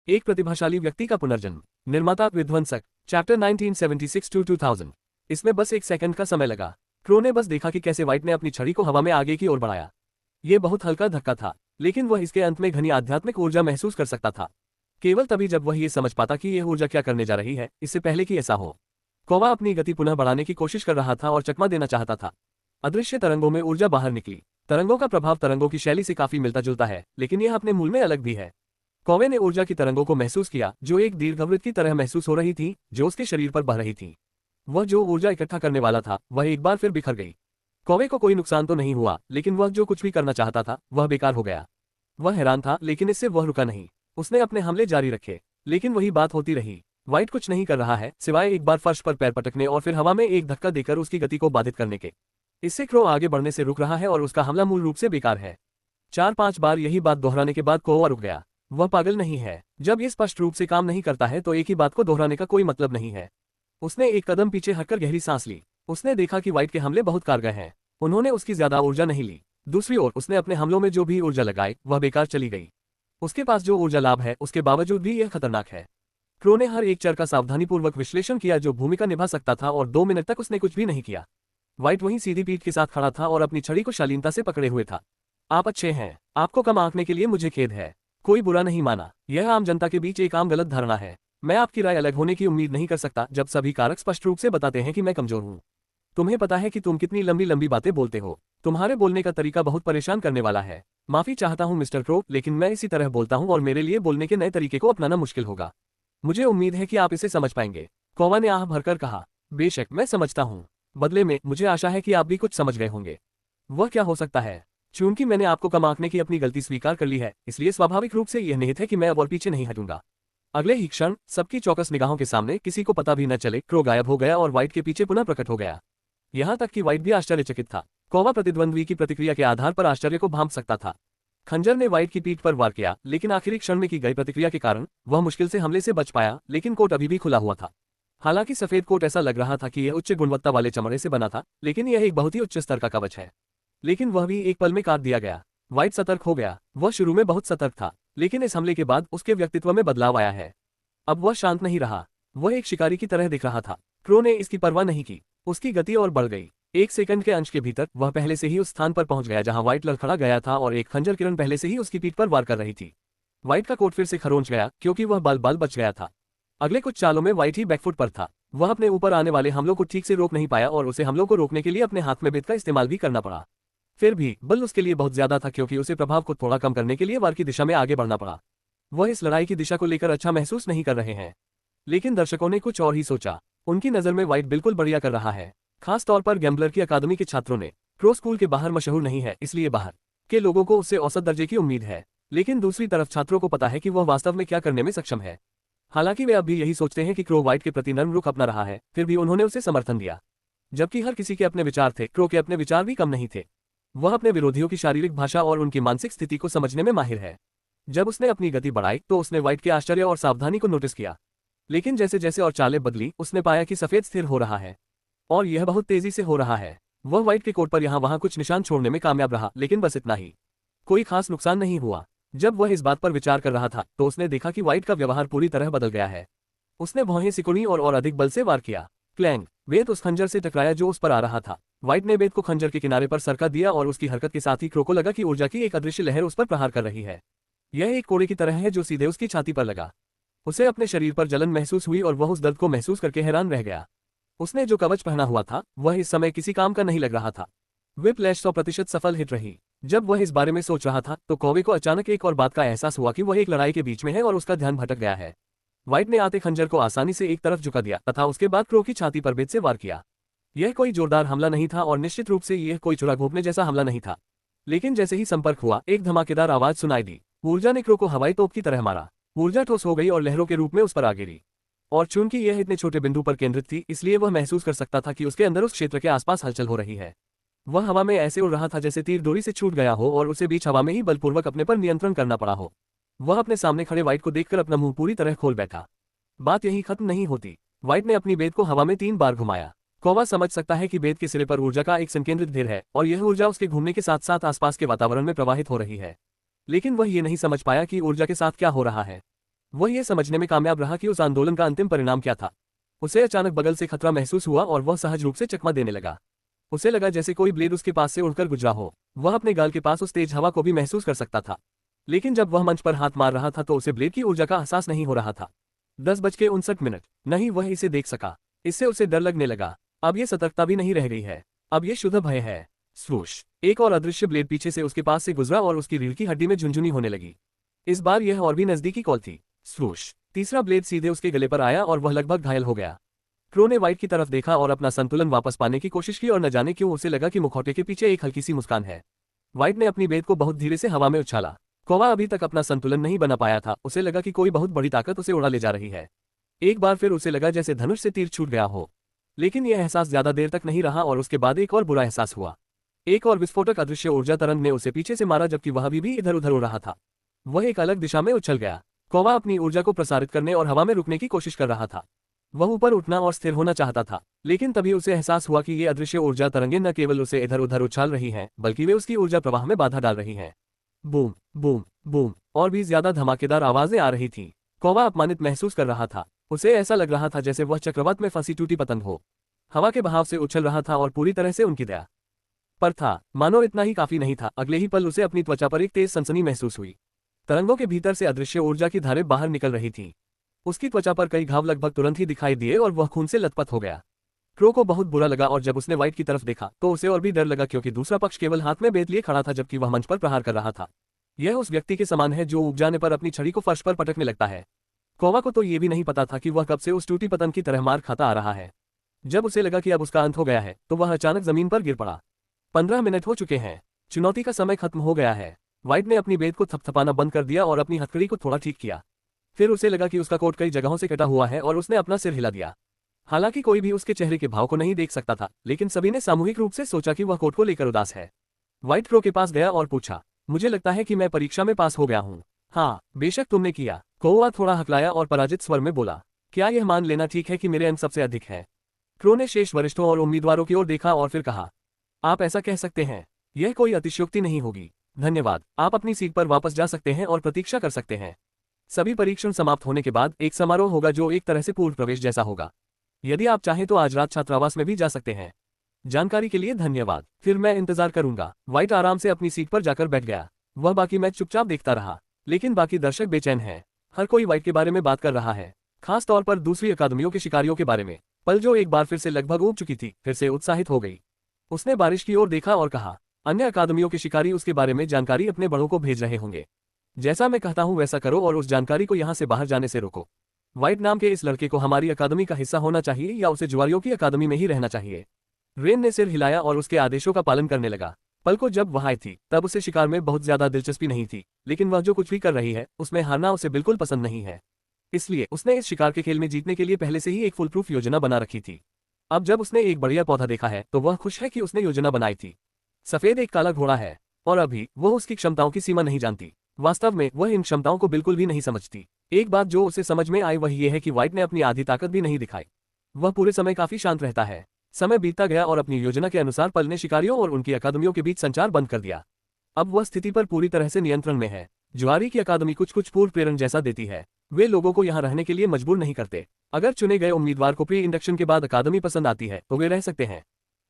एक प्रतिभाशाली व्यक्ति का पुनर्जन्म। निर्माता विध्वंसक। Chapter 1976 to 2000। इसमें बस एक सेकंड का समय लगा। क्रो ने बस देखा कि कैसे व्हाइट ने अपनी छड़ी को हवा में आगे की ओर बढ़ाया। ये बहुत हल्का धक्का था, लेकिन वह इसके अंत में घनी आध्यात्मिक ऊर्जा महसूस कर सकता था। केवल तभी जब वह ये समझ पाता कि यह ऊर्जा क्या करने जा रही है, इससे पहले कि ऐसा हो। कौवा अपनी गति पुनः बढ़ाने की कोशिश कर रहा था और चकमा देना चाहता था। अदृश्य तरंगों में ऊर्जा बाहर निकली। तरंगों का प्रभाव तरंगों की शैली से काफी मिलता जुलता है, लेकिन यह अपने मूल में अलग भी है। कौवे ने ऊर्जा की तरंगों को महसूस किया, जो एक दीर्घवृत्त की तरह महसूस हो रही थी, जो उसके शरीर पर बह रही थी। वह जो ऊर्जा इकट्ठा करने वाला था, वह एक बार फिर बिखर गई। कौवे को कोई नुकसान तो नहीं हुआ, लेकिन वह जो कुछ भी करना चाहता था, वह बेकार हो गया। वह हैरान था, लेकिन इससे वह रुका नहीं। उसने अपने हमले जारी रखे, लेकिन वही बात होती रही। व्हाइट कुछ नहीं कर रहा है, सिवाय एक बार फर्श पर पैर पटकने और फिर हवा में एक धक्का देकर उसकी गति को बाधित करने के। इससे क्रो आगे बढ़ने से रुक रहा है और उसका हमला मूल रूप से बेकार है। 4-5 बार यही बात दोहराने के बाद कौवा रुक गया। वह पागल नहीं है। जब ये स्पष्ट रूप से काम नहीं करता है तो एक ही बात को दोहराने का कोई मतलब नहीं है। उसने एक कदम पीछे हटकर गहरी सांस ली। उसने देखा कि व्हाइट के हमले बहुत कारगर हैं। उन्होंने उसकी ज्यादा ऊर्जा नहीं ली। दूसरी ओर उसने अपने हमलों में जो भी ऊर्जा लगाई, वह बेकार चली गई। उसके पास जो ऊर्जा लाभ है, उसके बावजूद भी यह खतरनाक है। क्रो ने हर एक चर का सावधानीपूर्वक विश्लेषण किया जो भूमिका निभा सकता था, और 2 मिनट तक उसने कुछ भी नहीं किया। व्हाइट वहीं सीधी पीठ के साथ खड़ा था और अपनी छड़ी को शालीनता से पकड़े हुए था। आप अच्छे हैं। आपको कम आंकने के लिए मुझे खेद है। कोई बुरा नहीं माना। यह आम जनता के बीच एक आम गलत धारणा है। मैं आपकी राय अलग होने की उम्मीद नहीं कर सकता जब सभी कारक स्पष्ट रूप से बताते हैं कि मैं कमजोर हूँ। तुम्हें पता है कि तुम कितनी लंबी लंबी बातें बोलते हो। तुम्हारे बोलने का तरीका बहुत परेशान करने वाला है। माफी चाहता हूँ मिस्टर क्रो, लेकिन मैं इसी तरह बोलता हूँ और मेरे लिए बोलने के नए तरीके को अपनाना मुश्किल होगा। मुझे उम्मीद है कि आप इसे समझ पाएंगे। कौवा ने आह भरकर कहा। बेशक, मैं समझता हूँ। बदले में मुझे आशा है कि आप भी कुछ समझ गए होंगे। वह क्या हो सकता है? चूंकि मैंने आपको कम आंकने की अपनी गलती स्वीकार कर ली है, इसलिए स्वाभाविक रूप से यह निहित है कि मैं अब और पीछे नहीं हटूंगा। अगले ही क्षण सबकी चौकस निगाहों के सामने, किसी को पता भी न चले, क्रो गायब हो गया और व्हाइट के पीछे पुनः प्रकट हो गया। यहाँ तक कि व्हाइट भी आश्चर्यचकित था। कौवा प्रतिद्वंद्वी की प्रतिक्रिया के आधार पर आश्चर्य को भांप सकता था। खंजर ने व्हाइट की पीठ पर वार किया, लेकिन आखिरी क्षण में की गई प्रतिक्रिया के कारण वह मुश्किल से हमले से बच पाया, लेकिन कोट अभी भी खुला हुआ था। हालांकि सफेद कोट ऐसा लग रहा था कि यह उच्च गुणवत्ता वाले चमड़े से बना था, लेकिन यह एक बहुत ही उच्च स्तर का कवच है। लेकिन वह भी एक पल में काट दिया गया। व्हाइट सतर्क हो गया। वह शुरू में बहुत सतर्क था, लेकिन इस हमले के बाद उसके व्यक्तित्व में बदलाव आया है। अब वह शांत नहीं रहा। वह एक शिकारी की तरह दिख रहा था। क्रो ने इसकी परवाह नहीं की। उसकी गति और बढ़ गई। 1 सेकंड के अंश के भीतर वह पहले से ही उस स्थान पर पहुंच गया जहां व्हाइट लड़खड़ा गया था और एक खंजर किरण पहले से ही उसकी पीठ पर वार कर रही थी। व्हाइट का कोट फिर से खरोंच गया, क्योंकि वह बाल बच गया था। अगले कुछ चालों में व्हाइट ही बैकफुट पर था। वह अपने ऊपर आने वाले हमलों को ठीक से रोक नहीं पाया और उसे हमलों को रोकने के लिए अपने हाथ में बेत का इस्तेमाल भी करना पड़ा। फिर भी बल उसके लिए बहुत ज्यादा था, क्योंकि उसे प्रभाव को थोड़ा कम करने के लिए वार की दिशा में आगे बढ़ना पड़ा। वह इस लड़ाई की दिशा को लेकर अच्छा महसूस नहीं कर रहे हैं, लेकिन दर्शकों ने कुछ और ही सोचा। उनकी नजर में व्हाइट बिल्कुल बढ़िया कर रहा है। खास तौर पर गैम्बलर की अकादमी के छात्रों ने। क्रो स्कूल के बाहर मशहूर नहीं है, इसलिए बाहर के लोगों को उससे औसत दर्जे की उम्मीद है, लेकिन दूसरी तरफ छात्रों को पता है कि वह वास्तव में क्या करने में सक्षम है। हालांकि वे अब भी यही सोचते हैं कि क्रो व्हाइट के प्रति नर्म रुख अपना रहा है, फिर भी उन्होंने उसे समर्थन दिया। जबकि हर किसी के अपने विचार थे, क्रो के अपने विचार भी कम नहीं थे। वह अपने विरोधियों की शारीरिक भाषा और उनकी मानसिक स्थिति को समझने में माहिर है। जब उसने अपनी गति बढ़ाई तो उसने व्हाइट के आश्चर्य और सावधानी को नोटिस किया, लेकिन जैसे जैसे और चालें बदली, उसने पाया कि सफेद स्थिर हो रहा है, और यह बहुत तेजी से हो रहा है। वह व्हाइट के कोट पर यहाँ वहाँ कुछ निशान छोड़ने में कामयाब रहा, लेकिन बस इतना ही। कोई खास नुकसान नहीं हुआ। जब वह इस बात पर विचार कर रहा था तो उसने देखा कि व्हाइट का व्यवहार पूरी तरह बदल गया है। उसने भौहें सिकुड़ी और अधिक बल से वार किया। क्लैंग! बेत उस खंजर से टकराया जो उस पर आ रहा था। व्हाइट ने बेत को खंजर के किनारे पर सरका दिया और उसकी हरकत के साथ ही क्रो को लगा कि ऊर्जा की एक अदृश्य लहर उस पर प्रहार कर रही है। यह एक कोड़े की तरह है जो सीधे उसकी छाती पर लगा। उसे अपने शरीर पर जलन महसूस हुई और वह उस दर्द को महसूस करके हैरान रह गया। उसने जो कवच पहना हुआ था वह इस समय किसी काम का नहीं लग रहा था। व्हिपलैश 100% सफल हिट रही। जब वह इस बारे में सोच रहा था तो कौवे को अचानक एक और बात का एहसास हुआ कि वह एक लड़ाई के बीच में है और उसका ध्यान भटक गया है। व्हाइट ने आते खंजर को आसानी से एक तरफ झुका दिया तथा उसके बाद क्रो की छाती पर बेत से वार किया। यह कोई जोरदार हमला नहीं था और निश्चित रूप से यह कोई चुरा घोंपने जैसा हमला नहीं था, लेकिन जैसे ही संपर्क हुआ एक धमाकेदार आवाज सुनाई दी। ऊर्जा ने क्रो को हवाई तोप की तरह मारा। ऊर्जा ठोस हो गई और लहरों के रूप में उस पर आ गिरी, और चूंकि यह इतने छोटे बिंदु पर केंद्रित थी, इसलिए वह महसूस कर सकता था कि उसके अंदर उस क्षेत्र के आसपास हलचल हो रही है। वह हवा में ऐसे उड़ रहा था जैसे तीर डोरी से छूट गया हो और उसे बीच हवा में ही बलपूर्वक अपने पर नियंत्रण करना पड़ा हो। वह अपने सामने खड़े व्हाइट को देखकर अपना मुंह पूरी तरह खोल बैठा। बात यही खत्म नहीं होती। व्हाइट ने अपनी बेत को हवा में 3 बार घुमाया। कौवा समझ सकता है कि बेत के सिरे पर ऊर्जा का एक संकेंद्रित ढेर है और यह ऊर्जा उसके घूमने के साथ साथ आसपास के वातावरण में प्रवाहित हो रही है, लेकिन वह ये नहीं समझ पाया कि ऊर्जा के साथ क्या हो रहा है। वह ये समझने में कामयाब रहा कि उस आंदोलन का अंतिम परिणाम क्या था। उसे अचानक बगल से खतरा महसूस हुआ और वह सहज रूप से चकमा देने लगा। उसे लगा जैसे कोई ब्लेड उसके पास से उड़कर गुजरा हो। वह अपने गाल के पास उस तेज हवा को भी महसूस कर सकता था, लेकिन जब वह मंच पर हाथ मार रहा था तो उसे ब्लेड की ऊर्जा का एहसास नहीं हो रहा था। 10:59 नहीं, वह इसे देख सका। इससे उसे डर लगने लगा। अब ये सतर्कता भी नहीं रह गई है, अब ये शुद्ध भय है। स्वूश! एक और अदृश्य ब्लेड पीछे से उसके पास से गुजरा और उसकी रीढ़ की हड्डी में झुनझुनी होने लगी। इस बार यह और भी नजदीकी कॉल थी। स्वूश! तीसरा ब्लेड सीधे उसके गले पर आया और वह लगभग घायल हो गया। क्रो ने व्हाइट की तरफ देखा और अपना संतुलन वापस पाने की कोशिश की और न जाने क्यों उसे लगा कि मुखौटे के पीछे एक हल्की सी मुस्कान है। व्हाइट ने अपनी बेद को बहुत धीरे से हवा में उछाला। कौवा अभी तक अपना संतुलन नहीं बना पाया था। उसे लगा कि कोई बहुत बड़ी ताकत उसे उड़ा ले जा रही है। एक बार फिर उसे लगा जैसे धनुष से तीर छूट गया हो, लेकिन यह एहसास ज्यादा देर तक नहीं रहा और उसके बाद एक और बुरा एहसास हुआ। एक और विस्फोटक अदृश्य ऊर्जा तरंग ने उसे पीछे से मारा जबकि वह अभी भी इधर उधर उड़ रहा था। वह एक अलग दिशा में उछल गया। कौवा अपनी ऊर्जा को प्रसारित करने और हवा में रुकने की कोशिश कर रहा था। वह ऊपर उठना और स्थिर होना चाहता था, लेकिन तभी उसे एहसास हुआ कि ये अदृश्य ऊर्जा तरंगें न केवल उसे इधर उधर उछाल रही हैं, बल्कि वे उसकी ऊर्जा प्रवाह में बाधा डाल रही हैं। बूम बूम बूम और भी ज्यादा धमाकेदार आवाजें आ रही थीं। कौवा अपमानित महसूस कर रहा था। उसे ऐसा लग रहा था जैसे वह चक्रवात में फंसी टूटी पतंग हो। हवा के बहाव से उछल रहा था और पूरी तरह से उनकी दया पर था। मानो इतना ही काफी नहीं था, अगले ही पल उसे अपनी त्वचा पर एक तेज सनसनी महसूस हुई। तरंगों के भीतर से अदृश्य ऊर्जा की धारें बाहर निकल रही थीं। उसकी त्वचा पर कई घाव लगभग तुरंत ही दिखाई दिए और वह खून से लथपथ हो गया। क्रो को बहुत बुरा लगा और जब उसने व्हाइट की तरफ देखा तो उसे और भी डर लगा, क्योंकि दूसरा पक्ष केवल हाथ में बेत लिए खड़ा था जबकि वह मंच पर प्रहार कर रहा था। यह उस व्यक्ति के समान है जो उब जाने पर अपनी छड़ी को फर्श पर पटकने लगता है। कौवा को तो ये भी नहीं पता था कि वह कब से उस टूटी पतंग की तरह मार खाता आ रहा है। जब उसे लगा कि अब उसका अंत हो गया है तो वह अचानक जमीन पर गिर पड़ा। 15 मिनट हो चुके हैं। चुनौती का समय खत्म हो गया है। व्हाइट ने अपनी बेत को थपथपाना बंद कर दिया और अपनी हथकड़ी को थोड़ा ठीक किया। फिर उसे लगा कि उसका कोट कई जगहों से कटा हुआ है और उसने अपना सिर हिला दिया। हालांकि कोई भी उसके चेहरे के भाव को नहीं देख सकता था, लेकिन सभी ने सामूहिक रूप से सोचा कि वह कोट को लेकर उदास है। व्हाइट क्रो के पास गया और पूछा, मुझे लगता है कि मैं परीक्षा में पास हो गया हूँ। हाँ, बेशक तुमने किया। कौवा थोड़ा हकलाया और पराजित स्वर में बोला, क्या यह मान लेना ठीक है कि मेरे अंक सबसे अधिक है? क्रो ने शेष वरिष्ठों और उम्मीदवारों की ओर देखा और फिर कहा, आप ऐसा कह सकते हैं। यह कोई अतिशयोक्ति नहीं होगी। धन्यवाद। आप अपनी सीट पर वापस जा सकते हैं और प्रतीक्षा कर सकते हैं। सभी परीक्षण समाप्त होने के बाद एक समारोह होगा जो एक तरह से पूर्व प्रवेश जैसा होगा। यदि आप चाहें तो आज रात छात्रावास में भी जा सकते हैं। जानकारी के लिए धन्यवाद। फिर मैं इंतजार करूंगा। व्हाइट आराम से अपनी सीट पर जाकर बैठ गया। वह बाकी मैच चुपचाप देखता रहा, लेकिन बाकी दर्शक बेचैन हैं। हर कोई व्हाइट के बारे में बात कर रहा है, खास तौर पर दूसरी अकादमियों के शिकारियों के बारे में। पल जो एक बार फिर से लगभग ऊब चुकी थी फिर से उत्साहित हो गई। उसने बारिश की ओर देखा और कहा, अन्य अकादमियों के शिकारी उसके बारे में जानकारी अपने बड़ों को भेज रहे होंगे। जैसा मैं कहता हूं वैसा करो और उस जानकारी को यहां से बाहर जाने से रोको। व्हाइट नाम के इस लड़के को हमारी अकादमी का हिस्सा होना चाहिए या उसे जुआरियों की अकादमी में ही रहना चाहिए। रेन ने सिर हिलाया और उसके आदेशों का पालन करने लगा। पल को जब वह आई थी तब उसे शिकार में बहुत ज्यादा दिलचस्पी नहीं थी, लेकिन वह जो कुछ भी कर रही है उसमें हारना उसे बिल्कुल पसंद नहीं है। इसलिए उसने इस शिकार के खेल में जीतने के लिए पहले से ही एक फुल प्रूफ योजना बना रखी थी। अब जब उसने एक बढ़िया पौधा देखा है तो वह खुश है कि उसने योजना बनाई थी। सफेद एक काला घोड़ा है और अभी वह उसकी क्षमताओं की सीमा नहीं जानती। वास्तव में वह इन क्षमताओं को बिल्कुल भी नहीं समझती। एक बात जो उसे समझ में आई वह ये है कि व्हाइट ने अपनी आधी ताकत भी नहीं दिखाई। वह पूरे समय काफी शांत रहता है। समय बीतता गया और अपनी योजना के अनुसार पल ने शिकारियों और उनकी अकादमियों के बीच संचार बंद कर दिया। अब वह स्थिति पर पूरी तरह से नियंत्रण में है। जुआरी की अकादमी कुछ कुछ पूर्व प्रेरण जैसा देती है। वे लोगों को यहाँ रहने के लिए मजबूर नहीं करते। अगर चुने गए उम्मीदवार को प्री इंडक्शन के बाद अकादमी पसंद आती है तो वे रह सकते हैं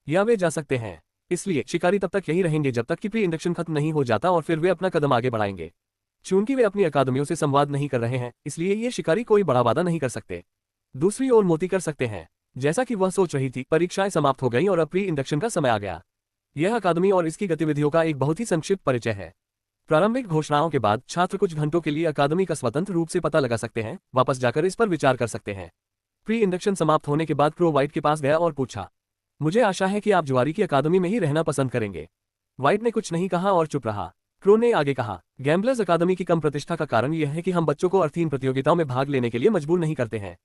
या वे जा सकते हैं। इसलिए शिकारी तब तक यही रहेंगे जब तक कि प्री इंडक्शन खत्म नहीं हो जाता और फिर वे अपना कदम आगे बढ़ाएंगे। चूंकि वे अपनी अकादमियों से संवाद नहीं कर रहे हैं, इसलिए ये शिकारी कोई बड़ा वादा नहीं कर सकते। दूसरी ओर मोती कर सकते हैं। जैसा कि वह सोच रही थी, परीक्षाएं समाप्त हो गईं और अब प्री इंडक्शन का समय आ गया। यह अकादमी और इसकी गतिविधियों का एक बहुत ही संक्षिप्त परिचय है। प्रारंभिक घोषणाओं के बाद छात्र कुछ घंटों के लिए अकादमी का स्वतंत्र रूप से पता लगा सकते हैं, वापस जाकर इस पर विचार कर सकते हैं। प्री इंडक्शन समाप्त होने के बाद क्रो व्हाइट के पास गया और पूछा, मुझे आशा है कि आप जुआरी की अकादमी में ही रहना पसंद करेंगे। व्हाइट ने कुछ नहीं कहा और चुप रहा। क्रो ने आगे कहा, गैम्बलर्स अकादमी की कम प्रतिष्ठा का कारण यह है कि हम बच्चों को अर्थहीन प्रतियोगिताओं में भाग लेने के लिए मजबूर नहीं करते हैं।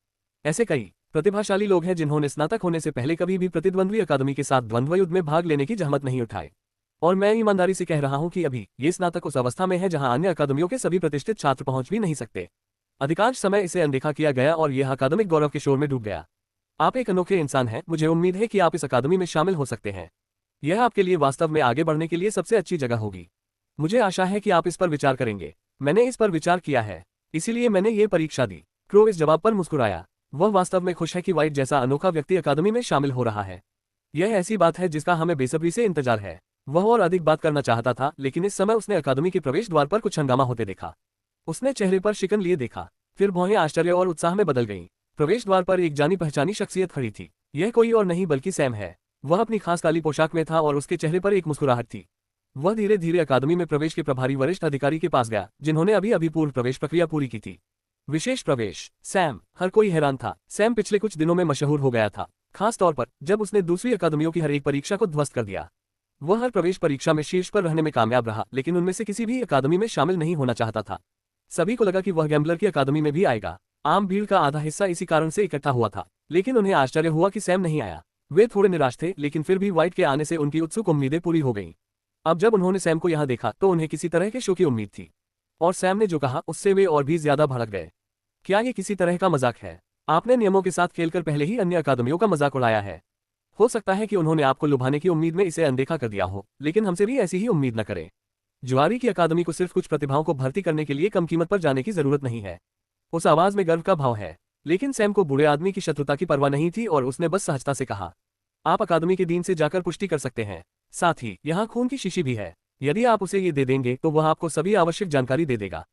ऐसे कई प्रतिभाशाली लोग हैं जिन्होंने स्नातक होने से पहले कभी भी प्रतिद्वंद्वी अकादमी के साथ द्वंद्व युद्ध में भाग लेने की जहमत नहीं उठाई। और मैं ईमानदारी से कह रहा हूं कि अभी ये स्नातक उस अवस्था में है जहां अन्य अकादमियों के सभी प्रतिष्ठित छात्र पहुंच भी नहीं सकते। अधिकांश समय इसे अनदेखा किया गया और यह अकादमिक गौरव के शोर में डूब गया। आप एक अनोखे इंसान हैं। मुझे उम्मीद है कि आप इस अकादमी में शामिल हो सकते हैं। यह आपके लिए वास्तव में आगे बढ़ने के लिए सबसे अच्छी जगह होगी। मुझे आशा है कि आप इस पर विचार करेंगे। मैंने इस पर विचार किया है। इसीलिए मैंने ये परीक्षा दी। क्रो इस जवाब पर मुस्कुराया। वह वास्तव में खुश है कि व्हाइट जैसा अनोखा व्यक्ति अकादमी में शामिल हो रहा है। यह ऐसी बात है जिसका हमें बेसब्री से इंतजार है। वह और अधिक बात करना चाहता था, लेकिन इस समय उसने अकादमी के प्रवेश द्वार पर कुछ हंगामा होते देखा। उसने चेहरे पर शिकन लिए देखा, फिर भौहें आश्चर्य और उत्साह में बदल गईं। प्रवेश द्वार पर एक जानी पहचानी शख्सियत खड़ी थी। यह कोई और नहीं बल्कि सैम है। वह अपनी खास काली पोशाक में था और उसके चेहरे पर एक मुस्कुराहट थी। वह धीरे धीरे अकादमी में प्रवेश के प्रभारी वरिष्ठ अधिकारी के पास गया, जिन्होंने अभी अभी पूर्व प्रवेश प्रक्रिया पूरी की थी। विशेष प्रवेश सैम। हर कोई हैरान था। सैम पिछले कुछ दिनों में मशहूर हो गया था, खास तौर पर जब उसने दूसरी अकादमियों की हर एक परीक्षा को ध्वस्त कर दिया। वह हर प्रवेश परीक्षा में शीर्ष पर रहने में कामयाब रहा, लेकिन उनमें से किसी भी अकादमी में शामिल नहीं होना चाहता था। सभी को लगा कि वह गैम्बलर की अकादमी में भी आएगा। आम भीड़ का आधा हिस्सा इसी कारण से इकट्ठा हुआ था, लेकिन उन्हें आश्चर्य हुआ कि सैम नहीं आया। वे थोड़े निराश थे, लेकिन फिर भी व्हाइट के आने से उनकी उत्सुक उम्मीदें पूरी हो गईं। अब जब उन्होंने सैम को यहाँ देखा तो उन्हें किसी तरह के शो की उम्मीद थी, और सैम ने जो कहा उससे वे और भी ज्यादा भड़क गए। क्या ये किसी तरह का मजाक है? आपने नियमों के साथ खेलकर पहले ही अन्य अकादमियों का मजाक उड़ाया है। हो सकता है कि उन्होंने आपको लुभाने की उम्मीद में इसे अनदेखा कर दिया हो, लेकिन हमसे भी ऐसी ही उम्मीद न करें। जुआरी की अकादमी को सिर्फ कुछ प्रतिभाओं को भर्ती करने के लिए कम कीमत पर जाने की जरूरत नहीं है। उस आवाज में गर्व का भाव है। लेकिन सैम को बूढ़े आदमी की शत्रुता की परवाह नहीं थी और उसने बस सहजता से कहा, आप अकादमी के डीन से जाकर पुष्टि कर सकते हैं। साथ ही यहाँ खून की शीशी भी है। यदि आप उसे ये दे देंगे तो वह आपको सभी आवश्यक जानकारी दे देगा।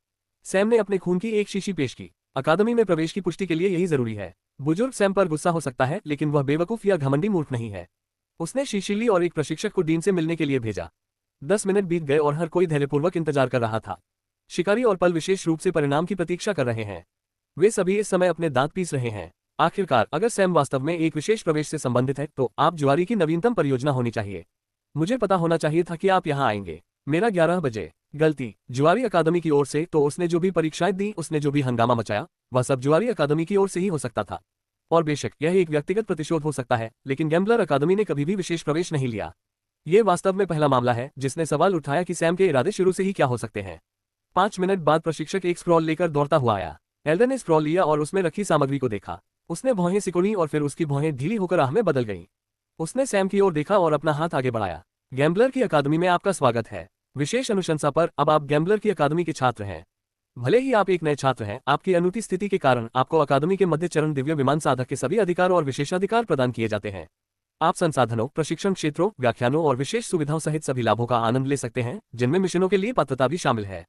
सैम ने अपने खून की एक शीशी पेश की। अकादमी में प्रवेश की पुष्टि के लिए यही जरूरी है। बुजुर्ग सैम पर गुस्सा हो सकता है, लेकिन वह बेवकूफ या घमंडी मूर्ख नहीं है। उसने शीशी ली और एक प्रशिक्षक को डीन से मिलने के लिए भेजा। 10 मिनट बीत गए और हर कोई धैर्यपूर्वक इंतजार कर रहा था। शिकारी और पल विशेष रूप से परिणाम की प्रतीक्षा कर रहे हैं। वे सभी इस समय अपने दांत पीस रहे हैं। आखिरकार अगर सैम वास्तव में एक विशेष प्रवेश से संबंधित है तो आप जुआरी की नवीनतम परियोजना होनी चाहिए। मुझे पता होना चाहिए था कि आप यहाँ आएंगे। मेरा 11 बजे। गलती जुआरी अकादमी की ओर से, तो उसने जो भी परीक्षाएं दी, उसने जो भी हंगामा मचाया, वह सब जुआरी अकादमी की ओर से ही हो सकता था। और बेशक यह एक व्यक्तिगत प्रतिशोध हो सकता है, लेकिन गैम्बलर अकादमी ने कभी भी विशेष प्रवेश नहीं लिया। ये वास्तव में पहला मामला है जिसने सवाल उठाया कि सैम के इरादे शुरू से ही क्या हो सकते हैं। 5 मिनट बाद प्रशिक्षक एक स्क्रॉल लेकर दौड़ता हुआ आया। एल्डन ने स्क्रॉल लिया और उसमें रखी सामग्री को देखा। उसने भौहें सिकुड़ी और फिर उसकी भौहें ढीली होकर आह में बदल गईं। उसने सैम की ओर देखा और अपना हाथ आगे बढ़ाया। गैम्बलर की अकादमी में आपका स्वागत है। विशेष अनुशंसा पर अब आप गैम्बलर की अकादमी के छात्र हैं। भले ही आप एक नए छात्र हैं, आपकी अनुचित स्थिति के कारण आपको अकादमी के मध्य चरण दिव्य विमान साधक के सभी अधिकार और विशेषाधिकार प्रदान किए जाते हैं। आप संसाधनों, प्रशिक्षण क्षेत्रों, व्याख्यानों और विशेष सुविधाओं सहित सभी लाभों का आनंद ले सकते हैं, जिनमें मिशनों के लिए पात्रता भी शामिल है।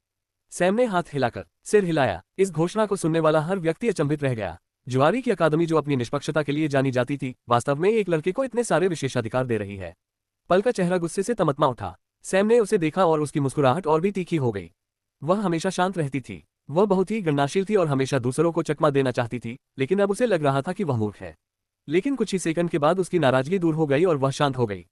सैम ने हाथ हिलाकर सिर हिलाया। इस घोषणा को सुनने वाला हर व्यक्ति अचंभित रह गया। जुआरी की अकादमी, जो अपनी निष्पक्षता के लिए जानी जाती थी, वास्तव में एक लड़के को इतने सारे विशेषाधिकार दे रही है। पल का चेहरा गुस्से से तमतमा उठा। सैम ने उसे देखा और उसकी मुस्कुराहट और भी तीखी हो गई। वह हमेशा शांत रहती थी। वह बहुत ही गणनाशील थी और हमेशा दूसरों को चकमा देना चाहती थी, लेकिन अब उसे लग रहा था कि वह मूर्ख है। लेकिन कुछ ही सेकंड के बाद उसकी नाराजगी दूर हो गई और वह शांत हो गई।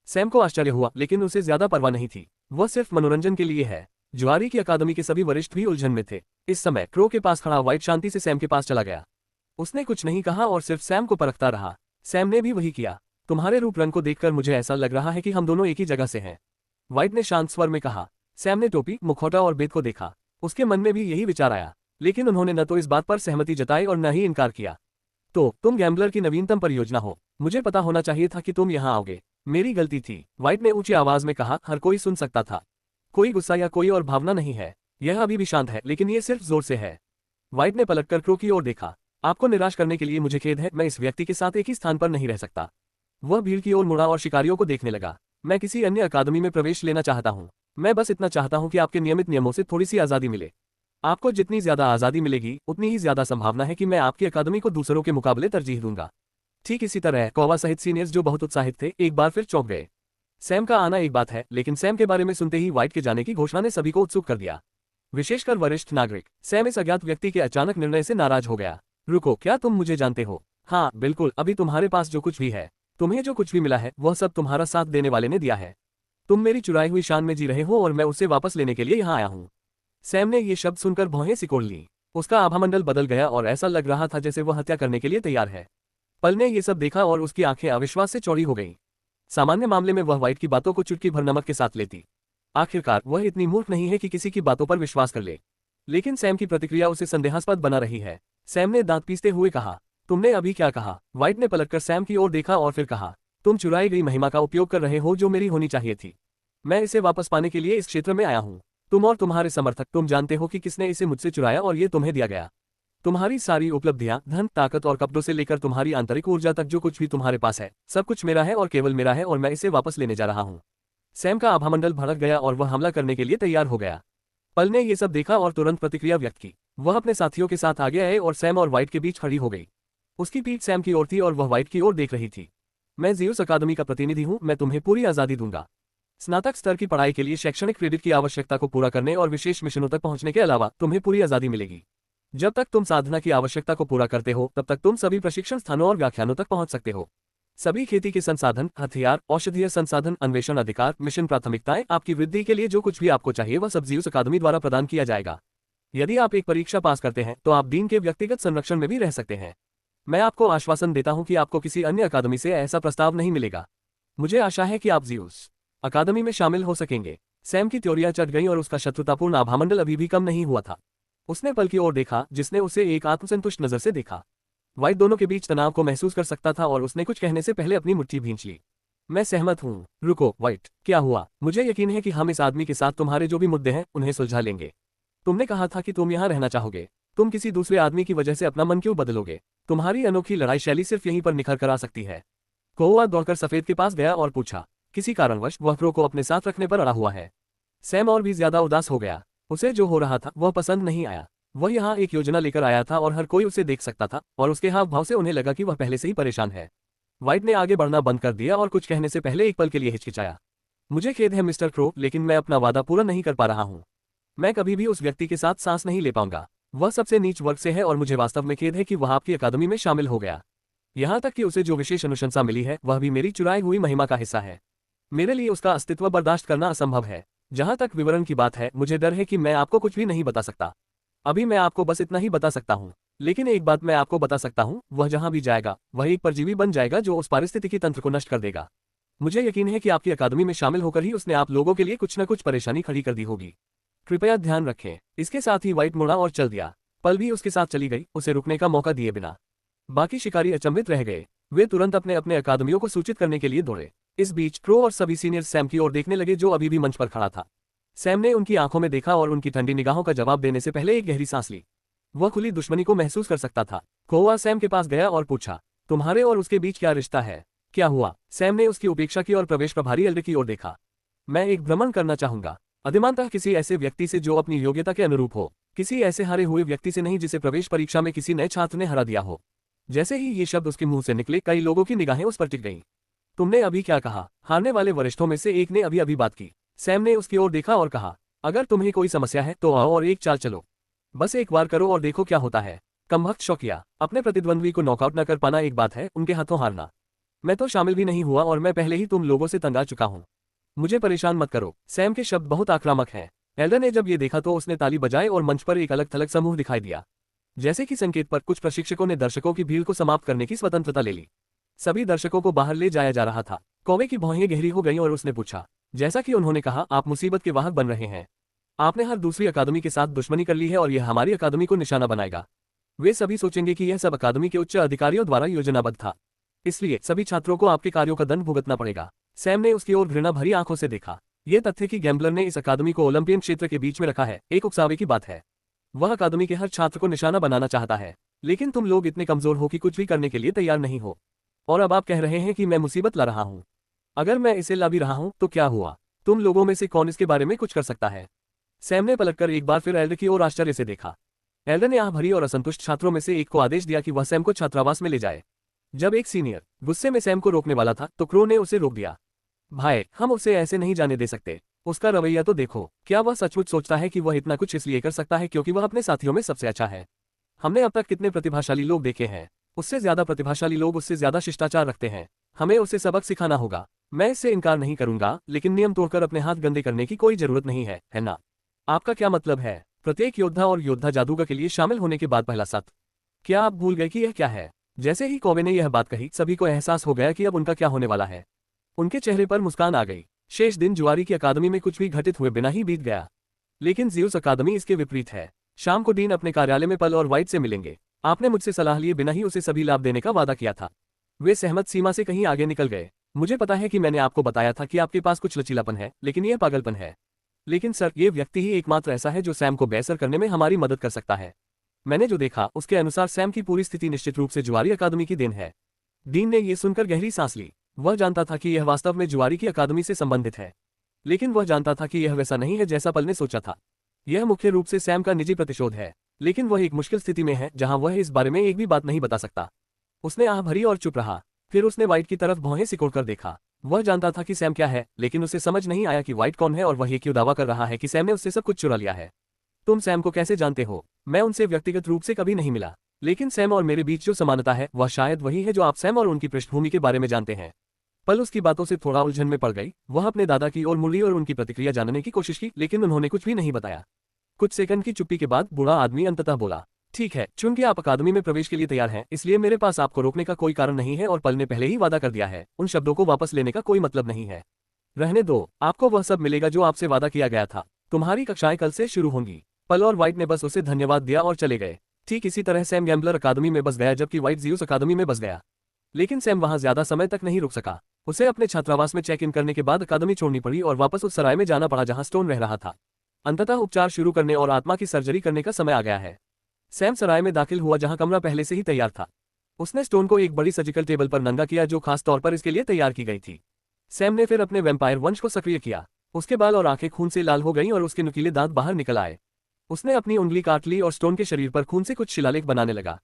सैम को आश्चर्य हुआ, लेकिन उसे ज्यादा परवाह नहीं थी। वह सिर्फ मनोरंजन के लिए है। जुआरी की अकादमी के सभी वरिष्ठ भी उलझन में थे। इस समय क्रो के पास खड़ा व्हाइट शांति से सैम के पास चला गया। उसने कुछ नहीं कहा और सिर्फ सैम को परखता रहा। सैम ने भी वही किया। तुम्हारे रूप रंग को देखकर मुझे ऐसा लग रहा है कि हम दोनों एक ही जगह से हैं, व्हाइट ने शांत स्वर में कहा। सैम ने टोपी, मुखौटा और बेद को देखा। उसके मन में भी यही विचार आया, लेकिन उन्होंने न तो इस बात पर सहमति जताई और न ही इनकार किया। तो तुम गैम्बलर की नवीनतम परियोजना हो। मुझे पता होना चाहिए था कि तुम यहाँ आओगे। मेरी गलती थी, व्हाइट ने ऊंची आवाज में कहा। हर कोई सुन सकता था। कोई गुस्सा या कोई और भावना नहीं है। यह अभी भी शांत है, लेकिन ये सिर्फ जोर से है। व्हाइट ने पलटकर क्रो की ओर देखा। आपको निराश करने के लिए मुझे खेद है, मैं इस व्यक्ति के साथ एक ही स्थान पर नहीं रह सकता। वह भीड़ की ओर मुड़ा और शिकारियों को देखने लगा। मैं किसी अन्य अकादमी में प्रवेश लेना चाहता हूँ। मैं बस इतना चाहता हूँ कि आपके नियमित नियमों से थोड़ी सी आज़ादी मिले। आपको जितनी ज्यादा आज़ादी मिलेगी, उतनी ही ज्यादा संभावना है कि मैं आपकी अकादमी को दूसरों के मुकाबले तरजीह दूंगा। ठीक इसी तरह कौवा सहित सीनियर्स, जो बहुत उत्साहित थे, एक बार फिर चौंक गए। सैम का आना एक बात है, लेकिन सैम के बारे में सुनते ही व्हाइट के जाने की घोषणा ने सभी को उत्सुक कर दिया, विशेषकर वरिष्ठ नागरिक। सैम इस अज्ञात व्यक्ति के अचानक निर्णय से नाराज हो गया। रुको, क्या तुम मुझे जानते हो? हाँ बिल्कुल, अभी तुम्हारे पास जो कुछ भी है, तुम्हें जो कुछ भी मिला है, वह सब तुम्हारा साथ देने वाले ने दिया है। तुम मेरी चुराई हुई शान में जी रहे हो और मैं उसे वापस लेने के लिए यहाँ आया हूँ। सैम ने ये शब्द सुनकर भौहें सिकोड़ ली। उसका आभामंडल बदल गया और ऐसा लग रहा था जैसे वह हत्या करने के लिए तैयार है। पल ने ये सब देखा और उसकी आंखें अविश्वास से चौड़ी हो गईं। सामान्य मामले में वह व्हाइट की बातों को चुटकी भर नमक के साथ लेती। आखिरकार वह इतनी मूर्ख नहीं है कि किसी की बातों पर विश्वास कर ले। लेकिन सैम की प्रतिक्रिया उसे संदेहास्पद बना रही है। सैम ने दांत पीसते हुए कहा, तुमने अभी क्या कहा? व्हाइट ने पलटकर सैम की ओर देखा और फिर कहा, तुम चुराई गई महिमा का उपयोग कर रहे हो जो मेरी होनी चाहिए थी। मैं इसे वापस पाने के लिए इस क्षेत्र में आया हूँ। तुम और तुम्हारे समर्थक, तुम जानते हो कि किसने इसे मुझसे चुराया और ये तुम्हें दिया गया। तुम्हारी सारी उपलब्धियां, धन, ताकत और कपड़ों से लेकर तुम्हारी आंतरिक ऊर्जा तक जो कुछ भी तुम्हारे पास है, सब कुछ मेरा है और केवल मेरा है, और मैं इसे वापस लेने जा रहा हूँ। सैम का आभामंडल भड़क गया और वह हमला करने के लिए तैयार हो गया। पल ने ये सब देखा और तुरंत प्रतिक्रिया व्यक्त की। वह अपने साथियों के साथ आगे आए और सैम और व्हाइट के बीच खड़ी हो गई। उसकी पीठ सैम की ओर थी और वह व्हाइट की ओर देख रही थी। मैं ज़ीउस अकादमी का प्रतिनिधि हूँ, मैं तुम्हें पूरी आज़ादी दूंगा। स्नातक स्तर की पढ़ाई के लिए शैक्षणिक क्रेडिट की आवश्यकता को पूरा करने और विशेष मिशनों तक पहुंचने के अलावा तुम्हें पूरी आज़ादी मिलेगी। जब तक तुम साधना की आवश्यकता को पूरा करते हो, तब तक तुम सभी प्रशिक्षण स्थानों और व्याख्यानों तक पहुंच सकते हो। सभी खेती के संसाधन, हथियार, औषधीय संसाधन, अन्वेषण अधिकार, मिशन प्राथमिकताएं, आपकी वृद्धि के लिए जो कुछ भी आपको चाहिए वह सब ज़ीउस अकादमी द्वारा प्रदान किया जाएगा। यदि आप एक परीक्षा पास करते हैं तो आप डीन के व्यक्तिगत संरक्षण में भी रह सकते हैं। मैं आपको आश्वासन देता हूं कि आपको किसी अन्य अकादमी से ऐसा प्रस्ताव नहीं मिलेगा। मुझे आशा है कि आप ज़ीउस अकादमी में शामिल हो सकेंगे। सैम की त्योरियां चढ़ गईं और उसका शत्रुतापूर्ण आभामंडल अभी भी कम नहीं हुआ था। उसने पल की ओर देखा, जिसने उसे एक आत्मसंतुष्ट नजर से देखा। व्हाइट दोनों के बीच तनाव को महसूस कर सकता था और उसने कुछ कहने से पहले अपनी मुट्ठी भींच ली। मैं सहमत हूँ। रुको व्हाइट, क्या हुआ? मुझे यकीन है कि हम इस आदमी के साथ तुम्हारे जो भी मुद्दे हैं उन्हें सुलझा लेंगे। तुमने कहा था कि तुम यहाँ रहना चाहोगे। तुम किसी दूसरे आदमी की वजह से अपना मन क्यों बदलोगे? तुम्हारी अनोखी लड़ाई शैली सिर्फ यहीं पर निखर कर आ सकती है। कोआ दौड़कर सफेद के पास गया और पूछा। किसी कारणवश वह प्रो को अपने साथ रखने पर अड़ा हुआ है। सैम और भी ज्यादा उदास हो गया। उसे जो हो रहा था वह पसंद नहीं आया। वह यहाँ एक योजना लेकर आया था और हर कोई उसे देख सकता था, और उसके हाव भाव से उन्हें लगा कि वह पहले से ही परेशान है। व्हाइट ने आगे बढ़ना बंद कर दिया और कुछ कहने से पहले एक पल के लिए हिचकिचाया। मुझे खेद है मिस्टर क्रो, लेकिन मैं अपना वादा पूरा नहीं कर पा रहा हूँ। मैं कभी भी उस व्यक्ति के साथ सांस नहीं ले पाऊंगा। वह सबसे नीच वर्ग से है और मुझे वास्तव में खेद है कि वह आपकी अकादमी में शामिल हो गया। यहाँ तक कि उसे जो विशेष अनुशंसा मिली है वह भी मेरी चुराई हुई महिमा का हिस्सा है। मेरे लिए उसका अस्तित्व बर्दाश्त करना असंभव है। जहाँ तक विवरण की बात है, मुझे डर है कि मैं आपको कुछ भी नहीं बता सकता। अभी मैं आपको बस इतना ही बता सकता हूँ, लेकिन एक बात मैं आपको बता सकता हूँ, वह जहाँ भी जाएगा वह एक परजीवी बन जाएगा जो उस पारिस्थितिकी तंत्र को नष्ट कर देगा। मुझे यकीन है कि आपकी अकादमी में शामिल होकर ही उसने आप लोगों के लिए कुछ न कुछ परेशानी खड़ी कर दी होगी। कृपया ध्यान रखें। इसके साथ ही व्हाइट मुड़ा और चल दिया। पल भी उसके साथ चली गई, उसे रुकने का मौका दिए बिना। बाकी शिकारी अचंभित रह गए। वे तुरंत अपने अपने अकादमियों को सूचित करने के लिए दौड़े। इस बीच क्रो और सभी सीनियर सैम की ओर देखने लगे, जो अभी भी मंच पर खड़ा था। सैम ने उनकी आंखों में देखा और उनकी ठंडी निगाहों का जवाब देने से पहले एक गहरी सांस ली। वह खुली दुश्मनी को महसूस कर सकता था। कोआ सैम के पास गया और पूछा, तुम्हारे और उसके बीच क्या रिश्ता है? क्या हुआ? सैम ने उसकी उपेक्षा की और प्रवेश प्रभारी एल्डर की ओर देखा। मैं एक भ्रमण करना चाहूंगा। अधिमानतः किसी ऐसे व्यक्ति से जो अपनी योग्यता के अनुरूप हो, किसी ऐसे हारे हुए व्यक्ति से नहीं जिसे प्रवेश परीक्षा में किसी नए छात्र ने हरा दिया हो। जैसे ही ये शब्द उसके मुंह से निकले, कई लोगों की निगाहें उस पर टिक गईं। तुमने अभी क्या कहा? हारने वाले वरिष्ठों में से एक ने अभी अभी बात की। सैम ने उसकी ओर देखा और कहा, अगर तुम्हें कोई समस्या है तो आओ और एक चाल चलो। बस एक बार करो और देखो क्या होता है। कमबख्त शौकिया, अपने प्रतिद्वंद्वी को नॉकआउट न कर पाना एक बात है, उनके हाथों हारना। मैं तो शामिल भी नहीं हुआ और मैं पहले ही तुम लोगों से तंग आ चुका हूँ। मुझे परेशान मत करो। सैम के शब्द बहुत आक्रामक हैं। एल्डर ने जब ये देखा तो उसने ताली बजाई और मंच पर एक अलग थलग समूह दिखाई दिया। जैसे कि संकेत पर कुछ प्रशिक्षकों ने दर्शकों की भीड़ को समाप्त करने की स्वतंत्रता ले ली। सभी दर्शकों को बाहर ले जाया जा रहा था। कौवे की भौहें गहरी हो गईं और उसने पूछा, जैसा कि उन्होंने कहा, आप मुसीबत के वाहक बन रहे हैं। आपने हर दूसरी अकादमी के साथ दुश्मनी कर ली है और यह हमारी अकादमी को निशाना बनाएगा। वे सभी सोचेंगे कि यह सब अकादमी के उच्च अधिकारियों द्वारा योजनाबद्ध था, इसलिए सभी छात्रों को आपके कार्यों का दंड भुगतना पड़ेगा। सैम ने उसकी ओर घृणा भरी आंखों से देखा। यह तथ्य कि गैम्बलर ने इस अकादमी को ओलंपियन क्षेत्र के बीच में रखा है, एक उकसावे की बात है। वह अकादमी के हर छात्र को निशाना बनाना चाहता है, लेकिन तुम लोग इतने कमजोर हो कि कुछ भी करने के लिए तैयार नहीं हो। और अब आप कह रहे हैं कि मैं मुसीबत ला रहा हूं। अगर मैं इसे ला भी रहा हूं तो क्या हुआ? तुम लोगों में से कौन इसके बारे में कुछ कर सकता है? सैम ने पलटकर एक बार फिर एल्डर की ओर आश्चर्य से देखा। एल्डर ने आह भरी और असंतुष्ट छात्रों में से एक को आदेश दिया कि वह सैम को छात्रावास में ले जाए। जब एक सीनियर गुस्से में सैम को रोकने वाला था तो क्रो ने उसे रोक दिया। भाई, हम उसे ऐसे नहीं जाने दे सकते। उसका रवैया तो देखो। क्या वह सचमुच सोचता है कि वह इतना कुछ इसलिए कर सकता है क्योंकि वह अपने साथियों में सबसे अच्छा है? हमने अब तक कितने प्रतिभाशाली लोग देखे हैं। उससे ज्यादा प्रतिभाशाली लोग उससे ज्यादा शिष्टाचार रखते हैं। हमें उसे सबक सिखाना होगा। मैं इससे इनकार नहीं करूंगा, लेकिन नियम तोड़कर अपने हाथ गंदे करने की कोई जरूरत नहीं है ना? आपका क्या मतलब है? प्रत्येक योद्धा और योद्धा जादूगर के लिए शामिल होने के बाद पहला सत्र। क्या आप भूल गए कि यह क्या है? जैसे ही कौवे ने यह बात कही, सभी को एहसास हो गया कि अब उनका क्या होने वाला है। उनके चेहरे पर मुस्कान आ गई। शेष दिन जुआरी की अकादमी में कुछ भी घटित हुए बिना ही बीत गया। लेकिन ज़ीउस अकादमी इसके विपरीत है। शाम को डीन अपने कार्यालय में पल और व्हाइट से मिलेंगे। आपने मुझसे सलाह लिए बिना ही उसे सभी लाभ देने का वादा किया था। वे सहमत सीमा से कहीं आगे निकल गए। मुझे पता है कि मैंने आपको बताया था कि आपके पास कुछ लचीलापन है, लेकिन यह पागलपन है। लेकिन सर, ये व्यक्ति ही एकमात्र ऐसा है जो सैम को बेअसर करने में हमारी मदद कर सकता है। मैंने जो देखा उसके अनुसार सैम की पूरी स्थिति निश्चित रूप से जुआरी अकादमी की देन है। डीन ने यह सुनकर गहरी सांस ली। वह जानता था कि यह वास्तव में जुआरी की अकादमी से संबंधित है, लेकिन वह जानता था कि यह वैसा नहीं है जैसा पल ने सोचा था। यह मुख्य रूप से सैम का निजी प्रतिशोध है, लेकिन वह एक मुश्किल स्थिति में है जहां वह इस बारे में एक भी बात नहीं बता सकता। उसने आह भरी और चुप रहा। फिर उसने वाइट की तरफ भौहें सिकोड़कर देखा। वह जानता था कि सैम क्या है, लेकिन उसे समझ नहीं आया कि वाइट कौन है और वह ये क्यों दावा कर रहा है कि सैम ने उससे सब कुछ चुरा लिया है। तुम सैम को कैसे जानते हो? मैं उनसे व्यक्तिगत रूप से कभी नहीं मिला, लेकिन सैम और मेरे बीच जो समानता है वह शायद वही है जो आप सैम और उनकी पृष्ठभूमि के बारे में जानते हैं। पल उसकी बातों से थोड़ा उलझन में पड़ गई। वह अपने दादा की ओर मुड़ी और उनकी प्रतिक्रिया जानने की कोशिश की, लेकिन उन्होंने कुछ भी नहीं बताया। कुछ सेकंड की चुप्पी के बाद बूढ़ा आदमी अंततः बोला, ठीक है, चूंकि आप अकादमी में प्रवेश के लिए तैयार हैं, इसलिए मेरे पास आपको रोकने का कोई कारण नहीं है और पल ने पहले ही वादा कर दिया है। उन शब्दों को वापस लेने का कोई मतलब नहीं है। रहने दो, आपको वह सब मिलेगा जो आपसे वादा किया गया था। तुम्हारी कक्षाएं कल से शुरू होंगी। पल और वाइट ने बस उसे धन्यवाद दिया और चले गए। ठीक इसी तरह सैम गैम्बलर अकादमी में बस गया जबकि वाइट ज़ीउस अकादमी में बस गया। लेकिन सैम वहां ज्यादा समय तक नहीं रुक सका। उसे अपने छात्रावास में चेक इन करने के बाद अकादमी छोड़नी पड़ी और वापस उस सराय में जाना पड़ा जहां स्टोन रह रहा था। अंततः उपचार शुरू करने और आत्मा की सर्जरी करने का समय आ गया है। सैम सराय में दाखिल हुआ जहां कमरा पहले से ही तैयार था। उसने स्टोन को एक बड़ी सर्जिकल टेबल पर नंगा किया जो खास तौर पर इसके लिए तैयार की गई थी। सैम ने फिर अपने वैम्पायर वंश को सक्रिय किया। उसके बाल और आंखें खून से लाल हो गईं और उसके नुकीले दांत बाहर निकल आए। उसने अपनी उंगली काट ली और स्टोन के शरीर पर खून से कुछ शिलालेख बनाने लगा।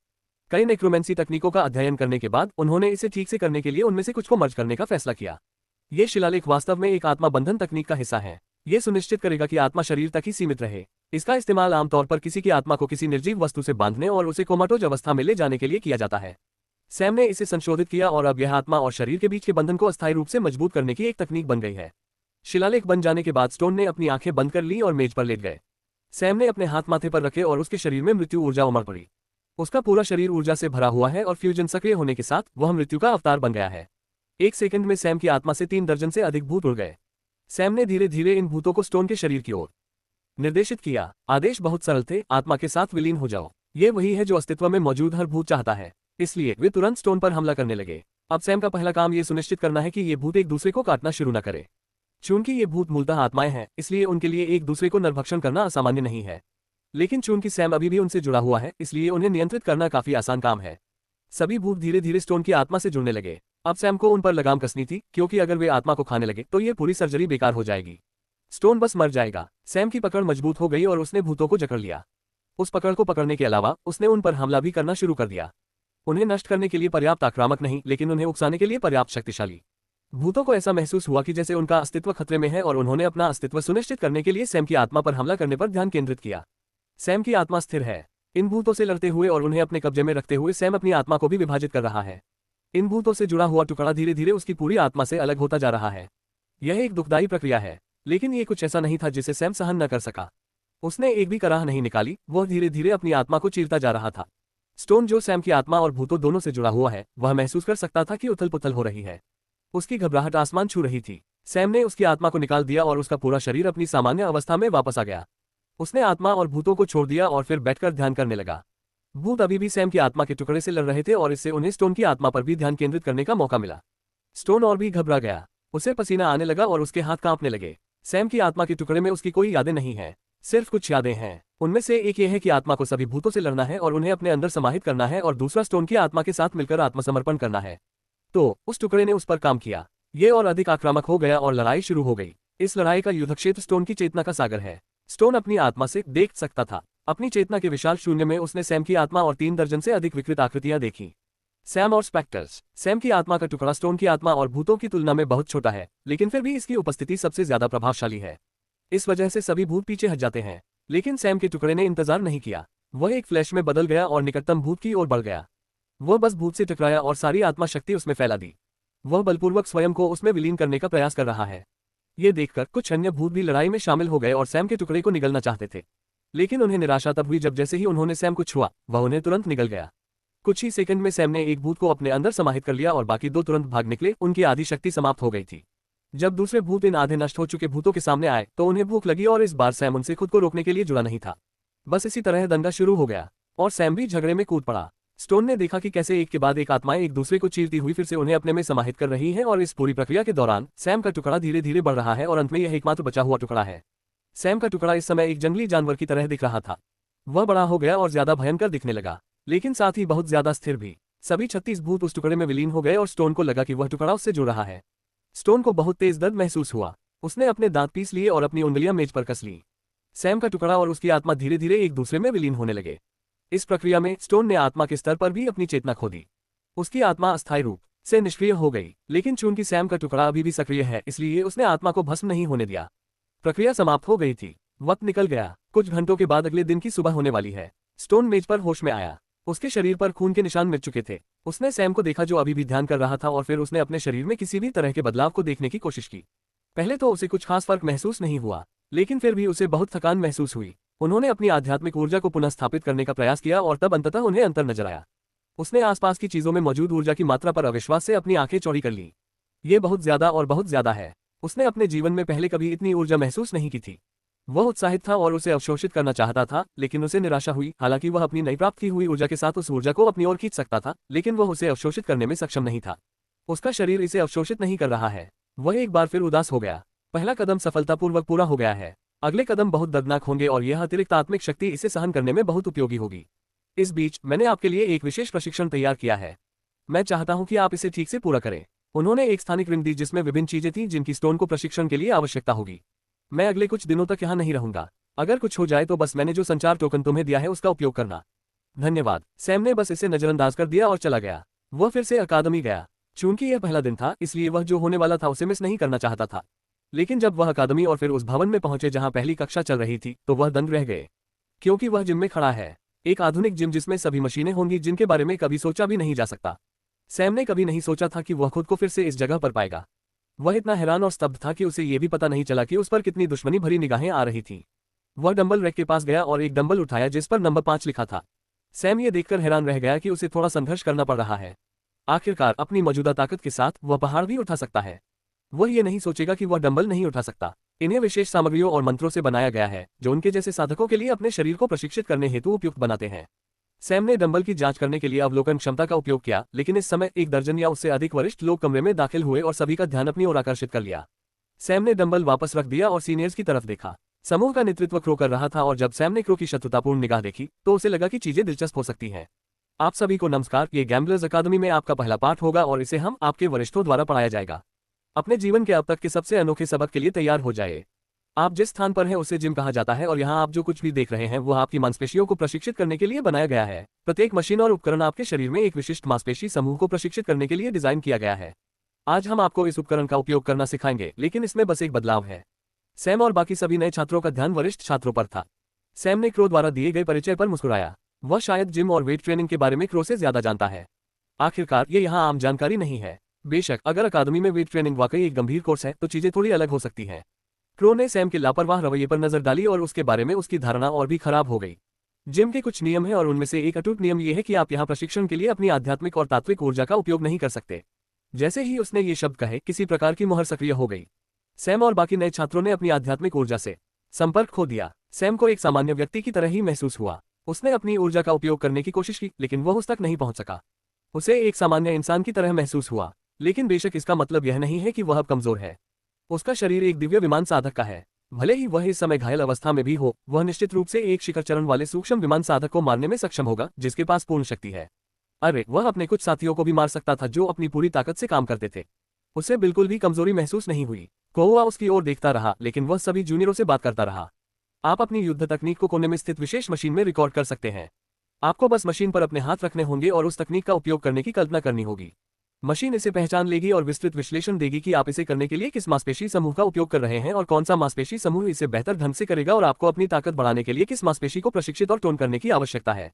कई नेक्रोमेंसी तकनीकों का अध्ययन करने के बाद उन्होंने इसे ठीक से करने के लिए उनमें से कुछ को मर्ज करने का फैसला किया। ये शिलालेख वास्तव में एक आत्मा बंधन तकनीक का हिस्सा है। ये सुनिश्चित करेगा कि आत्मा शरीर तक ही सीमित रहे। इसका इस्तेमाल आमतौर पर किसी की आत्मा को किसी निर्जीव वस्तु से बांधने और उसे कोमाटोज अवस्था में ले जाने के लिए किया जाता है। सैम ने इसे संशोधित किया और अब यह आत्मा और शरीर के बीच के बंधन को अस्थायी रूप से मजबूत करने की एक तकनीक बन गई है। शिलालेख बन जाने के बाद स्टोन ने अपनी आंखें बंद कर ली और मेज पर लेट गए। सैम ने अपने हाथ माथे पर रखे और उसके शरीर में मृत्यु ऊर्जा उमड़ पड़ी। उसका पूरा शरीर ऊर्जा से भरा हुआ है और फ्यूजन सक्रिय होने के साथ वह मृत्यु का अवतार बन गया है। एक सेकंड में सैम की आत्मा से 3 दर्जन से अधिक भूत उड़ गए। सैम ने धीरे धीरे इन भूतों को स्टोन के शरीर की ओर निर्देशित किया। आदेश बहुत सरल थे, आत्मा के साथ विलीन हो जाओ। ये वही है जो अस्तित्व में मौजूद हर भूत चाहता है। इसलिए वे तुरंत स्टोन पर हमला करने लगे। अब सैम का पहला काम ये सुनिश्चित करना है कि ये भूत एक दूसरे को काटना शुरू न करें। चूंकि ये भूत मूलतः आत्माएं हैं, इसलिए उनके लिए एक दूसरे को नरभक्षण करना असामान्य नहीं है। लेकिन चूंकि सैम अभी भी उनसे जुड़ा हुआ है, इसलिए उन्हें नियंत्रित करना काफी आसान काम है। सभी भूत धीरे धीरे स्टोन की आत्मा से जुड़ने लगे। अब सैम को उन पर लगाम कसनी थी, क्योंकि अगर वे आत्मा को खाने लगे तो ये पूरी सर्जरी बेकार हो जाएगी। स्टोन बस मर जाएगा। सैम की पकड़ मजबूत हो गई और उसने भूतों को जकड़ लिया। उस पकड़ को पकड़ने के अलावा उसने उन पर हमला भी करना शुरू कर दिया। उन्हें नष्ट करने के लिए पर्याप्त आक्रामक नहीं, लेकिन उन्हें उकसाने के लिए पर्याप्त शक्तिशाली। भूतों को ऐसा महसूस हुआ कि जैसे उनका अस्तित्व खतरे में है और उन्होंने अपना अस्तित्व सुनिश्चित करने के लिए सैम की आत्मा पर हमला करने पर ध्यान केंद्रित किया। सैम की आत्मा स्थिर है। इन भूतों से लड़ते हुए और उन्हें अपने कब्जे में रखते हुए सैम अपनी आत्मा को भी विभाजित कर रहा है। इन भूतों से जुड़ा हुआ टुकड़ा धीरे धीरे उसकी पूरी आत्मा से अलग होता जा रहा है। यह एक दुखदायी प्रक्रिया है, लेकिन ये कुछ ऐसा नहीं था जिसे सैम सहन न कर सका। उसने एक भी कराह नहीं निकाली। वह धीरे धीरे अपनी आत्मा को चीरता जा रहा था। स्टोन, जो सैम की आत्मा और भूतों दोनों से जुड़ा हुआ है, वह महसूस कर सकता था कि उथल पुथल हो रही है। उसकी घबराहट आसमान छू रही थी। सैम ने उसकी आत्मा को निकाल दिया और उसका पूरा शरीर अपनी सामान्य अवस्था में वापस आ गया। उसने आत्मा और भूतों को छोड़ दिया और फिर बैठकर ध्यान करने लगा। भूत अभी भी सैम की आत्मा के टुकड़े से लड़ रहे थे और इससे उन्हें स्टोन की आत्मा पर भी ध्यान केंद्रित करने का मौका मिला। स्टोन और भी घबरा गया। उसे पसीना आने लगा और उसके हाथ कांपने लगे। सैम की आत्मा के टुकड़े में उसकी कोई यादें नहीं हैं, सिर्फ कुछ यादें हैं। उनमें से एक ये है कि आत्मा को सभी भूतों से लड़ना है और उन्हें अपने अंदर समाहित करना है, और दूसरा स्टोन की आत्मा के साथ मिलकर आत्मसमर्पण करना है। तो उस टुकड़े ने उस पर काम किया। ये और अधिक आक्रामक हो गया और लड़ाई शुरू हो गई। इस लड़ाई का युद्धक्षेत्र स्टोन की चेतना का सागर है। स्टोन अपनी आत्मा से देख सकता था। अपनी चेतना के विशाल शून्य में उसने सैम की आत्मा और 3 दर्जन से अधिक विकृत आकृतियां देखी। सैम और स्पेक्टर्स। सैम की आत्मा का टुकड़ा स्टोन की आत्मा और भूतों की तुलना में बहुत छोटा है, लेकिन फिर भी इसकी उपस्थिति सबसे ज्यादा प्रभावशाली है। इस वजह से सभी भूत पीछे हट जाते हैं। लेकिन सैम के टुकड़े ने इंतजार नहीं किया। वह एक फ्लैश में बदल गया और निकटतम भूत की ओर बढ़ गया। वह बस भूत से टकराया और सारी आत्मा शक्ति उसमें फैला दी। वह बलपूर्वक स्वयं को उसमें विलीन करने का प्रयास कर रहा है। ये देखकर कुछ अन्य भूत भी लड़ाई में शामिल हो गए और सैम के टुकड़े को निगलना चाहते थे, लेकिन उन्हें निराशा तब हुई जब जैसे ही उन्होंने सैम को छुआ, वह उन्हें तुरंत निगल गया। कुछ ही सेकंड में सैम ने एक भूत को अपने अंदर समाहित कर लिया और बाकी 2 तुरंत भाग निकले। उनकी आधी शक्ति समाप्त हो गई थी। जब दूसरे भूत इन आधे नष्ट हो चुके भूतों के सामने आए तो उन्हें भूख लगी और इस बार सैम उनसे खुद को रोकने के लिए जुड़ा नहीं था। बस इसी तरह दंगा शुरू हो गया और सैम भी झगड़े में कूद पड़ा। स्टोन ने देखा कि कैसे एक के बाद एक आत्माएं एक दूसरे को चीरती हुई फिर से उन्हें अपने में समाहित कर रही हैं, और इस पूरी प्रक्रिया के दौरान सैम का टुकड़ा धीरे धीरे बढ़ रहा है और अंत में यह एकमात्र बचा हुआ टुकड़ा है। सैम का टुकड़ा इस समय एक जंगली जानवर की तरह दिख रहा था। वह बड़ा हो गया और ज्यादा भयंकर दिखने लगा, लेकिन साथ ही बहुत ज्यादा स्थिर भी। सभी 36 भूत उस टुकड़े में विलीन हो गए और स्टोन को लगा कि वह टुकड़ा उससे जुड़ रहा है। स्टोन को बहुत तेज दर्द महसूस हुआ। उसने अपने दांत पीस लिए और अपनी उंगलियां मेज पर कस ली। सैम का टुकड़ा और उसकी आत्मा धीरे धीरे एक दूसरे में विलीन होने लगे। इस प्रक्रिया में स्टोन ने आत्मा के स्तर पर भी अपनी चेतना खो दी। उसकी आत्मा अस्थायी रूप से निष्क्रिय हो गई, लेकिन चूंकि सैम का टुकड़ा अभी भी सक्रिय है, इसलिए उसने आत्मा को भस्म नहीं होने दिया। प्रक्रिया समाप्त हो गई थी। वक्त निकल गया। कुछ घंटों के बाद अगले दिन की सुबह होने वाली है। स्टोन मेज पर होश में आया। उसके शरीर पर खून के निशान मिट चुके थे। उसने सैम को देखा जो अभी भी ध्यान कर रहा था, और फिर उसने अपने शरीर में किसी भी तरह के बदलाव को देखने की कोशिश की। पहले तो उसे कुछ खास फर्क महसूस नहीं हुआ, लेकिन फिर भी उसे बहुत थकान महसूस हुई। उन्होंने अपनी आध्यात्मिक ऊर्जा को पुनः स्थापित करने का प्रयास किया और तब अंततः उन्हें अंतर नजर आया। उसने आसपास की चीजों में मौजूद ऊर्जा की मात्रा पर अविश्वास से अपनी आंखें चौड़ी कर ली। ये बहुत ज्यादा और बहुत ज्यादा है। उसने अपने जीवन में पहले कभी इतनी ऊर्जा महसूस नहीं की थी। वह उत्साहित था और उसे अवशोषित करना चाहता था, लेकिन उसे निराशा हुई। हालांकि वह अपनी नई प्राप्त की हुई ऊर्जा के साथ उस ऊर्जा को अपनी ओर खींच सकता था, लेकिन वह उसे अवशोषित करने में सक्षम नहीं था। उसका शरीर इसे अवशोषित नहीं कर रहा है। वह एक बार फिर उदास हो गया। पहला कदम सफलतापूर्वक पूरा हो गया है। अगले कदम बहुत दर्दनाक होंगे और यह अतिरिक्त आत्मिक शक्ति इसे सहन करने में बहुत उपयोगी होगी। इस बीच मैंने आपके लिए एक विशेष प्रशिक्षण तैयार किया है। मैं चाहता हूं कि आप इसे ठीक से पूरा करें। उन्होंने एक स्थानिक रिंग दी जिसमें विभिन्न चीजें थीं जिनकी स्टोन को प्रशिक्षण के लिए आवश्यकता होगी। मैं अगले कुछ दिनों तक यहाँ नहीं रहूंगा। अगर कुछ हो जाए तो बस मैंने जो संचार टोकन तुम्हें दिया है उसका उपयोग करना। धन्यवाद। सैम ने बस इसे नजरअंदाज कर दिया और चला गया। वह फिर से अकादमी गया। चूंकि यह पहला दिन था, इसलिए वह जो होने वाला था उसे मिस नहीं करना चाहता था। लेकिन जब वह अकादमी और फिर उस भवन में पहुंचे जहां पहली कक्षा चल रही थी, तो वह दंग रह गए, क्योंकि वह जिम में खड़ा है। एक आधुनिक जिम जिसमें सभी मशीनें होंगी जिनके बारे में कभी सोचा भी नहीं जा सकता। सैम ने कभी नहीं सोचा था कि वह खुद को फिर से इस जगह पर पाएगा। वह इतना हैरान और स्तब्ध था कि उसे ये भी पता नहीं चला कि उस पर कितनी दुश्मनी भरी निगाहें आ रही थीं। वह डंबल रैक के पास गया और एक डंबल उठाया जिस पर नंबर 5 लिखा था। सैम ये देखकर हैरान रह गया कि उसे थोड़ा संघर्ष करना पड़ रहा है। आखिरकार अपनी मौजूदा ताकत के साथ वह पहाड़ भी उठा सकता है। वह ये नहीं सोचेगा कि वह डंबल नहीं उठा सकता। इन्हें विशेष सामग्रियों और मंत्रों से बनाया गया है जो उनके जैसे साधकों के लिए अपने शरीर को प्रशिक्षित करने हेतु उपयुक्त बनाते हैं। सैम ने डंबल की जांच करने के लिए अवलोकन क्षमता का उपयोग किया, लेकिन इस समय एक दर्जन या उससे अधिक वरिष्ठ लोग कमरे में दाखिल हुए और सभी का ध्यान अपनी ओर आकर्षित कर लिया। सैम ने डंबल वापस रख दिया और सीनियर्स की तरफ देखा। समूह का नेतृत्व क्रो कर रहा था और जब सैम ने क्रो की शत्रुतापूर्ण निगाह देखी तो उसे लगा कि चीजें दिलचस्प हो सकती हैं। आप सभी को नमस्कार। ये गैम्बलर्स अकादमी में आपका पहला पाठ होगा और इसे हम आपके वरिष्ठों द्वारा पढ़ाया जाएगा। अपने जीवन के अब तक के सबसे अनोखे सबक के लिए तैयार हो जाए। आप जिस स्थान पर हैं उसे जिम कहा जाता है और यहाँ आप जो कुछ भी देख रहे हैं वह आपकी मांसपेशियों को प्रशिक्षित करने के लिए बनाया गया है। प्रत्येक मशीन और उपकरण आपके शरीर में एक विशिष्ट मांसपेशी समूह को प्रशिक्षित करने के लिए डिजाइन किया गया है। आज हम आपको इस उपकरण का उपयोग करना सिखाएंगे, लेकिन इसमें बस एक बदलाव है। सैम और बाकी सभी नए छात्रों का ध्यान वरिष्ठ छात्रों पर था। सैम ने क्रो द्वारा दिए गए परिचय पर मुस्कुराया। वह शायद जिम और वेट ट्रेनिंग के बारे में क्रो से ज्यादा जानता है। आखिरकार ये यहाँ आम जानकारी नहीं है। बेशक अगर अकादमी में वेट ट्रेनिंग वाकई एक गंभीर कोर्स है तो चीजें थोड़ी अलग हो सकती हैं। क्रो ने सैम के लापरवाह रवैये पर नजर डाली और उसके बारे में उसकी धारणा और भी खराब हो गई। जिम के कुछ नियम हैं और उनमें से एक अटूट नियम यह है कि आप यहाँ प्रशिक्षण के लिए अपनी आध्यात्मिक और तात्विक ऊर्जा का उपयोग नहीं कर सकते। जैसे ही उसने ये शब्द कहे, किसी प्रकार की मुहर सक्रिय हो गई। सैम और बाकी नए छात्रों ने अपनी आध्यात्मिक ऊर्जा से संपर्क खो दिया। सैम को एक सामान्य व्यक्ति की तरह ही महसूस हुआ। उसने अपनी ऊर्जा का उपयोग करने की कोशिश की, लेकिन वह उस तक नहीं पहुंच सका। उसे एक सामान्य इंसान की तरह महसूस हुआ, लेकिन बेशक इसका मतलब यह नहीं है कि वह अब कमजोर है। उसका शरीर एक दिव्य विमान साधक का है। भले ही वह इस समय घायल अवस्था में भी हो, वह निश्चित रूप से एक शिखर चरण वाले सूक्ष्म विमान साधक को मारने में सक्षम होगा जिसके पास पूर्ण शक्ति है। अरे, वह अपने कुछ साथियों को भी मार सकता था जो अपनी पूरी ताकत से काम करते थे। उसे बिल्कुल भी कमजोरी महसूस नहीं हुई। कोहुआ उसकी ओर देखता रहा, लेकिन वह सभी जूनियरों से बात करता रहा। आप अपनी युद्ध तकनीक को कोने में स्थित विशेष मशीन में रिकॉर्ड कर सकते हैं। आपको बस मशीन पर अपने हाथ रखने होंगे और उस तकनीक का उपयोग करने की कल्पना करनी होगी। मशीन इसे पहचान लेगी और विस्तृत विश्लेषण देगी कि आप इसे करने के लिए किस मांसपेशी समूह का उपयोग कर रहे हैं और कौन सा मांसपेशी समूह इसे बेहतर ढंग से करेगा और आपको अपनी ताकत बढ़ाने के लिए किस मांसपेशी को प्रशिक्षित और टोन करने की आवश्यकता है।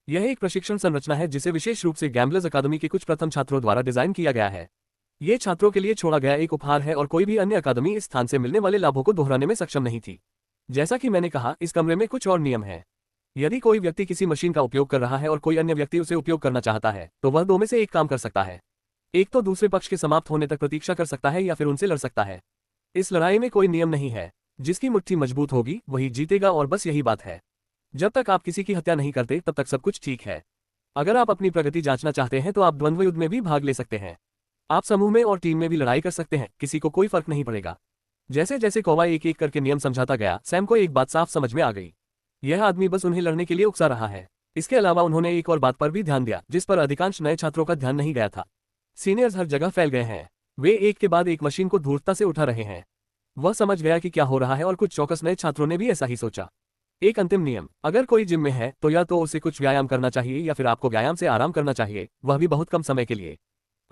यह एक प्रशिक्षण संरचना है जिसे विशेष रूप से गैम्बलर्स अकादमी के कुछ प्रथम छात्रों द्वारा डिजाइन किया गया है। ये छात्रों के लिए छोड़ा गया एक उपहार है और कोई भी अन्य अकादमी इस स्थान से मिलने वाले लाभों को दोहराने में सक्षम नहीं थी। जैसा कि मैंने कहा, इस कमरे में कुछ और नियम हैं। यदि कोई व्यक्ति किसी मशीन का उपयोग कर रहा है और कोई अन्य व्यक्ति उसे उपयोग करना चाहता है, तो वह दो में से एक काम कर सकता है। एक तो दूसरे पक्ष के समाप्त होने तक प्रतीक्षा कर सकता है या फिर उनसे लड़ सकता है। इस लड़ाई में कोई नियम नहीं है। जिसकी मुट्ठी मजबूत होगी वही जीतेगा और बस यही बात है। जब तक आप किसी की हत्या नहीं करते तब तक सब कुछ ठीक है। अगर आप अपनी प्रगति जांचना चाहते हैं तो आप द्वंद्व युद्ध में भी भाग ले सकते हैं। आप समूह में और टीम में भी लड़ाई कर सकते हैं, किसी को कोई फर्क नहीं पड़ेगा। जैसे जैसे कौवा एक एक करके नियम समझाता गया, सैम को एक बात साफ समझ में आ गई। यह आदमी बस उन्हें लड़ने के लिए उकसा रहा है। इसके अलावा उन्होंने एक और बात पर भी ध्यान दिया, जिस पर अधिकांश नए छात्रों का ध्यान नहीं गया था। सीनियर्स हर जगह फैल गए हैं। वे एक के बाद एक मशीन को धूर्तता से उठा रहे हैं। वह समझ गया कि क्या हो रहा है और कुछ चौकस नए छात्रों ने भी ऐसा ही सोचा। एक अंतिम नियम, अगर कोई जिम में है तो या तो उसे कुछ व्यायाम करना चाहिए या फिर आपको व्यायाम से आराम करना चाहिए, वह भी बहुत कम समय के लिए।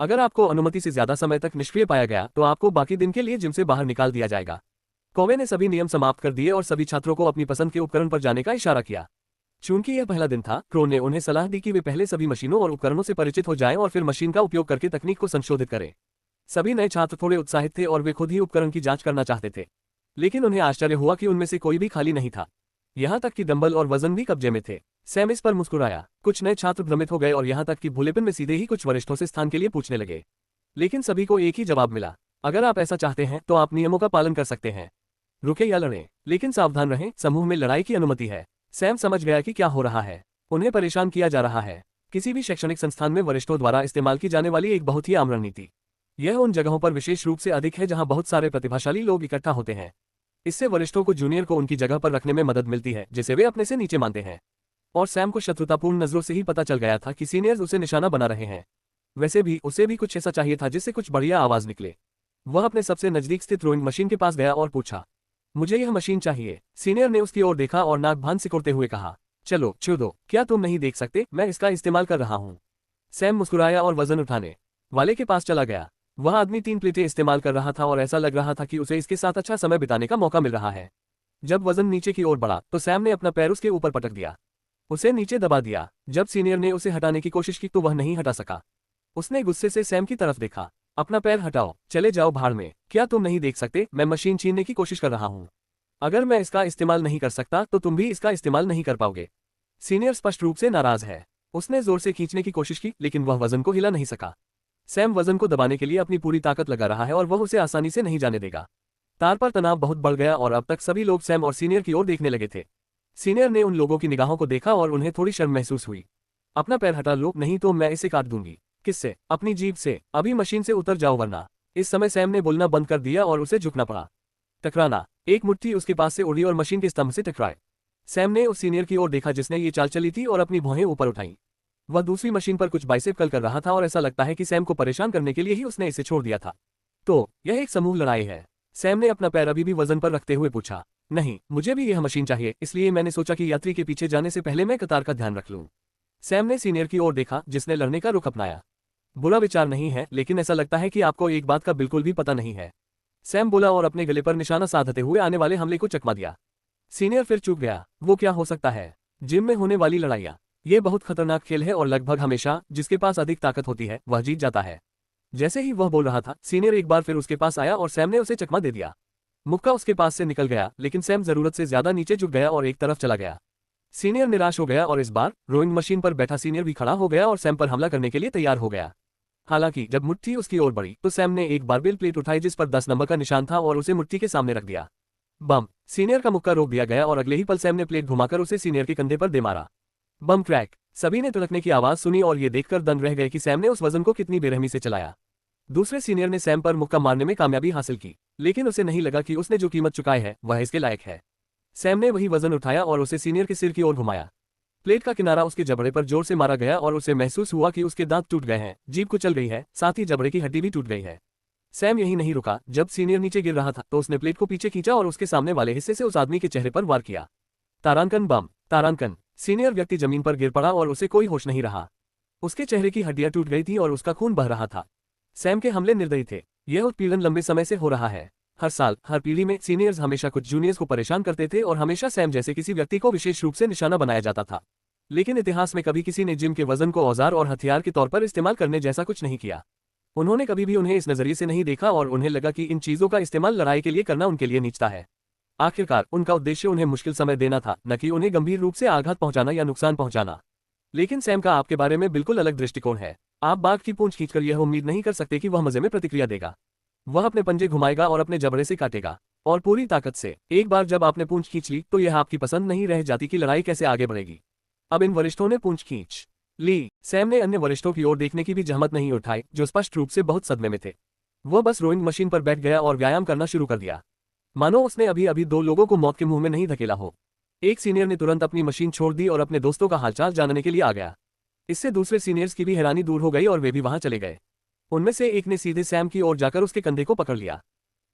अगर आपको अनुमति से ज्यादा समय तक निष्क्रिय पाया गया तो आपको बाकी दिन के लिए जिम से बाहर निकाल दिया जाएगा। कौवे ने सभी नियम समाप्त कर दिए और सभी छात्रों को अपनी पसंद के उपकरण पर जाने का इशारा किया। चूंकि यह पहला दिन था, क्रो ने उन्हें सलाह दी कि वे पहले सभी मशीनों और उपकरणों से परिचित हो जाएं और फिर मशीन का उपयोग करके तकनीक को संशोधित करें। सभी नए छात्र थोड़े उत्साहित थे और वे खुद ही उपकरण की जांच करना चाहते थे, लेकिन उन्हें आश्चर्य हुआ कि उनमें से कोई भी खाली नहीं था। यहाँ तक कि डंबल और वजन भी कब्जे में थे। सैम इस पर मुस्कुराया। कुछ नए छात्र भ्रमित हो गए और यहाँ तक कि भूलेपन में सीधे ही कुछ वरिष्ठों से स्थान के लिए पूछने लगे, लेकिन सभी को एक ही जवाब मिला, अगर आप ऐसा चाहते हैं तो आप नियमों का पालन कर सकते हैं। रुके या लड़ें, लेकिन सावधान रहें, समूह में लड़ाई की अनुमति है। सैम समझ गया कि क्या हो रहा है। उन्हें परेशान किया जा रहा है। किसी भी शैक्षणिक संस्थान में वरिष्ठों द्वारा इस्तेमाल की जाने वाली एक बहुत ही आम रणनीति। यह उन जगहों पर विशेष रूप से अधिक है जहां बहुत सारे प्रतिभाशाली लोग इकट्ठा होते हैं। इससे वरिष्ठों को जूनियर को उनकी जगह पर रखने में मदद मिलती है, जिसे वे अपने से नीचे मानते हैं। और सैम को शत्रुतापूर्ण नजरों से ही पता चल गया था कि सीनियर्स उसे निशाना बना रहे हैं। वैसे भी उसे भी कुछ ऐसा चाहिए था जिससे कुछ बढ़िया आवाज निकले। वह अपने सबसे नजदीक स्थित रोइंग मशीन के पास गया और पूछा, मुझे यह मशीन चाहिए। सीनियर ने उसकी ओर देखा और नाक भान सिकोड़ते हुए कहा, चलो छू दो, क्या तुम नहीं देख सकते, मैं इसका इस्तेमाल कर रहा हूँ। सैम मुस्कुराया और वजन उठाने वाले के पास चला गया। वह आदमी 3 प्लेटें इस्तेमाल कर रहा था और ऐसा लग रहा था कि उसे इसके साथ अच्छा समय बिताने का मौका मिल रहा है। जब वजन नीचे की ओर बढ़ा तो सैम ने अपना पैर उसके ऊपर पटक दिया, उसे नीचे दबा दिया। जब सीनियर ने उसे हटाने की कोशिश की तो वह नहीं हटा सका। उसने गुस्से से सैम की तरफ देखा, अपना पैर हटाओ, चले जाओ भाड़ में, क्या तुम नहीं देख सकते, मैं मशीन छीनने की कोशिश कर रहा हूँ। अगर मैं इसका इस्तेमाल नहीं कर सकता तो तुम भी इसका इस्तेमाल नहीं कर पाओगे। सीनियर स्पष्ट रूप से नाराज है। उसने जोर से खींचने की कोशिश की, लेकिन वह वजन को हिला नहीं सका। सैम वजन को दबाने के लिए अपनी पूरी ताकत लगा रहा है और वह उसे आसानी से नहीं जाने देगा। तार पर तनाव बहुत बढ़ गया और अब तक सभी लोग सैम और सीनियर की ओर देखने लगे थे। सीनियर ने उन लोगों की निगाहों को देखा और उन्हें थोड़ी शर्म महसूस हुई। अपना पैर हटा लो, नहीं तो मैं इसे काट दूंगी। किससे? अपनी जीभ से। अभी मशीन से उतर जाओ वरना। इस समय सैम ने बोलना बंद कर दिया और उसे झुकना पड़ा। टकराना। एक मुट्ठी उसके पास से उड़ी और मशीन के स्तंभ से टकराए। सैम ने उस सीनियर की ओर देखा जिसने ये चाल चली थी और अपनी भौहें ऊपर उठाई। वह दूसरी मशीन पर कुछ बाइसेप कर्ल कर रहा था और ऐसा लगता है कि सैम को परेशान करने के लिए ही उसने इसे छोड़ दिया था। तो यह एक समूह लड़ाई है? सैम ने अपना पैर अभी भी वजन पर रखते हुए पूछा। नहीं, मुझे भी यह मशीन चाहिए, इसलिए मैंने सोचा कि यात्री के पीछे जाने से पहले मैं कतार का ध्यान रख लूं। सैम ने सीनियर की ओर देखा जिसने लड़ने का रुख अपनाया। बुरा विचार नहीं है, लेकिन ऐसा लगता है कि आपको एक बात का बिल्कुल भी पता नहीं है। सैम बोला और अपने गले पर निशाना साधते हुए आने वाले हमले को चकमा दिया। सीनियर फिर चूक गया। वो क्या हो सकता है? जिम में होने वाली लड़ाइयाँ, ये बहुत खतरनाक खेल है और लगभग हमेशा जिसके पास अधिक ताकत होती है वह जीत जाता है। जैसे ही वह बोल रहा था, सीनियर एक बार फिर उसके पास आया और सैम ने उसे चकमा दे दिया। मुक्का उसके पास से निकल गया, लेकिन सैम जरूरत से ज्यादा नीचे झुक गया और एक तरफ चला गया। सीनियर निराश हो गया और इस बार रोइंग मशीन पर बैठा सीनियर भी खड़ा हो गया और सैम पर हमला करने के लिए तैयार हो गया। हालांकि जब मुट्ठी उसकी ओर बढ़ी तो सैम ने एक बारबेल प्लेट उठाई जिस पर 10 नंबर का निशान था और उसे मुट्ठी के सामने रख दिया। बम। सीनियर का मुक्का रोक दिया गया और अगले ही पल सैम ने प्लेट घुमाकर उसे सीनियर के कंधे पर दे मारा। बम क्रैक। सभी ने तुरकने की आवाज सुनी और ये देखकर दंग रह गए कि सैम ने उस वजन को कितनी बेरहमी से चलाया। दूसरे सीनियर ने सैम पर मुक्का मारने में कामयाबी हासिल की, लेकिन उसे नहीं लगा कि उसने जो कीमत चुकाई है वह इसके लायक है। सैम ने वही वजन उठाया और उसे सीनियर के सिर की ओर घुमाया। प्लेट का किनारा उसके जबड़े पर जोर से मारा गया और उसे महसूस हुआ कि उसके दांत टूट गए हैं, जीभ कुचल गई है, साथ ही जबड़े की हड्डी भी टूट गई है। सैम यही नहीं रुका। जब सीनियर नीचे गिर रहा था तो उसने प्लेट को पीछे खींचा और उसके सामने वाले हिस्से से उस आदमी के चेहरे पर वार किया। तारांकन बम। तारांकन। सीनियर व्यक्ति जमीन पर गिर पड़ा और उसे कोई होश नहीं रहा। उसके चेहरे की हड्डियां टूट गई थी और उसका खून बह रहा था। सैम के हमले निर्दयी थे। यह उत्पीड़न लंबे समय से हो रहा है। हर साल, हर पीढ़ी में सीनियर्स हमेशा कुछ जूनियर्स को परेशान करते थे और हमेशा सैम जैसे किसी व्यक्ति को विशेष रूप से निशाना बनाया जाता था। लेकिन इतिहास में कभी किसी ने जिम के वजन को औजार और हथियार के तौर पर इस्तेमाल करने जैसा कुछ नहीं किया। उन्होंने कभी भी उन्हें इस नजरिए से नहीं देखा और उन्हें लगा कि इन चीजों का इस्तेमाल लड़ाई के लिए करना उनके लिए नीचता है। आखिरकार उनका उद्देश्य उन्हें मुश्किल समय देना था, न कि उन्हें गंभीर रूप से आघात पहुंचाना या नुकसान पहुंचाना। लेकिन सैम का आपके बारे में बिल्कुल अलग दृष्टिकोण है। आप बाघ की पूंछ खींचकर यह उम्मीद नहीं कर सकते कि वह मजे में प्रतिक्रिया देगा। वह अपने पंजे घुमाएगा और अपने जबड़े से काटेगा, और पूरी ताकत से। एक बार जब आपने पूंछ खींच ली तो यह आपकी पसंद नहीं रह जाती कि लड़ाई कैसे आगे बढ़ेगी। अब इन वरिष्ठों ने पूंछ खींच ली। सैम ने अन्य वरिष्ठों की ओर देखने की भी जहमत नहीं उठाई, जो स्पष्ट रूप से बहुत सदमे में थे। वह बस रोइंग मशीन पर बैठ गया और व्यायाम करना शुरू कर दिया। मानो उसने अभी अभी दो लोगों को मौत के मुंह में नहीं धकेला हो। एक सीनियर ने तुरंत अपनी मशीन छोड़ दी और अपने दोस्तों का हालचाल जानने के लिए आ गया। इससे दूसरे सीनियर्स की भी हैरानी दूर हो गई और वे भी वहां चले गए। उनमें से एक ने सीधे सैम की ओर जाकर उसके कंधे को पकड़ लिया।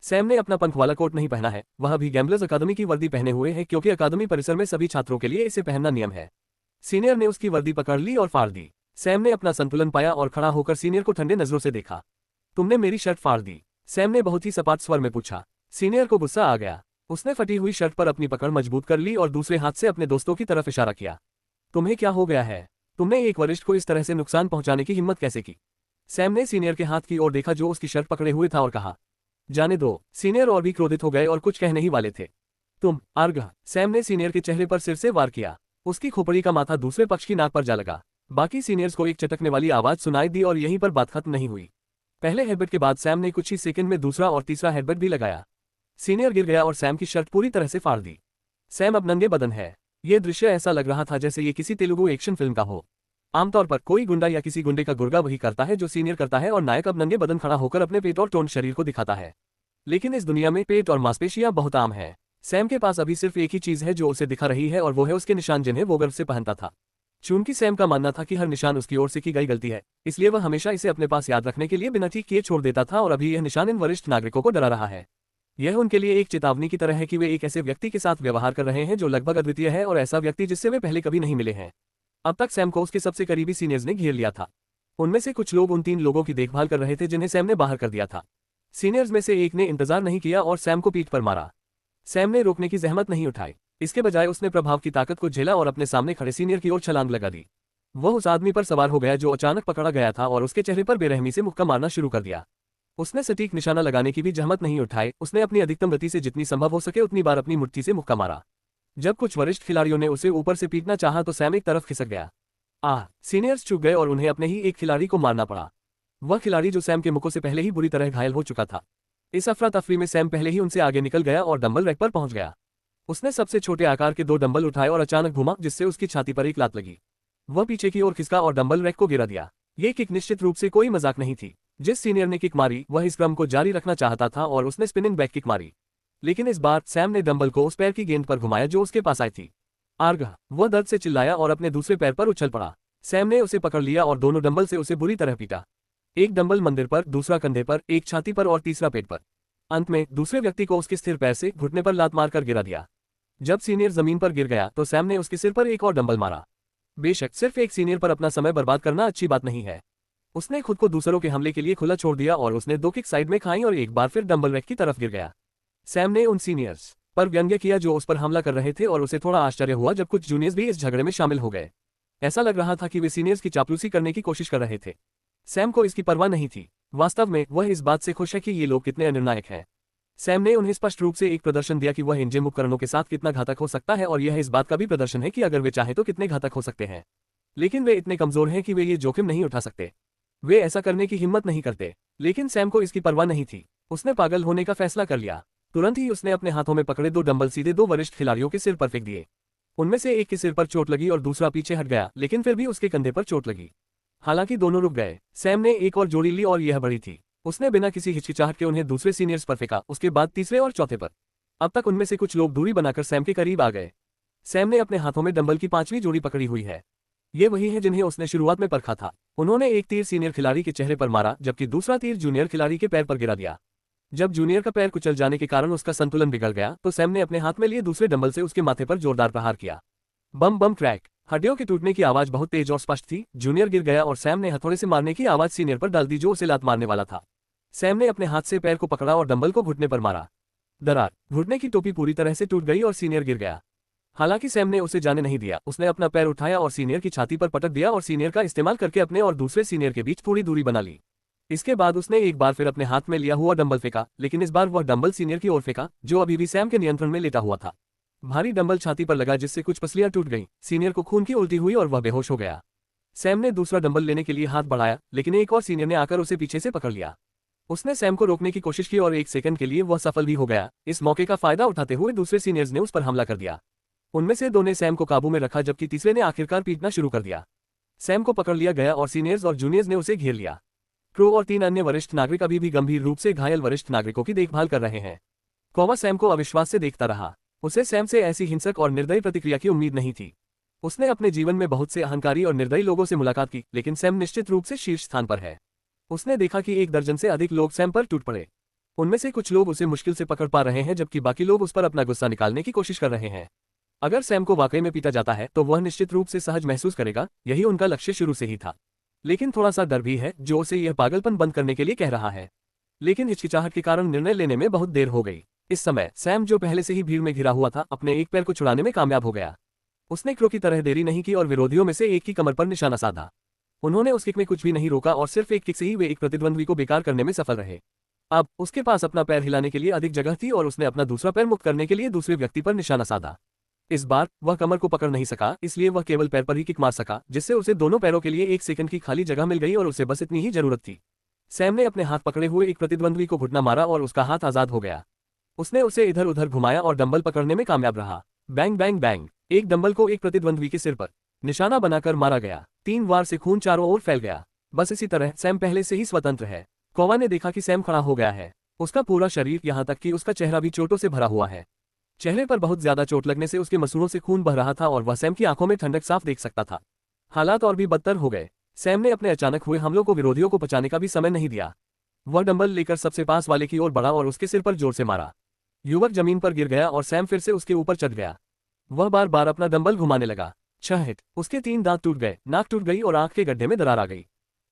सैम ने अपना पंख वाला कोट नहीं पहना है, वह भी गैम्बलर्स अकादमी की वर्दी पहने हुए है क्योंकि अकादमी परिसर में सभी छात्रों के लिए इसे पहनना नियम है। सीनियर ने उसकी वर्दी पकड़ ली और फाड़ दी। सैम ने अपना संतुलन पाया और खड़ा होकर सीनियर को ठंडे नजरों से देखा। तुमने मेरी शर्ट फाड़ दी, सैम ने बहुत ही सपाट स्वर में पूछा। सीनियर को गुस्सा आ गया। उसने फटी हुई शर्ट पर अपनी पकड़ मजबूत कर ली और दूसरे हाथ से अपने दोस्तों की तरफ इशारा किया। तुम्हें क्या हो गया है? तुमने एक वरिष्ठ को इस तरह से नुकसान पहुंचाने की हिम्मत कैसे की? सैम ने सीनियर के हाथ की ओर देखा जो उसकी शर्ट पकड़े हुए था और कहा, जाने दो। सीनियर और भी क्रोधित हो गए और कुछ कहने ही वाले थे। तुम अर्घ, सैम ने सीनियर के चेहरे पर सिर से वार किया। उसकी खोपड़ी का माथा दूसरे पक्ष की नाक पर जा लगा। बाकी सीनियर्स को एक चटकने वाली आवाज सुनाई दी और यहीं पर बात खत्म नहीं हुई। पहले हेडबट के बाद सैम ने कुछ ही सेकंड में दूसरा और तीसरा हेडबट भी लगाया। सीनियर गिर गया और सैम की शर्ट पूरी तरह से फाड़ दी। सैम अब नंगे बदन है। यह दृश्य ऐसा लग रहा था जैसे ये किसी तेलुगु एक्शन फिल्म का हो। आमतौर पर कोई गुंडा या किसी गुंडे का गुर्गा वही करता है जो सीनियर करता है और नायक अब नंगे बदन खड़ा होकर अपने पेट और टोन शरीर को दिखाता है। लेकिन इस दुनिया में पेट और मांसपेशियां बहुत आम है। सैम के पास अभी सिर्फ एक ही चीज है जो उसे दिखा रही है और वो है उसके निशान जिन्हें वो गर्व से पहनता था। चूंकि सैम का मानना था कि हर निशान उसकी ओर से की गई गलती है, इसलिए वह हमेशा इसे अपने पास याद रखने के लिए बिना ठीक किए छोड़ देता था और अभी यह निशान इन वरिष्ठ नागरिकों को डरा रहा है। यह उनके लिए एक चेतावनी की तरह है कि वे एक ऐसे व्यक्ति के साथ व्यवहार कर रहे हैं जो लगभग अद्वितीय है और ऐसा व्यक्ति जिससे वे पहले कभी नहीं मिले हैं। अब तक सैम को उसके सबसे करीबी सीनियर्स ने घेर लिया था। उनमें से कुछ लोग उन 3 लोगों की देखभाल कर रहे थे जिन्हें सैम ने बाहर कर दिया था। सीनियर्स में से एक ने इंतजार नहीं किया और सैम को पीठ पर मारा। सैम ने रोकने की जहमत नहीं उठाई। इसके बजाय उसने प्रभाव की ताकत को झेला और अपने सामने खड़े सीनियर की ओर छलांग लगा दी। वह उस आदमी पर सवार हो गया जो अचानक पकड़ा गया था और उसके चेहरे पर बेरहमी से मुक्का मारना शुरू कर दिया। उसने सटीक निशाना लगाने की भी जहमत नहीं उठाई। उसने अपनी अधिकतम गति से जितनी संभव हो सके उतनी बार अपनी मुट्ठी से मुक्का मारा। जब कुछ वरिष्ठ खिलाड़ियों ने उसे ऊपर से पीटना चाहा तो सैम एक तरफ खिसक गया। सीनियर्स चूक गए और उन्हें अपने ही एक खिलाड़ी को मारना पड़ा। वह खिलाड़ी जो सैम के मुक्कों से पहले ही बुरी तरह घायल हो चुका था। इस अफरा तफरी में सैम पहले ही उनसे आगे निकल गया और डंबल रैक पर पहुंच गया। उसने सबसे छोटे आकार के 2 डंबल उठाए और अचानक घुमा जिससे उसकी छाती पर एक लात लगी। वह पीछे की ओर खिसका और डंबल रैक को गिरा दिया। ये किक निश्चित रूप से कोई मजाक नहीं थी। जिस सीनियर ने किक मारी वह इस क्रम को जारी रखना चाहता था और उसने स्पिनिंग बैक किक मारी। लेकिन इस बार सैम ने डंबल को उस पैर की गेंद पर घुमाया जो उसके पास आई थी। वह दर्द से चिल्लाया और अपने दूसरे पैर पर उछल पड़ा। सैम ने उसे पकड़ लिया और दोनों डंबल से उसे बुरी तरह पीटा। एक डंबल मंदिर पर, दूसरा कंधे पर, एक छाती पर और तीसरा पेट पर। अंत में दूसरे व्यक्ति को उसके स्थिर पैर से घुटने पर लात मारकर गिरा दिया। जब सीनियर जमीन पर गिर गया तो सैम ने उसके सिर पर एक और डंबल मारा। बेशक सिर्फ एक सीनियर पर अपना समय बर्बाद करना अच्छी बात नहीं है। उसने खुद को दूसरों के हमले के लिए खुला छोड़ दिया और उसने 2 किक साइड में खाई और एक बार फिर डंबल रैक की तरफ गिर गया। सैम ने उन सीनियर्स पर व्यंग्य किया जो उस पर हमला कर रहे थे और उसे थोड़ा आश्चर्य हुआ जब कुछ जूनियर्स भी इस झगड़े में शामिल हो गए। ऐसा लग रहा था कि वे सीनियर्स की चापलूसी करने की कोशिश कर रहे थे। सैम को इसकी परवाह नहीं थी। वास्तव में वह इस बात से खुश है कि ये लोग कितने अनिर्णायक हैं। सैम ने उन्हें स्पष्ट रूप से एक प्रदर्शन दिया कि वह इन जिम उपकरणों के साथ कितना घातक हो सकता है और यह इस बात का भी प्रदर्शन है कि अगर वे चाहें तो कितने घातक हो सकते हैं। लेकिन वे इतने कमजोर हैं कि वे ये जोखिम नहीं उठा सकते। वे ऐसा करने की हिम्मत नहीं करते। लेकिन सैम को इसकी परवाह नहीं थी। उसने पागल होने का फैसला कर लिया। तुरंत ही उसने अपने हाथों में पकड़े 2 डंबल सीधे 2 वरिष्ठ खिलाड़ियों के सिर पर फेंक दिए। उनमें से एक के सिर पर चोट लगी और दूसरा पीछे हट गया, लेकिन फिर भी उसके कंधे पर चोट लगी। हालांकि दोनों रुक गए। सैम ने एक और जोड़ी ली और यह बड़ी थी। उसने बिना किसी हिचकिचाहट के उन्हें दूसरे सीनियर्स पर फेंका, उसके बाद तीसरे और चौथे पर। अब तक उनमें से कुछ लोग दूरी बनाकर सैम के करीब आ गए। सैम ने अपने हाथों में डंबल की 5वीं जोड़ी पकड़ी हुई है। ये वही है जिन्हें उसने शुरुआत में परखा था। उन्होंने एक तीर सीनियर खिलाड़ी के चेहरे पर मारा जबकि दूसरा तीर जूनियर खिलाड़ी के पैर पर गिरा दिया। जब जूनियर का पैर कुचल जाने के कारण उसका संतुलन बिगड़ गया तो सैम ने अपने हाथ में लिए दूसरे डंबल से उसके माथे पर जोरदार प्रहार किया। बम बम क्रैक। हड्डियों के टूटने की आवाज बहुत तेज और स्पष्ट थी। जूनियर गिर गया और सैम ने हथौड़े से मारने की आवाज सीनियर पर डाल दी जो उसे लात मारने वाला था। सैम ने अपने हाथ से पैर को पकड़ा और डंबल को घुटने पर मारा। दरार। घुटने की टोपी पूरी तरह से टूट गई और सीनियर गिर गया। हालांकि सैम ने उसे जाने नहीं दिया। उसने अपना पैर उठाया और सीनियर की छाती पर पटक दिया और सीनियर का इस्तेमाल करके अपने और दूसरे सीनियर के बीच थोड़ी दूरी बना ली। इसके बाद उसने एक बार फिर अपने हाथ में लिया हुआ डंबल फेंका, लेकिन इस बार वह डंबल सीनियर की ओर फेंका जो अभी भी सैम के नियंत्रण में लेटा हुआ था। भारी डंबल छाती पर लगा जिससे कुछ पसलियां टूट गईं। सीनियर को खून की उल्टी हुई और वह बेहोश हो गया। सैम ने दूसरा डंबल लेने के लिए हाथ बढ़ाया, लेकिन एक और सीनियर ने आकर उसे पीछे से पकड़ लिया। उसने सैम को रोकने की कोशिश की और 1 सेकंड के लिए वह सफल भी हो गया। इस मौके का फायदा उठाते हुए दूसरे सीनियर्स ने उस पर हमला कर दिया। उनमें से 2 ने सैम को काबू में रखा जबकि तीसरे ने आखिरकार पीटना शुरू कर दिया। सैम को पकड़ लिया गया और सीनियर्स और जूनियर्स ने उसे घेर लिया। क्रो और 3 अन्य वरिष्ठ नागरिक अभी भी गंभीर रूप से घायल वरिष्ठ नागरिकों की देखभाल कर रहे हैं। कौवा सैम को अविश्वास से देखता रहा। उसे सैम से ऐसी हिंसक और निर्दयी प्रतिक्रिया की उम्मीद नहीं थी। उसने अपने जीवन में बहुत से अहंकारी और निर्दयी लोगों से मुलाकात की, लेकिन सैम निश्चित रूप से शीर्ष स्थान पर है। उसने देखा कि 1 दर्जन से अधिक लोग सैम पर टूट पड़े। उनमें से कुछ लोग उसे मुश्किल से पकड़ पा रहे हैं, जबकि बाकी लोग उस पर अपना गुस्सा निकालने की कोशिश कर रहे हैं। अगर सैम को वाकई में पीटा जाता है तो वह निश्चित रूप से सहज महसूस करेगा, यही उनका लक्ष्य शुरू से ही था। लेकिन थोड़ा सा डर भी है जो उसे यह पागलपन बंद करने के लिए कह रहा है। लेकिन हिचकिचाहट के कारण निर्णय लेने में बहुत देर हो गई। इस समय सैम, जो पहले से ही भीड़ में घिरा हुआ था, अपने एक पैर को छुड़ाने में कामयाब हो गया। उसने क्रो की तरह देरी नहीं की और विरोधियों में से एक की कमर पर निशाना साधा। उन्होंने उस किक में कुछ भी नहीं रोका और सिर्फ एक किक से ही वे एक प्रतिद्वंद्वी को बेकार करने में सफल रहे। अब उसके पास अपना पैर हिलाने के लिए अधिक जगह थी और उसने अपना दूसरा पैर मुक्त करने के लिए दूसरे व्यक्ति पर निशाना साधा। इस बार वह कमर को पकड़ नहीं सका, इसलिए वह केवल पैर पर ही किक मार सका, जिससे उसे दोनों पैरों के लिए 1 सेकंड की खाली जगह मिल गई और उसे बस इतनी ही जरूरत थी। सैम ने अपने हाथ पकड़े हुए एक प्रतिद्वंद्वी को घुटना मारा और उसका हाथ आजाद हो गया। उसने उसे इधर उधर घुमाया और डंबल पकड़ने में कामयाब रहा। बैंग बैंग बैंग, एक डंबल को एक प्रतिद्वंद्वी के सिर पर निशाना बनाकर मारा गया। 3 बार से खून चारों ओर फैल गया। बस इसी तरह सैम पहले से ही स्वतंत्र है। कौवा ने देखा कि सैम खड़ा हो गया है। उसका पूरा शरीर, यहाँ तक कि उसका चेहरा भी चोटों से भरा हुआ है। चेहरे पर बहुत ज्यादा चोट लगने से उसके मसूड़ों से खून बह रहा था और वह सैम की आंखों में ठंडक साफ देख सकता था। हालात और भी बदतर हो गए। सैम ने अपने अचानक हुए हमलों को विरोधियों को बचाने का भी समय नहीं दिया। वह डंबल लेकर सबसे पास वाले की ओर बढ़ा और उसके सिर पर जोर से मारा। युवक जमीन पर गिर गया और सैम फिर से उसके ऊपर चढ़ गया। वह बार बार अपना डंबल घुमाने लगा। 6 हिट। उसके 3 दांत टूट गए, नाक टूट गई और आंख के गड्ढे में दरार आ गई।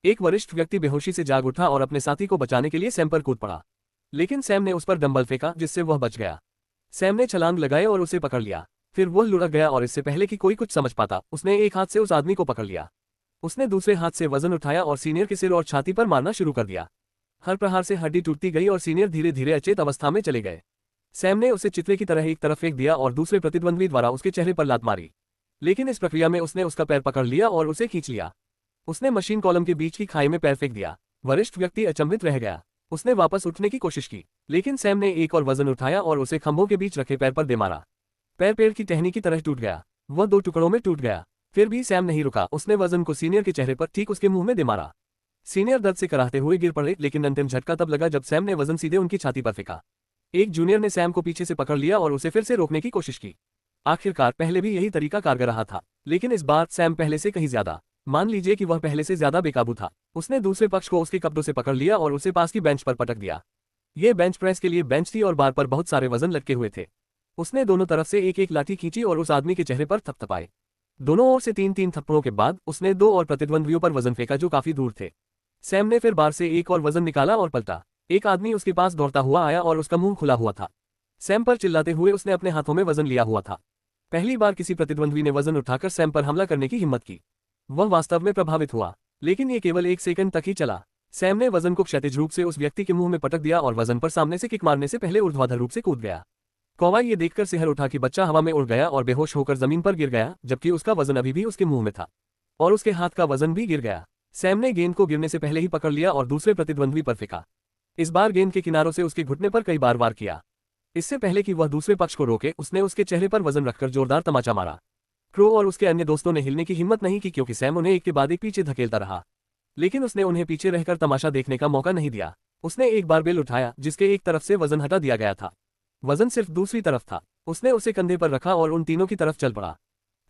एक वरिष्ठ व्यक्ति बेहोशी से जाग उठा और अपने साथी को बचाने के लिए सैम पर कूद पड़ा, लेकिन सैम ने उस पर डंबल फेंका, जिससे वह बच गया। सैम ने छलांग लगाए और उसे पकड़ लिया। फिर वह लुढ़क गया और इससे पहले कि कोई कुछ समझ पाता, उसने एक हाथ से उस आदमी को पकड़ लिया। उसने दूसरे हाथ से वजन उठाया और सीनियर के सिर और छाती पर मारना शुरू कर दिया। हर प्रहार से हड्डी टूटती गई और सीनियर धीरे धीरे अचेत अवस्था में चले गए। सैम ने उसे चितवे की तरह एक तरफ फेंक दिया और दूसरे प्रतिद्वंद्वी द्वारा उसके चेहरे पर लात मारी, लेकिन इस प्रक्रिया में उसने उसका पैर पकड़ लिया और उसे खींच लिया। उसने मशीन कॉलम के बीच की खाई में पैर फेंक दिया। वरिष्ठ व्यक्ति अचंभित रह गया। उसने वापस उठने की कोशिश की, लेकिन सैम ने एक और वजन उठाया और उसे खंभों के बीच रखे पैर पर दे मारा। पैर पेड़ की टहनी की तरह टूट गया। वह 2 टुकड़ों में टूट गया। फिर भी सैम नहीं रुका। उसने वजन को सीनियर के चेहरे पर ठीक उसके मुंह में दे मारा। सीनियर दर्द से कराहते हुए गिर पड़े, लेकिन अंतिम झटका तब लगा जब सैम ने वजन सीधे उनकी छाती पर फेंका। एक जूनियर ने सैम को पीछे से पकड़ लिया और उसे फिर से रोकने की कोशिश की। आखिरकार पहले भी यही तरीका कारगर रहा था, लेकिन इस बार सैम पहले से कहीं ज्यादा, मान लीजिए कि वह पहले से ज्यादा बेकाबू था। उसने दूसरे पक्ष को उसके कपड़ों से पकड़ लिया और उसे पास की बेंच पर पटक दिया। ये बेंच प्रेस के लिए बेंच थी और बार पर बहुत सारे वजन लटके हुए थे। उसने दोनों तरफ से एक एक लाठी खींची और उस आदमी के चेहरे पर थपथपाए। दोनों ओर से 3-3 थप्पड़ों के बाद उसने 2 और प्रतिद्वंद्वियों पर वजन फेंका जो काफी दूर थे। सैम ने फिर बार से एक और वजन निकाला और पलटा। एक आदमी उसके पास दौड़ता हुआ आया और उसका मुंह खुला हुआ था। सैम पर चिल्लाते हुए उसने अपने हाथों में वजन लिया हुआ था। पहली बार किसी प्रतिद्वंद्वी ने वजन उठाकर सैम पर हमला करने की हिम्मत की। वह वास्तव में प्रभावित हुआ, लेकिन ये केवल 1 सेकंड तक ही चला। सैम ने वजन को क्षैतिज रूप से उस व्यक्ति के मुंह में पटक दिया और वजन पर सामने से किक मारने से पहले ऊर्ध्वाधर रूप से कूद गया। कौवा ये देखकर सिहर उठा कि बच्चा हवा में उड़ गया और बेहोश होकर जमीन पर गिर गया, जबकि उसका वजन अभी भी उसके मुंह में था और उसके हाथ का वजन भी गिर गया। सैम ने गेंद को गिरने से पहले ही पकड़ लिया और दूसरे प्रतिद्वंद्वी पर फेंका। इस बार गेंद के किनारों से उसके घुटने पर कई बार वार किया। इससे पहले कि वह दूसरे पक्ष को रोके, उसने उसके चेहरे पर वजन रखकर जोरदार तमाचा मारा। क्रो और उसके अन्य दोस्तों ने हिलने की हिम्मत नहीं की, क्योंकि सैम उन्हें एक के बाद एक पीछे धकेलता रहा, लेकिन उसने उन्हें पीछे रहकर तमाशा देखने का मौका नहीं दिया। उसने एक बारबेल उठाया जिसके एक तरफ से वजन हटा दिया गया था। वजन सिर्फ दूसरी तरफ था। उसने उसे कंधे पर रखा और उन तीनों की तरफ चल पड़ा।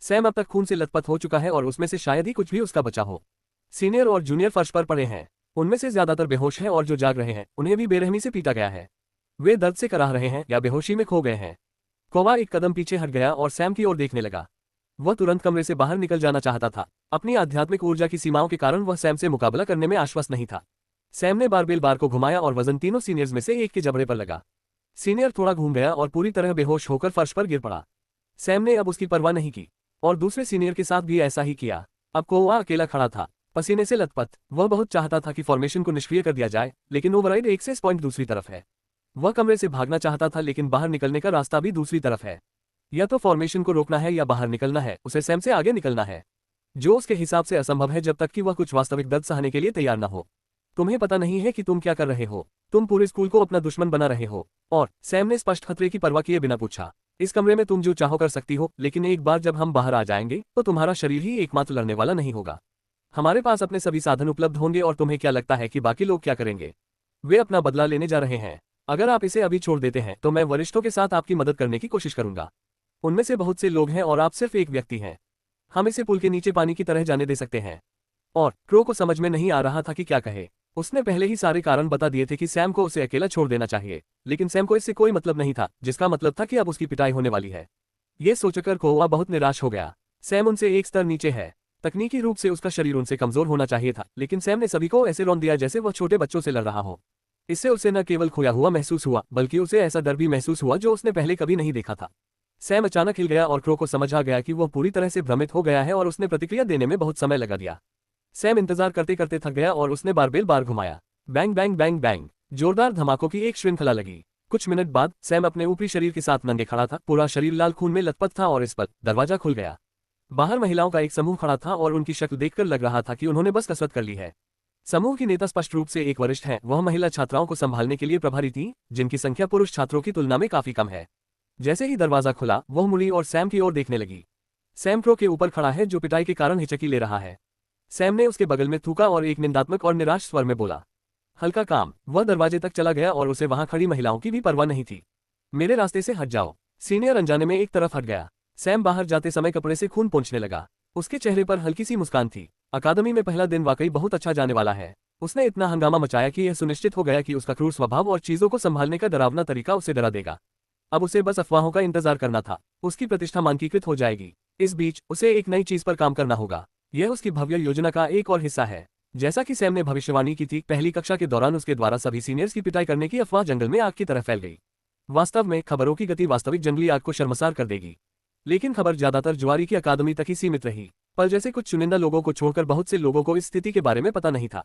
सैम अब तक खून से लथपथ हो चुका है और उसमें से शायद ही कुछ भी उसका बचा हो। सीनियर और जूनियर फर्श पर पड़े हैं। उनमें से ज्यादातर बेहोश हैं और जो जाग रहे हैं उन्हें भी बेरहमी से पीटा गया है। वे दर्द से कराह रहे हैं या बेहोशी में खो गए हैं। कौवा एक कदम पीछे हट गया और सैम की ओर देखने लगा। वह तुरंत कमरे से बाहर निकल जाना चाहता था। अपनी आध्यात्मिक ऊर्जा की सीमाओं के कारण वह सैम से मुकाबला करने में आश्वस्त नहीं था। सैम ने बारबेल बार को घुमाया और वजन तीनों सीनियर्स में से एक के जबड़े पर लगा। सीनियर थोड़ा घूम गया और पूरी तरह बेहोश होकर फर्श पर गिर पड़ा। सैम ने अब उसकी परवाह नहीं की और दूसरे सीनियर के साथ भी ऐसा ही किया। अब कौवा अकेला खड़ा था, पसीने से लथपथ। वह बहुत चाहता था कि फॉर्मेशन को निष्क्रिय कर दिया जाए, लेकिन ओवरराइड एक्सेस पॉइंट दूसरी तरफ है। वह कमरे से भागना चाहता था, लेकिन बाहर निकलने का रास्ता भी दूसरी तरफ है। या तो फॉर्मेशन को रोकना है या बाहर निकलना है। उसे सैम से आगे निकलना है, जो उसके हिसाब से असंभव है जब तक कि वह कुछ वास्तविक दर्द सहने के लिए तैयार न हो। तुम्हें पता नहीं है कि तुम क्या कर रहे हो। तुम पूरे स्कूल को अपना दुश्मन बना रहे हो। और सैम ने स्पष्ट खतरे की परवाह किए बिना पूछा, इस कमरे में तुम जो चाहो कर सकती हो, लेकिन एक बार जब हम बाहर आ जाएंगे तो तुम्हारा शरीर ही एकमात्र लड़ने वाला नहीं होगा। हमारे पास अपने सभी साधन उपलब्ध होंगे और तुम्हें क्या लगता है कि बाकी लोग क्या करेंगे? वे अपना बदला लेने जा रहे हैं। अगर आप इसे अभी छोड़ देते हैं तो मैं वरिष्ठों के साथ आपकी मदद करने की कोशिश करूंगा। उनमें से बहुत से लोग हैं और आप सिर्फ एक व्यक्ति हैं। हम इसे पुल के नीचे पानी की तरह जाने दे सकते हैं। और क्रो को समझ में नहीं आ रहा था कि क्या कहे। उसने पहले ही सारे कारण बता दिए थे कि सैम को उसे अकेला छोड़ देना चाहिए, लेकिन सैम को इससे कोई मतलब नहीं था, जिसका मतलब था कि अब उसकी पिटाई होने वाली है। ये सोचकर कोआ बहुत निराश हो गया। सैम उनसे एक स्तर नीचे है। तकनीकी रूप से उसका शरीर उनसे कमजोर होना चाहिए था, लेकिन सैम ने सभी को ऐसे रौंद दिया जैसे वह छोटे बच्चों से लड़ रहा हो। इससे उसे न केवल खोया हुआ महसूस हुआ, बल्कि उसे ऐसा डर भी महसूस हुआ जो उसने पहले कभी नहीं देखा था। सैम अचानक हिल गया और क्रो को समझ आ गया कि वह पूरी तरह से भ्रमित हो गया है और उसने प्रतिक्रिया देने में बहुत समय लगा दिया। सैम इंतजार करते करते थक गया और उसने बारबेल बार घुमाया। बैंग बैंग बैंग बैंग, जोरदार धमाकों की एक श्रृंखला लगी। कुछ मिनट बाद सैम अपने ऊपरी शरीर के साथ नंगे खड़ा था। पूरा शरीर लाल खून में लथपथ था और इस पर दरवाजा खुल गया। बाहर महिलाओं का एक समूह खड़ा था और उनकी शक्ल देखकर लग रहा था कि उन्होंने बस कसरत कर ली है। समूह की नेता स्पष्ट रूप से एक वरिष्ठ है। वह महिला छात्राओं को संभालने के लिए प्रभारी थी, जिनकी संख्या पुरुष छात्रों की तुलना में काफी कम है। जैसे ही दरवाजा खुला, वह मुड़ी और सैम की ओर देखने लगी। सैम क्रो के ऊपर खड़ा है, जो पिटाई के कारण हिचकी ले रहा है। सैम ने उसके बगल में थूका और एक निंदात्मक और निराश स्वर में बोला, हल्का काम। वह दरवाजे तक चला गया और उसे वहां खड़ी महिलाओं की भी परवाह नहीं थी। मेरे रास्ते से हट जाओ। सीनियर अनजाने में एक तरफ हट गया। सैम बाहर जाते समय कपड़े से खून पोंछने लगा। उसके चेहरे पर हल्की सी मुस्कान थी। अकादमी में पहला दिन वाकई बहुत अच्छा जाने वाला है। उसने इतना हंगामा मचाया कि यह सुनिश्चित हो गया कि उसका क्रूर स्वभाव और चीजों को संभालने का डरावना तरीका उसे डरा देगा। अब उसे बस अफवाहों का इंतजार करना था। उसकी प्रतिष्ठा मानकीकृत हो जाएगी। इस बीच उसे एक नई चीज पर काम करना होगा। यह उसकी भव्य योजना का एक और हिस्सा है। जैसा कि सैम ने भविष्यवाणी की थी, पहली कक्षा के दौरान उसके द्वारा सभी सीनियर्स की पिटाई करने की अफवाह जंगल में आग की तरह फैल गई। वास्तव में खबरों की गति वास्तविक जंगली आग को शर्मसार कर देगी। लेकिन खबर ज्यादातर जुआरी की अकादमी तक ही सीमित रही। पर जैसे कुछ चुनिंदा लोगों को छोड़कर बहुत से लोगों को इस स्थिति के बारे में पता नहीं था।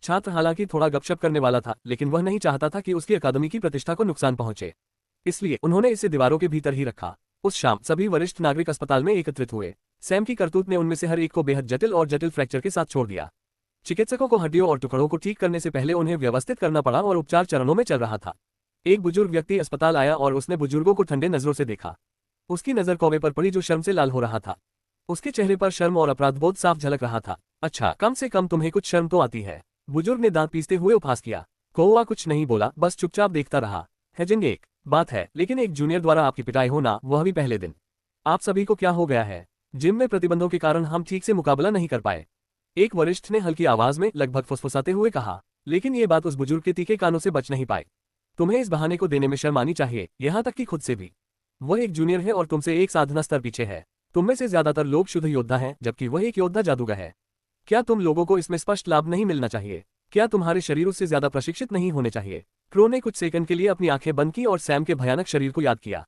छात्र हालांकि थोड़ा गपशप करने वाला था, लेकिन वह नहीं चाहता था कि उसकी अकादमी की प्रतिष्ठा को नुकसान पहुंचे। इसलिए उन्होंने इसे दीवारों के भीतर ही रखा। उस शाम सभी वरिष्ठ नागरिक अस्पताल में एकत्रित हुए। सैम की करतूत ने उनमें से हर एक को बेहद जटिल फ्रैक्चर के साथ छोड़ दिया। चिकित्सकों को हड्डियों और टुकड़ों को ठीक करने से पहले उन्हें व्यवस्थित करना पड़ा और उपचार चरणों में चल रहा था। एक बुजुर्ग व्यक्ति अस्पताल आया और उसने बुजुर्गों को ठंडे नजरों से देखा। उसकी नजर कौवे पर पड़ी जो शर्म से लाल हो रहा था। उसके चेहरे पर शर्म और अपराधबोध साफ झलक रहा था। अच्छा, कम से कम तुम्हें कुछ शर्म तो आती है, बुजुर्ग ने दांत पीसते हुए उपहास किया। कौवा कुछ नहीं बोला, बस चुपचाप देखता रहा। हेजिंग एक बात है, लेकिन एक जूनियर द्वारा आपकी पिटाई होना, वह भी पहले दिन। आप सभी को क्या हो गया है? जिम में प्रतिबंधों के कारण हम ठीक से मुकाबला नहीं कर पाए, एक वरिष्ठ ने हल्की आवाज में लगभग फुसफुसाते हुए कहा। लेकिन ये बात उस बुजुर्ग के तीखे कानों से बच नहीं पाई। तुम्हें इस बहाने को देने में शर्म आनी चाहिए, यहाँ तक कि खुद से भी। वह एक जूनियर है और तुमसे एक साधना स्तर पीछे है। तुममें से ज्यादातर लोग शुद्ध योद्धा हैं, जबकि वह एक योद्धा जादूगर है। क्या तुम लोगों को इसमें स्पष्ट लाभ नहीं मिलना चाहिए? क्या तुम्हारे शरीर उससे ज्यादा प्रशिक्षित नहीं होने चाहिए? क्रो ने कुछ सेकंड के लिए अपनी आंखें बंद की और सैम के भयानक शरीर को याद किया।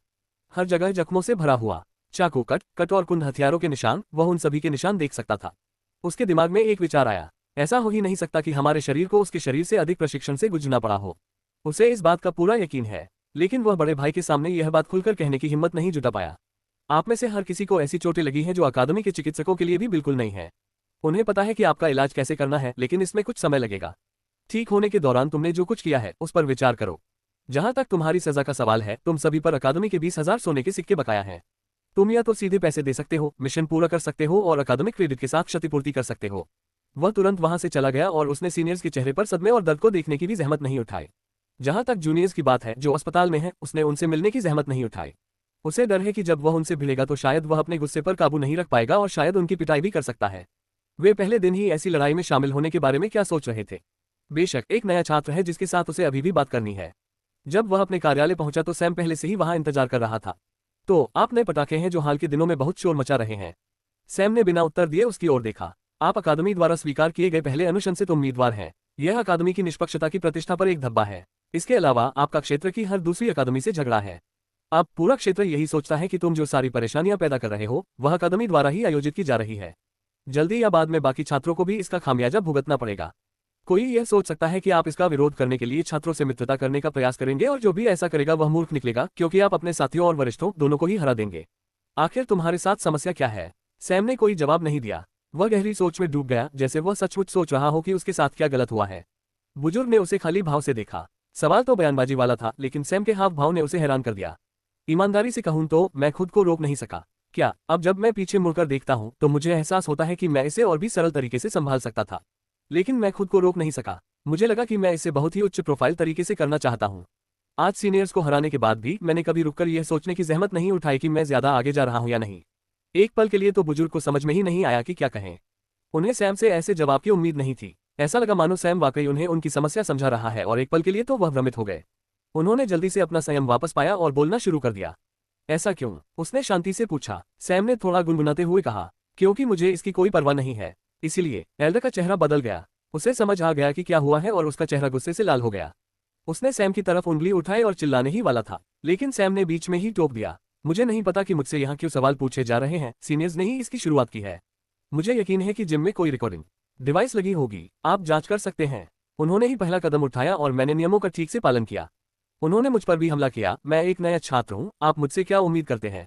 हर जगह जख्मों से भरा हुआ, चाकू, कट और कुंद हथियारों के निशान। वह उन सभी के निशान देख सकता था। उसके दिमाग में एक विचार आया, ऐसा हो ही नहीं सकता कि हमारे शरीर को उसके शरीर से अधिक प्रशिक्षण से गुजरना पड़ा हो। उसे इस बात का पूरा यकीन है, लेकिन वह बड़े भाई के सामने यह बात खुलकर कहने की हिम्मत नहीं जुटा पाया। आप में से हर किसी को ऐसी चोटें लगी हैं जो अकादमी के चिकित्सकों के लिए भी बिल्कुल नहीं है। उन्हें पता है कि आपका इलाज कैसे करना है, लेकिन इसमें कुछ समय लगेगा। ठीक होने के दौरान तुमने जो कुछ किया है उस पर विचार करो। जहां तक तुम्हारी सजा का सवाल है, तुम सभी पर अकादमी के 20,000 सोने के सिक्के बकाया हैं। तुम या तो सीधे पैसे दे सकते हो, मिशन पूरा कर सकते हो और अकादमिक क्रेडिट के साथ क्षतिपूर्ति कर सकते हो। वह तुरंत वहां से चला गया और उसने सीनियर्स के चेहरे पर सदमे और दर्द को देखने की भी जहमत नहीं उठाई। जहां तक जूनियर्स की बात है जो अस्पताल में है, उसने उनसे मिलने की जहमत नहीं उठाई। उसे डर है कि जब वह उनसे भिड़ेगा तो शायद वह अपने गुस्से पर काबू नहीं रख पाएगा और शायद उनकी पिटाई भी कर सकता है। वे पहले दिन ही ऐसी लड़ाई में शामिल होने के बारे में क्या सोच रहे थे? बेशक एक नया छात्र है जिसके साथ उसे अभी भी बात करनी है। जब वह अपने कार्यालय पहुंचा तो सैम पहले से ही वहां इंतजार कर रहा था। तो आप नए पटाखे हैं जो हाल के दिनों में बहुत शोर मचा रहे हैं। सैम ने बिना उत्तर दिए उसकी ओर देखा। आप अकादमी द्वारा स्वीकार किए गए पहले अनुशंसित उम्मीदवार हैं। यह अकादमी की निष्पक्षता की प्रतिष्ठा पर एक धब्बा है। इसके अलावा आपका क्षेत्र की हर दूसरी अकादमी से झगड़ा है। अब पूरा क्षेत्र यही सोचता है कि तुम जो सारी परेशानियां पैदा कर रहे हो, वह अकादमी द्वारा ही आयोजित की जा रही है। जल्दी या बाद में बाकी छात्रों को भी इसका खामियाजा भुगतना पड़ेगा। कोई यह सोच सकता है कि आप इसका विरोध करने के लिए छात्रों से मित्रता करने का प्रयास करेंगे और जो भी ऐसा करेगा वह मूर्ख निकलेगा, क्योंकि आप अपने साथियों और वरिष्ठों दोनों को ही हरा देंगे। आखिर तुम्हारे साथ समस्या क्या है? सैम ने कोई जवाब नहीं दिया। वह गहरी सोच में डूब गया, जैसे वह सचमुच सोच रहा हो कि उसके साथ क्या गलत हुआ है। बुजुर्ग ने उसे खाली भाव से देखा। सवाल तो बयानबाजी वाला था, लेकिन सैम के हाव भाव ने उसे हैरान कर दिया। ईमानदारी से कहूं तो मैं खुद को रोक नहीं सका। क्या अब जब मैं पीछे मुड़कर देखता हूं तो मुझे एहसास होता है कि मैं इसे और भी सरल तरीके से संभाल सकता था, लेकिन मैं खुद को रोक नहीं सका। मुझे लगा कि मैं इसे बहुत ही उच्च प्रोफाइल तरीके से करना चाहता हूं। आज सीनियर्स को हराने के बाद भी मैंने कभी रुककर यह सोचने की जहमत नहीं उठाई कि मैं ज्यादा आगे जा रहा हूं या नहीं। एक पल के लिए तो बुजुर्ग को समझ में ही नहीं आया कि क्या कहें। उन्हें सैम से ऐसे जवाब की उम्मीद नहीं थी। ऐसा लगा मानो सैम वाकई उन्हें उनकी समस्या समझा रहा है और एक पल के लिए तो वह भ्रमित हो गए। उन्होंने जल्दी से अपना संयम वापस पाया और बोलना शुरू कर दिया। ऐसा क्यों? उसने शांति से पूछा। सैम ने थोड़ा गुनगुनाते हुए कहा, क्योंकि मुझे इसकी कोई परवाह नहीं है, इसीलिए। एल्डर का चेहरा बदल गया। उसे समझ आ गया कि क्या हुआ है और उसका चेहरा गुस्से से लाल हो गया। उसने सैम की तरफ उंगली उठाई और चिल्लाने ही वाला था, लेकिन सैम ने बीच में ही टोक दिया। मुझे नहीं पता कि मुझसे यहाँ क्यों सवाल पूछे जा रहे हैं, सीनियर्स ने ही इसकी शुरुआत की है। मुझे यकीन है कि जिम में कोई रिकॉर्डिंग डिवाइस लगी होगी, आप जांच कर सकते हैं। उन्होंने ही पहला कदम उठाया और मैंने नियमों का ठीक से पालन किया। उन्होंने मुझ पर भी हमला किया। मैं एक नया छात्र हूँ, आप मुझसे क्या उम्मीद करते हैं?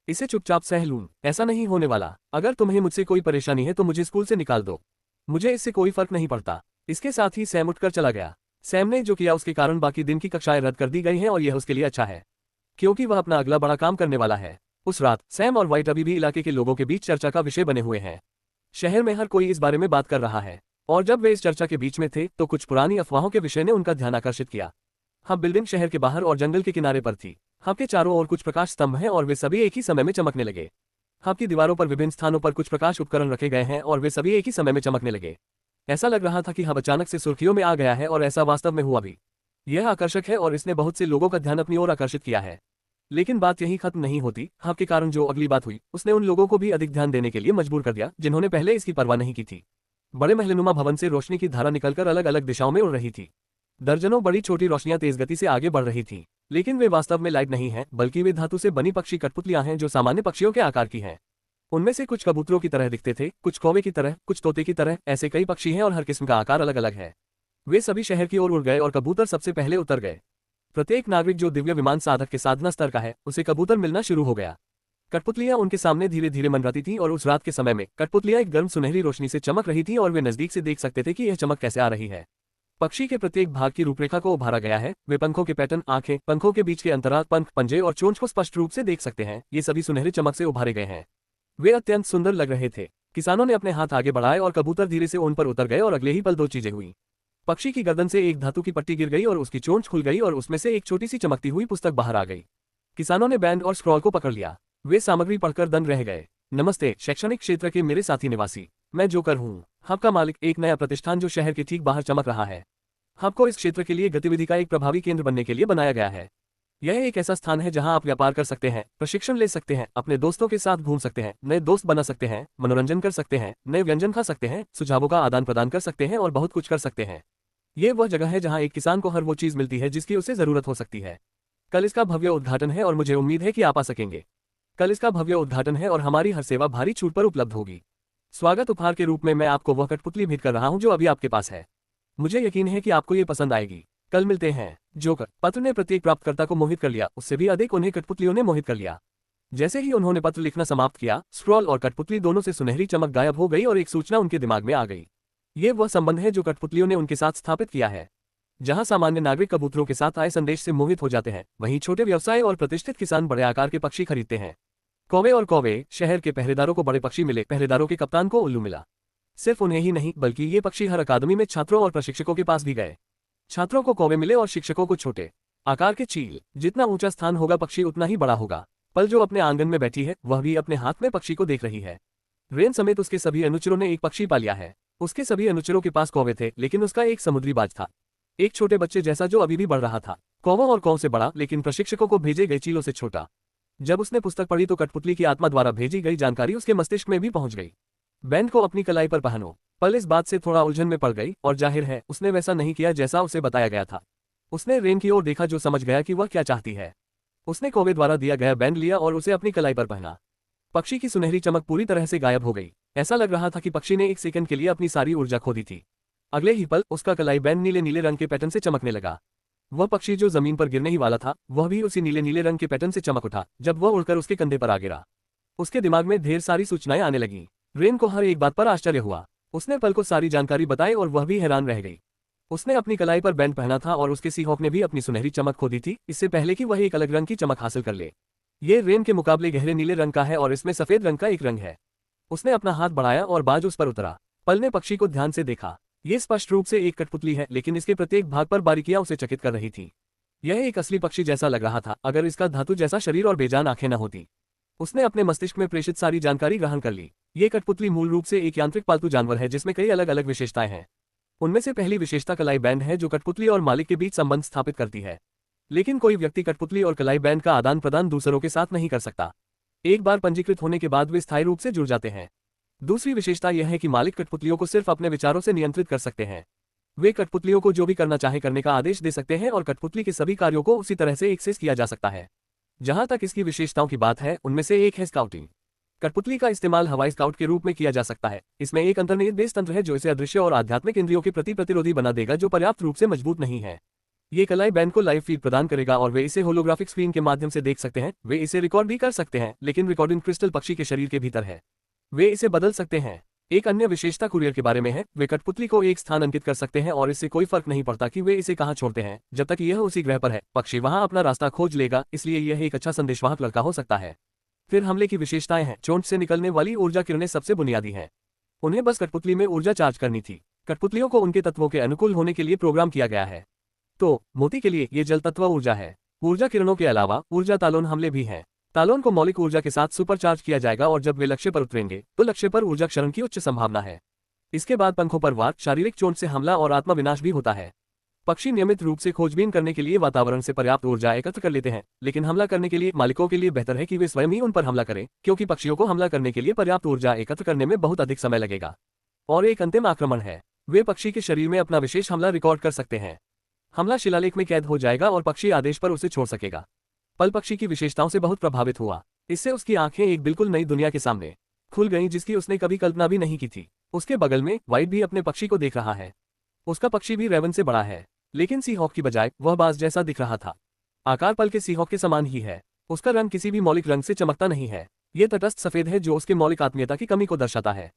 इसे चुपचाप सह लूं, ऐसा नहीं होने वाला। अगर तुम्हें मुझसे कोई परेशानी है तो मुझे स्कूल से निकाल दो, मुझे इससे कोई फर्क नहीं पड़ता। इसके साथ ही सैम उठकर चला गया। सैम ने जो किया उसके कारण बाकी दिन की कक्षाएं रद्द कर दी गई हैं और यह उसके लिए अच्छा है, क्योंकि वह अपना अगला बड़ा काम करने वाला है। उस रात सैम और व्हाइट अभी भी इलाके के लोगों के बीच चर्चा का विषय बने हुए हैं। शहर में हर कोई इस बारे में बात कर रहा है, और जब वे इस चर्चा के बीच में थे तो कुछ पुरानी अफवाहों के विषय ने उनका ध्यान आकर्षित किया। बिल्डिंग शहर के बाहर और जंगल के किनारे पर थी। के चारों ओर कुछ प्रकाश स्तंभ हैं और वे सभी एक ही समय में चमकने लगे। की दीवारों पर विभिन्न स्थानों पर कुछ प्रकाश उपकरण रखे गए हैं और वे सभी एक ही समय में चमकने लगे। ऐसा लग रहा था कि अचानक से सुर्खियों में आ गया है, और ऐसा वास्तव में हुआ भी। यह आकर्षक है और इसने बहुत से लोगों का ध्यान अपनी ओर आकर्षित किया है। लेकिन बात यही खत्म नहीं होती। के कारण जो अगली बात हुई उसने उन लोगों को भी अधिक ध्यान देने के लिए मजबूर कर दिया जिन्होंने पहले इसकी परवाह नहीं की थी। बड़े महलनुमा भवन से रोशनी की धारा निकलकर अलग अलग दिशाओं में उड़ रही थी। दर्जनों बड़ी छोटी रोशनियां तेज गति से आगे बढ़ रही थीं, लेकिन वे वास्तव में लाइट नहीं हैं, बल्कि वे धातु से बनी पक्षी कठपुतलियां हैं जो सामान्य पक्षियों के आकार की हैं। उनमें से कुछ कबूतरों की तरह दिखते थे, कुछ कौवे की तरह, कुछ तोते की तरह। ऐसे कई पक्षी हैं और हर किस्म का आकार अलग अलग है। वे सभी शहर की ओर उड़ गए और कबूतर सबसे पहले उतर गए। प्रत्येक नागरिक जो दिव्य विमान साधक के साधना स्तर का है, उसे कबूतर मिलना शुरू हो गया। कठपुतलियां उनके सामने धीरे धीरे मंडराती थीं और उस रात के समय में कठपुतलियां एक गर्म सुनहरी रोशनी से चमक रही थीं और वे नजदीक से देख सकते थे कि यह चमक कैसे आ रही है। पक्षी के प्रत्येक भाग की रूपरेखा को उभारा गया है। वे पंखों के पैटर्न, आंखें, पंखों के बीच के अंतराल, पंख, पंजे और चोंच को स्पष्ट रूप से देख सकते हैं। ये सभी सुनहरी चमक से उभारे गए हैं। वे अत्यंत सुंदर लग रहे थे। किसानों ने अपने हाथ आगे बढ़ाए और कबूतर धीरे से उन पर उतर गए और अगले ही पल दो चीजें हुई। पक्षी की गर्दन से एक धातु की पट्टी गिर गई और उसकी चोंच खुल गई और उसमें से एक छोटी सी चमकती हुई पुस्तक बाहर आ गई। किसानों ने बैंड और स्क्रॉल को पकड़ लिया। वे सामग्री पढ़कर दंग रह गए। नमस्ते शैक्षणिक क्षेत्र के मेरे साथी निवासी, मैं जोकर हूँ, हब का मालिक। एक नया प्रतिष्ठान जो शहर के ठीक बाहर चमक रहा है। हब को इस क्षेत्र के लिए गतिविधि का एक प्रभावी केंद्र बनने के लिए बनाया गया है। यह एक ऐसा स्थान है जहां आप व्यापार कर सकते हैं, प्रशिक्षण ले सकते हैं, अपने दोस्तों के साथ घूम सकते हैं, नए दोस्त बना सकते हैं, मनोरंजन कर सकते हैं, नए व्यंजन खा सकते हैं, सुझावों का आदान प्रदान कर सकते हैं और बहुत कुछ कर सकते हैं। ये वह जगह है जहां एक किसान को हर वो चीज मिलती है जिसकी उसे जरूरत हो सकती है। कल इसका भव्य उद्घाटन है और मुझे उम्मीद है कि आप आ सकेंगे। कल इसका भव्य उद्घाटन है और हमारी हर सेवा भारी छूट पर उपलब्ध होगी। स्वागत उपहार के रूप में मैं आपको वह कठपुतली भेंट कर रहा हूं जो अभी आपके पास है। मुझे यकीन है कि आपको ये पसंद आएगी। कल मिलते हैं। जोकर। पत्र ने प्रत्येक प्राप्तकर्ता को मोहित कर लिया, उससे भी अधिक उन्हें कठपुतलियों ने मोहित कर लिया। जैसे ही उन्होंने पत्र लिखना समाप्त किया, स्क्रॉल और कठपुतली दोनों से सुनहरी चमक गायब हो गई और एक सूचना उनके दिमाग में आ गई। ये वह संबंध है जो कठपुतलियों ने उनके साथ स्थापित किया है। जहां सामान्य नागरिक कबूतरों के साथ आए संदेश से मोहित हो जाते हैं, वहीं छोटे व्यवसाय और प्रतिष्ठित किसान बड़े आकार के पक्षी खरीदते हैं। कौवे और कौवे, शहर के पहरेदारों को बड़े पक्षी मिले, पहरेदारों के कप्तान को उल्लू मिला। सिर्फ उन्हें ही नहीं, बल्कि ये पक्षी हर अकादमी में छात्रों और प्रशिक्षकों के पास भी गए। छात्रों को कौवे मिले और शिक्षकों को छोटे आकार के चील। जितना ऊंचा स्थान होगा पक्षी उतना ही बड़ा होगा। पल जो अपने आंगन में बैठी है, वह भी अपने हाथ में पक्षी को देख रही है। रेन समेत उसके सभी अनुचरों ने एक पक्षी पा लिया है। उसके सभी अनुचरों के पास कौवे थे, लेकिन उसका एक समुद्री बाज था, एक छोटे बच्चे जैसा जो अभी भी बढ़ रहा था। कौवों और कौ से बड़ा, लेकिन प्रशिक्षकों को भेजे गए चीलों से छोटा। जब उसने पुस्तक पढ़ी तो कठपुतली की आत्मा द्वारा भेजी गई जानकारी उसके मस्तिष्क में भी पहुंच गई। बैंड को अपनी कलाई पर पहनो। पल इस बात से थोड़ा उलझन में पड़ गई, और जाहिर है उसने वैसा नहीं किया जैसा उसे बताया गया था। उसने रेन की ओर देखा जो समझ गया कि वह क्या चाहती है। उसने कौवे द्वारा दिया गया बैंड लिया और उसे अपनी कलाई पर पहना। पक्षी की सुनहरी चमक पूरी तरह से गायब हो गई। ऐसा लग रहा था कि पक्षी ने एक सेकंड के लिए अपनी सारी ऊर्जा खो दी थी। अगले ही पल उसका कलाई बैंड नीले नीले रंग के पैटर्न से चमकने लगा। वह पक्षी जो जमीन पर गिरने ही वाला था, वह भी उसी नीले नीले रंग के पैटर्न से चमक उठा जब वह उड़कर उसके कंधे पर आ गिरा। उसके दिमाग में ढेर सारी सूचनाएं आने लगीं। रेन को हर एक बात पर आश्चर्य हुआ। उसने पल को सारी जानकारी बताई और वह भी हैरान रह गई। उसने अपनी कलाई पर बैंड पहना था और उसके सीहॉक ने भी अपनी सुनहरी चमक खो दी थी, इससे पहले कि वह एक अलग रंग की चमक हासिल कर ले। ये रेन के मुकाबले गहरे नीले रंग का है और इसमें सफेद रंग का एक रंग है। उसने अपना हाथ बढ़ाया और बाज उस पर उतरा। पल ने पक्षी को ध्यान से देखा। ये स्पष्ट रूप से एक कठपुतली है, लेकिन इसके प्रत्येक भाग पर बारीकियां उसे चकित कर रही थी। यह एक असली पक्षी जैसा लग रहा था अगर इसका धातु जैसा शरीर और बेजान आंखें न होती। उसने अपने मस्तिष्क में प्रेषित सारी जानकारी ग्रहण कर ली। ये कठपुतली मूल रूप से एक यांत्रिक पालतू जानवर है जिसमें कई अलग अलग विशेषताएं हैं। उनमें से पहली विशेषता कलाई बैंड है जो कठपुतली और मालिक के बीच संबंध स्थापित करती है। लेकिन कोई व्यक्ति कठपुतली और कलाई बैंड का आदान प्रदान दूसरों के साथ नहीं कर सकता। एक बार पंजीकृत होने के बाद वे स्थायी रूप से जुड़ जाते हैं। दूसरी विशेषता यह है कि मालिक कठपुतलियों को सिर्फ अपने विचारों से नियंत्रित कर सकते हैं। वे कठपुतलियों को जो भी करना चाहे करने का आदेश दे सकते हैं और कठपुतली के सभी कार्यों को उसी तरह से एक्सेस किया जा सकता है। जहां तक इसकी विशेषताओं की बात है उनमें से एक है स्काउटिंग। कठपुतली का इस्तेमाल हवाई स्काउट के रूप में किया जा सकता है। इसमें एक अंतर्निहित तंत्र है जो इसे अदृश्य और आध्यात्मिक इंद्रियों के प्रति प्रतिरोधी बना देगा जो पर्याप्त रूप से मजबूत नहीं है। ये कलाई बैंड को लाइव फीड प्रदान करेगा और वे इसे होलोग्राफिक स्क्रीन के माध्यम से देख सकते हैं। वे इसे रिकॉर्ड भी कर सकते हैं लेकिन रिकॉर्डिंग क्रिस्टल पक्षी के शरीर के भीतर है। वे इसे बदल सकते हैं। एक अन्य विशेषता कुरियर के बारे में है। वे कठपुतली को एक स्थान अंकित कर सकते हैं और इससे कोई फर्क नहीं पड़ता कि वे इसे कहां छोड़ते हैं जब तक यह उसी ग्रह पर है। पक्षी वहां अपना रास्ता खोज लेगा, इसलिए यह एक अच्छा संदेशवाहक लड़का हो सकता है। फिर हमले की विशेषताएं हैं। चोंच से निकलने वाली ऊर्जा किरणें सबसे बुनियादी हैं। उन्हें बस कठपुतली में ऊर्जा चार्ज करनी थी। कठपुतलियों को उनके तत्वों के अनुकूल होने के लिए प्रोग्राम किया गया है। तो मोती के लिए ये जल तत्व ऊर्जा है। ऊर्जा किरणों के अलावा ऊर्जा तालोन हमले भी हैं। तालोन को मौलिक ऊर्जा के साथ सुपरचार्ज किया जाएगा और जब वे लक्ष्य पर उतरेंगे तो लक्ष्य पर ऊर्जा क्षरण की उच्च संभावना है। इसके बाद पंखों पर वार, शारीरिक चोट से हमला और आत्मा विनाश भी होता है। पक्षी नियमित रूप से खोजबीन करने के लिए वातावरण से पर्याप्त ऊर्जा एकत्र कर लेते हैं, लेकिन हमला करने के लिए मालिकों के लिए बेहतर है कि वे स्वयं ही उन पर हमला करें, क्योंकि पक्षियों को हमला करने के लिए पर्याप्त ऊर्जा एकत्र करने में बहुत अधिक समय लगेगा। और एक अंतिम आक्रमण है। वे पक्षी के शरीर में अपना विशेष हमला रिकॉर्ड कर सकते हैं। हमला शिलालेख में कैद हो जाएगा और पक्षी आदेश पर उसे छोड़ सकेगा। पल पक्षी की विशेषताओं से बहुत प्रभावित हुआ। इससे उसकी आंखें एक बिल्कुल नई दुनिया के सामने खुल गईं जिसकी उसने कभी कल्पना भी नहीं की थी। उसके बगल में वाइट भी अपने पक्षी को देख रहा है। उसका पक्षी भी रेवन से बड़ा है, लेकिन सीहॉक की बजाय वह बाज जैसा दिख रहा था। आकार पल के सीहॉक के समान ही है। उसका रंग किसी भी मौलिक रंग से चमकता नहीं है। यह तटस्थ सफेद है जो उसके मौलिक आत्मीयता की कमी को दर्शाता है।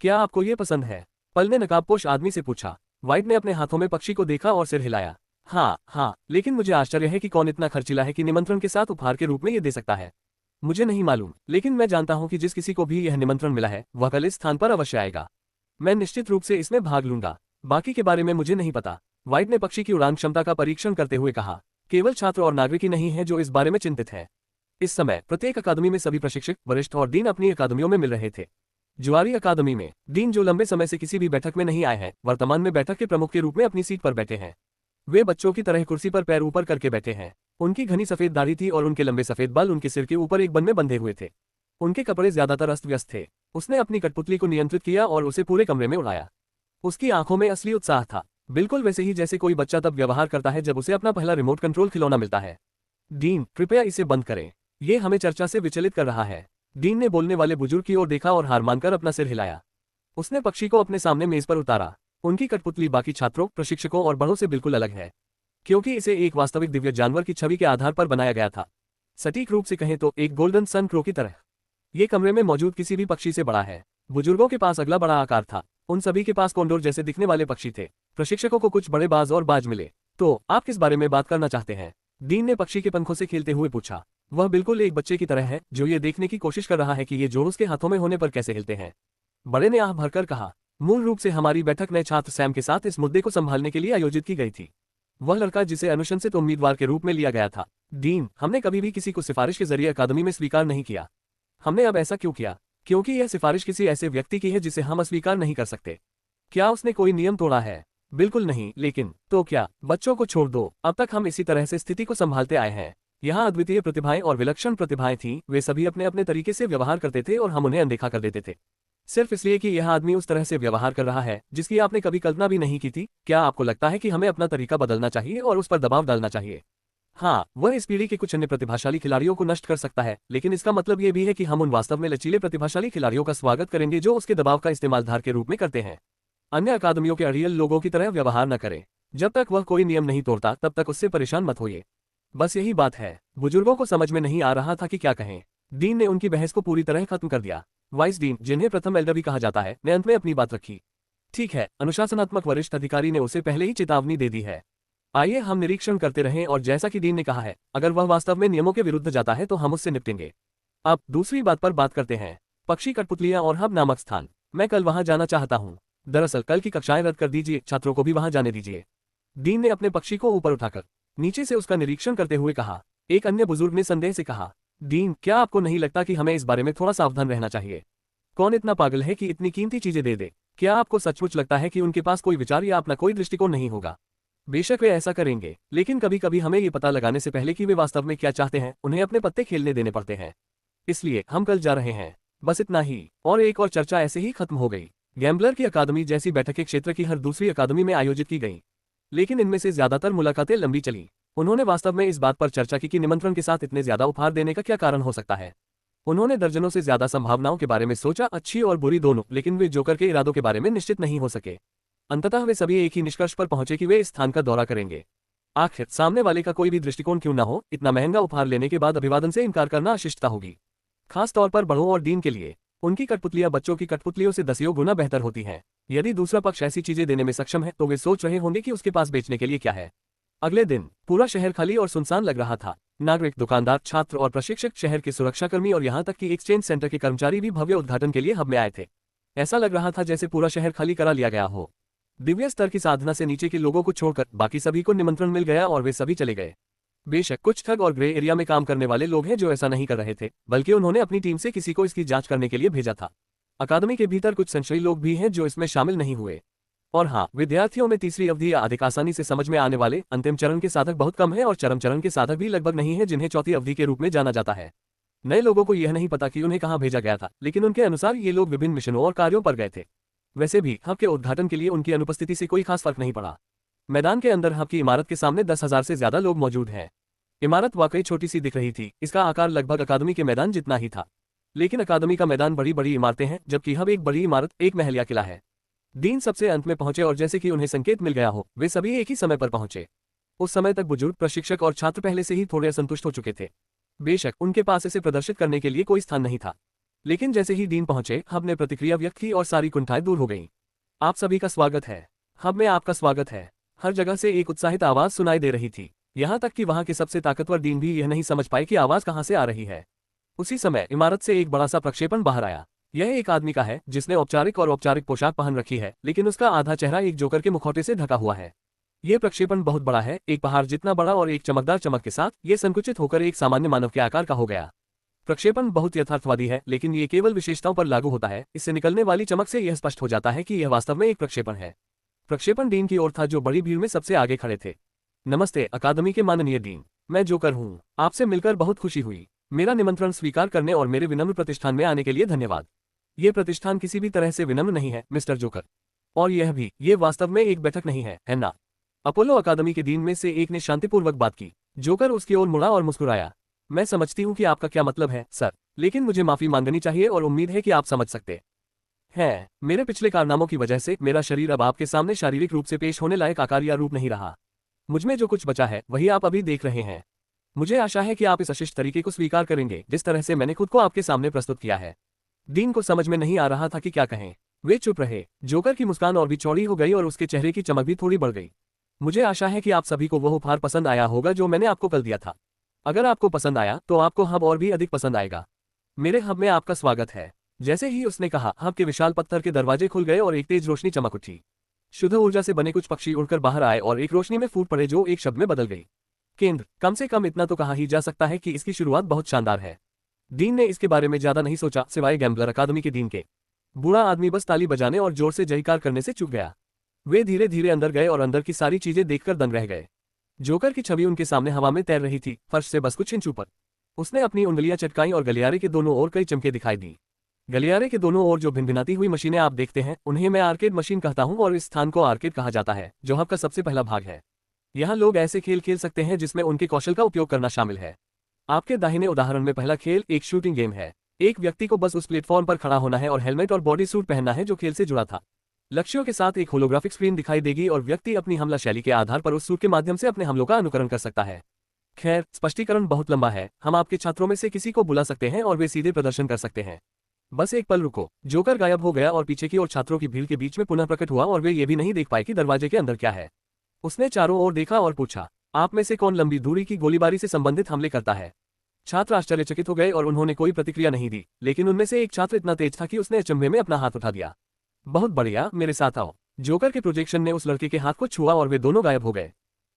क्या आपको ये पसंद है? पल ने नकाबपोश आदमी से पूछा। वाइट ने अपने हाथों में पक्षी को देखा और सिर हिलाया। हाँ, लेकिन मुझे आश्चर्य है कि कौन इतना खर्चीला है कि निमंत्रण के साथ उपहार के रूप में ये दे सकता है। मुझे नहीं मालूम, लेकिन मैं जानता हूं कि जिस किसी को भी यह निमंत्रण मिला है वह कल इस स्थान पर अवश्य आएगा। मैं निश्चित रूप से इसमें भाग लूंगा। बाकी के बारे में मुझे नहीं पता। वाइट ने पक्षी की उड़ान क्षमता का परीक्षण करते हुए कहा। केवल छात्र और नागरिक ही नहीं है जो इस बारे में चिंतित है। इस समय प्रत्येक अकादमी में सभी प्रशिक्षक, वरिष्ठ और डीन अपनी अकादमियों में मिल रहे थे। जुआरी अकादमी में डीन, जो लंबे समय से किसी भी बैठक में नहीं आए हैं, वर्तमान में बैठक के प्रमुख के रूप में अपनी सीट पर बैठे हैं। वे बच्चों की तरह कुर्सी पर पैर ऊपर करके बैठे हैं। उनकी घनी सफेद दाढ़ी थी और उनके लंबे सफेद बाल उनके सिर के ऊपर एक बन में बंधे हुए थे। उनके कपड़े ज्यादातर अस्त व्यस्त थे। उसने अपनी कठपुतली को नियंत्रित किया और उसे पूरे कमरे में उड़ाया। उसकी आंखों में असली उत्साह था, बिल्कुल वैसे ही जैसे कोई बच्चा तब व्यवहार करता है जब उसे अपना पहला रिमोट कंट्रोल खिलौना मिलता है। डीन, कृपया इसे बंद करें। ये हमें चर्चा से विचलित कर रहा है। डीन ने बोलने वाले बुजुर्ग की ओर देखा और हार मानकर अपना सिर हिलाया। उसने पक्षी को अपने सामने मेज पर उतारा। उनकी कठपुतली बाकी छात्रों, प्रशिक्षकों और बड़ों से बिल्कुल अलग है, क्योंकि इसे एक वास्तविक दिव्य जानवर की छवि के आधार पर बनाया गया था। सटीक रूप से कहें तो एक गोल्डन सन क्रो की तरह। ये कमरे में मौजूद किसी भी पक्षी से बड़ा है। बुजुर्गों के पास अगला बड़ा आकार था। उन सभी के पास कोंडोर जैसे दिखने वाले पक्षी थे। प्रशिक्षकों को कुछ बड़े बाज और बाज मिले। तो आप किस बारे में बात करना चाहते हैं? डीन ने पक्षी के पंखों से खेलते हुए पूछा। वह बिल्कुल एक बच्चे की तरह है जो ये देखने की कोशिश कर रहा है कि ये जोर उसके हाथों में होने पर कैसे हिलते हैं। बड़े ने आह भरकर कहा। मूल रूप से हमारी बैठक नए छात्र सैम के साथ इस मुद्दे को संभालने के लिए आयोजित की गई थी। वह लड़का जिसे अनुशंसित उम्मीदवार के रूप में लिया गया था। डीन, हमने कभी भी किसी को सिफारिश के जरिए अकादमी में स्वीकार नहीं किया। हमने अब ऐसा क्यों किया? क्योंकि यह सिफारिश किसी ऐसे व्यक्ति की है जिसे हम अस्वीकार नहीं कर सकते। क्या उसने कोई नियम तोड़ा है? बिल्कुल नहीं, लेकिन तो क्या? बच्चों को छोड़ दो। अब तक हम इसी तरह से स्थिति को संभालते आए हैं। यहाँ अद्वितीय प्रतिभाएं और विलक्षण प्रतिभाएं थीं। वे सभी अपने अपने तरीके से व्यवहार करते थे और हम उन्हें अनदेखा कर देते थे, सिर्फ इसलिए कि यह आदमी उस तरह से व्यवहार कर रहा है जिसकी आपने कभी कल्पना भी नहीं की थी। क्या आपको लगता है कि हमें अपना तरीका बदलना चाहिए और उस पर दबाव डालना चाहिए? हाँ, वह इस पीढ़ी के कुछ अन्य प्रतिभाशाली खिलाड़ियों को नष्ट कर सकता है, लेकिन इसका मतलब ये भी है कि हम उन वास्तव में लचीले प्रतिभाशाली खिलाड़ियों का स्वागत करेंगे जो उसके दबाव का इस्तेमाल धार के रूप में करते हैं। अन्य अकादमियों के अड़ियल लोगों की तरह व्यवहार न करें। जब तक वह कोई नियम नहीं तोड़ता तब तक उससे परेशान मत होइए। बस यही बात है। बुजुर्गों को समझ में नहीं आ रहा था कि क्या कहें। डीन ने उनकी बहस को पूरी तरह खत्म कर दिया। वाइस डीन, जिन्हें प्रथम एल्डर भी कहा जाता है, ने अंत में अपनी बात रखी। ठीक है, अनुशासनात्मक वरिष्ठ अधिकारी ने उसे पहले ही चेतावनी दे दी है। आइए हम निरीक्षण करते रहें और जैसा कि डीन ने कहा है, अगर वह वास्तव में नियमों के विरुद्ध जाता है तो हम उससे निपटेंगे। अब दूसरी बात पर बात करते हैं। पक्षी कठपुतलियां और हब नामक स्थान। मैं कल वहां जाना चाहता हूं। दरअसल कल की कक्षाएं रद्द कर दीजिए, छात्रों को भी वहां जाने दीजिए। डीन ने अपने पक्षी को ऊपर उठाकर नीचे से उसका निरीक्षण करते हुए कहा। एक अन्य बुजुर्ग ने संदेह से कहा, डीन, क्या आपको नहीं लगता कि हमें इस बारे में थोड़ा सावधान रहना चाहिए? कौन इतना पागल है कि इतनी कीमती चीजें दे दे? क्या आपको सचमुच लगता है कि उनके पास कोई विचार या अपना कोई दृष्टिकोण नहीं होगा? बेशक वे ऐसा करेंगे, लेकिन कभी कभी हमें ये पता लगाने से पहले कि वे वास्तव में क्या चाहते हैं, उन्हें अपने पत्ते खेलने देने पड़ते हैं। इसलिए हम कल जा रहे हैं। बस इतना ही। और एक और चर्चा ऐसे ही खत्म हो गई। गैम्बलर की अकादमी जैसी बैठकें क्षेत्र की हर दूसरी अकादमी में आयोजित की गई, लेकिन इनमें से ज्यादातर मुलाकातें लंबी चली। उन्होंने वास्तव में इस बात पर चर्चा की कि निमंत्रण के साथ इतने ज्यादा उपहार देने का क्या कारण हो सकता है। उन्होंने दर्जनों से ज्यादा संभावनाओं के बारे में सोचा, अच्छी और बुरी दोनों, लेकिन वे जोकर के इरादों के बारे में निश्चित नहीं हो सके। अंततः वे सभी एक ही निष्कर्ष पर पहुंचे कि वे इस स्थान का दौरा करेंगे। आखिर सामने वाले का कोई भी दृष्टिकोण क्यों न हो, इतना महंगा उपहार लेने के बाद अभिवादन से इनकार करना अशिष्टता होगी, खास तौर पर बड़ों और डीन के लिए। उनकी कठपुतलियां बच्चों की कठपुतलियों से दसियों गुना बेहतर होती हैं। यदि दूसरा पक्ष ऐसी चीजें देने में सक्षम है तो वे सोच रहे होंगे कि उसके पास बेचने के लिए क्या है। अगले दिन पूरा शहर खाली और सुनसान लग रहा था। नागरिक, दुकानदार, छात्र और प्रशिक्षक, शहर के सुरक्षाकर्मी और यहाँ तक कि एक्सचेंज सेंटर के कर्मचारी भी भव्य उद्घाटन के लिए हब में आए थे। ऐसा लग रहा था जैसे पूरा शहर खाली करा लिया गया हो। दिव्य स्तर की साधना से नीचे के लोगों को छोड़कर बाकी सभी को निमंत्रण मिल गया और वे सभी चले गए। बेशक कुछ ठग और ग्रे एरिया में काम करने वाले लोग हैं जो ऐसा नहीं कर रहे थे, बल्कि उन्होंने अपनी टीम से किसी को इसकी जांच करने के लिए भेजा था। अकादमी के भीतर कुछ संशयी लोग भी हैं जो इसमें शामिल नहीं हुए। और हाँ, विद्यार्थियों में तीसरी अवधि या अधिक आसानी से समझ में आने वाले अंतिम चरण के साधक बहुत कम है और चरम चरण के साधक भी लगभग नहीं है, जिन्हें चौथी अवधि के रूप में जाना जाता है। नए लोगों को यह नहीं पता कि उन्हें कहाँ भेजा गया था, लेकिन उनके अनुसार ये लोग विभिन्न मिशनों और कार्यों पर गए थे। वैसे भी हब के उद्घाटन के लिए उनकी अनुपस्थिति से कोई खास फर्क नहीं पड़ा। मैदान के अंदर हब की इमारत के सामने 10,000 से ज्यादा लोग मौजूद हैं। इमारत वाकई छोटी सी दिख रही थी। इसका आकार लगभग अकादमी के मैदान जितना ही था, लेकिन अकादमी का मैदान बड़ी बड़ी इमारतें हैं, जबकि हब एक बड़ी इमारत, एक महलिया किला है। डीन सबसे अंत में पहुंचे और जैसे कि उन्हें संकेत मिल गया हो, वे सभी एक ही समय पर पहुंचे। उस समय तक बुजुर्ग, प्रशिक्षक और छात्र पहले से ही थोड़े असंतुष्ट हो चुके थे। बेशक उनके पास इसे प्रदर्शित करने के लिए कोई स्थान नहीं था, लेकिन जैसे ही डीन पहुंचे, हब ने प्रतिक्रिया व्यक्त की और सारी कुंठाएं दूर हो गईं। आप सभी का स्वागत है। हब में आपका स्वागत है। हर जगह से एक उत्साहित आवाज सुनाई दे रही थी, यहाँ तक कि वहां के सबसे ताकतवर डीन भी यह नहीं समझ पाए कि आवाज कहां से आ रही है। उसी समय इमारत से एक बड़ा सा प्रक्षेपण बाहर आया। यह एक आदमी का है जिसने औपचारिक और औपचारिक पोशाक पहन रखी है, लेकिन उसका आधा चेहरा एक जोकर के मुखौटे से ढका हुआ है। यह प्रक्षेपण बहुत बड़ा है, एक पहाड़ जितना बड़ा, और एक चमकदार चमक के साथ यह संकुचित होकर एक सामान्य मानव के आकार का हो गया। प्रक्षेपण बहुत यथार्थवादी है, लेकिन ये केवल विशेषताओं पर लागू होता है। इससे निकलने वाली चमक से यह स्पष्ट हो जाता है कि यह वास्तव में एक प्रक्षेपण है। प्रक्षेपण डीन की ओर था, जो बड़ी भीड़ में सबसे आगे खड़े थे। नमस्ते अकादमी के माननीय डीन, मैं जोकर हूँ। आपसे मिलकर बहुत खुशी हुई। मेरा निमंत्रण स्वीकार करने और मेरे विनम्र प्रतिष्ठान में आने के लिए धन्यवाद। ये प्रतिष्ठान किसी भी तरह से विनम्र नहीं है, मिस्टर जोकर। और यह भी, ये वास्तव में एक बैठक नहीं है ना? अपोलो अकादमी के डीन में से एक ने शांतिपूर्वक बात की। जोकर उसकी ओर मुड़ा और मुस्कुराया। मैं समझती हूँ कि आपका क्या मतलब है, सर, लेकिन मुझे माफी मांगनी चाहिए और उम्मीद है कि आप समझ सकते हैं। मेरे पिछले कारनामों की वजह से मेरा शरीर अब आपके सामने शारीरिक रूप से पेश होने लायक आकार या रूप नहीं रहा। मुझमें जो कुछ बचा है वही आप अभी देख रहे हैं। मुझे आशा है कि आप इस अशिष्ट तरीके को स्वीकार करेंगे जिस तरह से मैंने खुद को आपके सामने प्रस्तुत किया है। डीन को समझ में नहीं आ रहा था कि क्या कहें। वे चुप रहे। जोकर की मुस्कान और भी चौड़ी हो गई और उसके चेहरे की चमक भी थोड़ी बढ़ गई। मुझे आशा है कि आप सभी को वह उपहार पसंद आया होगा जो मैंने आपको कल दिया था। अगर आपको पसंद आया तो आपको हब और भी अधिक पसंद आएगा। मेरे हब में आपका स्वागत है। जैसे ही उसने कहा, हब के विशाल पत्थर के दरवाजे खुल गए और एक तेज रोशनी चमक उठी। शुद्ध ऊर्जा से बने कुछ पक्षी उड़कर बाहर आए और एक रोशनी में फूट पड़े जो एक शब्द में बदल गई। केंद्र। कम से कम इतना तो कहा ही जा सकता है कि इसकी शुरुआत बहुत शानदार है। डीन ने इसके बारे में ज्यादा नहीं सोचा, सिवाय गैम्बलर अकादमी के डीन के। बूढ़ा आदमी बस ताली बजाने और जोर से जयकार करने से चूक गया। वे धीरे धीरे अंदर गए और अंदर की सारी चीजें देखकर दंग रह गए। जोकर की छवि उनके सामने हवा में तैर रही थी, फर्श से बस कुछ इंच ऊपर। उसने अपनी उंगलियां चटकाई और गलियारे के दोनों ओर कई चमके दिखाई दी। गलियारे के दोनों ओर जो भिनभिनाती हुई मशीनें आप देखते हैं, उन्हें मैं आर्केड मशीन कहता हूं और इस स्थान को आर्केड कहा जाता है, जो हब का सबसे पहला भाग है। यहाँ लोग ऐसे खेल खेल सकते हैं जिसमें उनके कौशल का उपयोग करना शामिल है। आपके दाहिने उदाहरण में पहला खेल एक शूटिंग गेम है। एक व्यक्ति को बस उस प्लेटफॉर्म पर खड़ा होना है और हेलमेट और बॉडी सूट पहनना है जो खेल से जुड़ा था। लक्ष्यों के साथ एक होलोग्राफिक स्क्रीन दिखाई देगी और व्यक्ति अपनी हमला शैली के आधार पर उस सूट के माध्यम से अपने हमलों का अनुकरण कर सकता है। खैर, स्पष्टीकरण बहुत लंबा है। हम आपके छात्रों में से किसी को बुला सकते हैं और वे सीधे प्रदर्शन कर सकते हैं। बस एक पल रुको। जोकर गायब हो गया और पीछे की ओर छात्रों की भीड़ के बीच में पुनः प्रकट हुआ और वे ये भी नहीं देख पाए कि दरवाजे के अंदर क्या है। उसने चारों ओर देखा और पूछा, आप में से कौन लंबी दूरी की गोलीबारी से संबंधित हमले करता है? छात्र आश्चर्यचकित हो गए और उन्होंने कोई प्रतिक्रिया नहीं दी, लेकिन उनमें से एक छात्र इतना तेज था कि उसने अचंभे में अपना हाथ उठा दिया। बहुत बढ़िया, मेरे साथ आओ। जोकर के प्रोजेक्शन ने उस लड़के के हाथ को छुआ और वे दोनों गायब हो गए।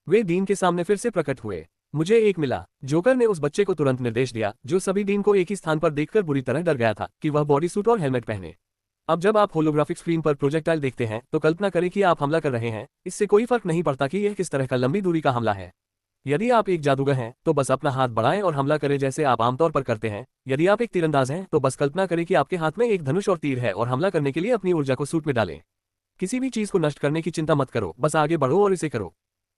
वे डीन के सामने फिर से प्रकट हुए। मुझे एक मिला। जोकर ने उस बच्चे को तुरंत निर्देश दिया जो सभी डीन को एक ही स्थान पर देखकर बुरी तरह डर गया था कि वह बॉडी सूट और हेलमेट पहने। अब जब आप होलोग्राफिक स्क्रीन पर प्रोजेक्टाइल देखते हैं तो कल्पना करें कि आप हमला कर रहे हैं, इससे कोई फर्क नहीं पड़ता कि यह किस तरह का लंबी दूरी का हमला है। यदि आप एक जादूगर हैं तो बस अपना हाथ बढ़ाएं और हमला करें जैसे आप आमतौर पर करते हैं। यदि आप एक तीरंदाज हैं तो बस कल्पना करें कि आपके हाथ में एक धनुष और तीर है और हमला करने के लिए अपनी ऊर्जा को सूट में डालें। किसी भी चीज को नष्ट करने की चिंता मत करो, बस आगे बढ़ो और इसे करो।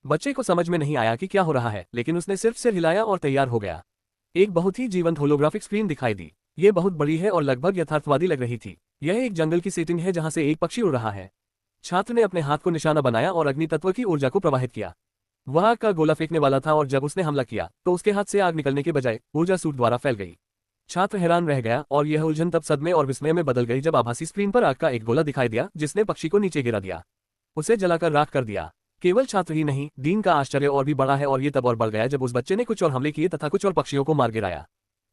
बच्चे को समझ में नहीं आया कि क्या हो रहा है, लेकिन उसने सिर्फ सिर हिलाया और तैयार हो गया। एक बहुत ही जीवंत होलोग्राफिक स्क्रीन दिखाई दी। ये बहुत बड़ी है और लगभग यथार्थवादी लग रही थी। यह एक जंगल की सेटिंग है जहां से एक पक्षी उड़ रहा है। छात्र ने अपने हाथ को निशाना बनाया और अग्नि तत्व की ऊर्जा को प्रवाहित किया। वह आग का गोला फेंकने वाला था और जब उसने हमला किया तो उसके हाथ से आग निकलने के बजाय ऊर्जा सूट द्वारा फैल गई। छात्र हैरान रह गया और यह उलझन तब सदमे और विस्मय में बदल गई जब आभासी स्क्रीन पर आग का एक गोला दिखाई दिया जिसने पक्षी को नीचे गिरा दिया, उसे जलाकर राख कर दिया। केवल छात्र ही नहीं, डीन का आश्चर्य और भी बड़ा है और ये तब और बढ़ गया जब उस बच्चे ने कुछ और हमले किए तथा कुछ और पक्षियों को मार गिराया।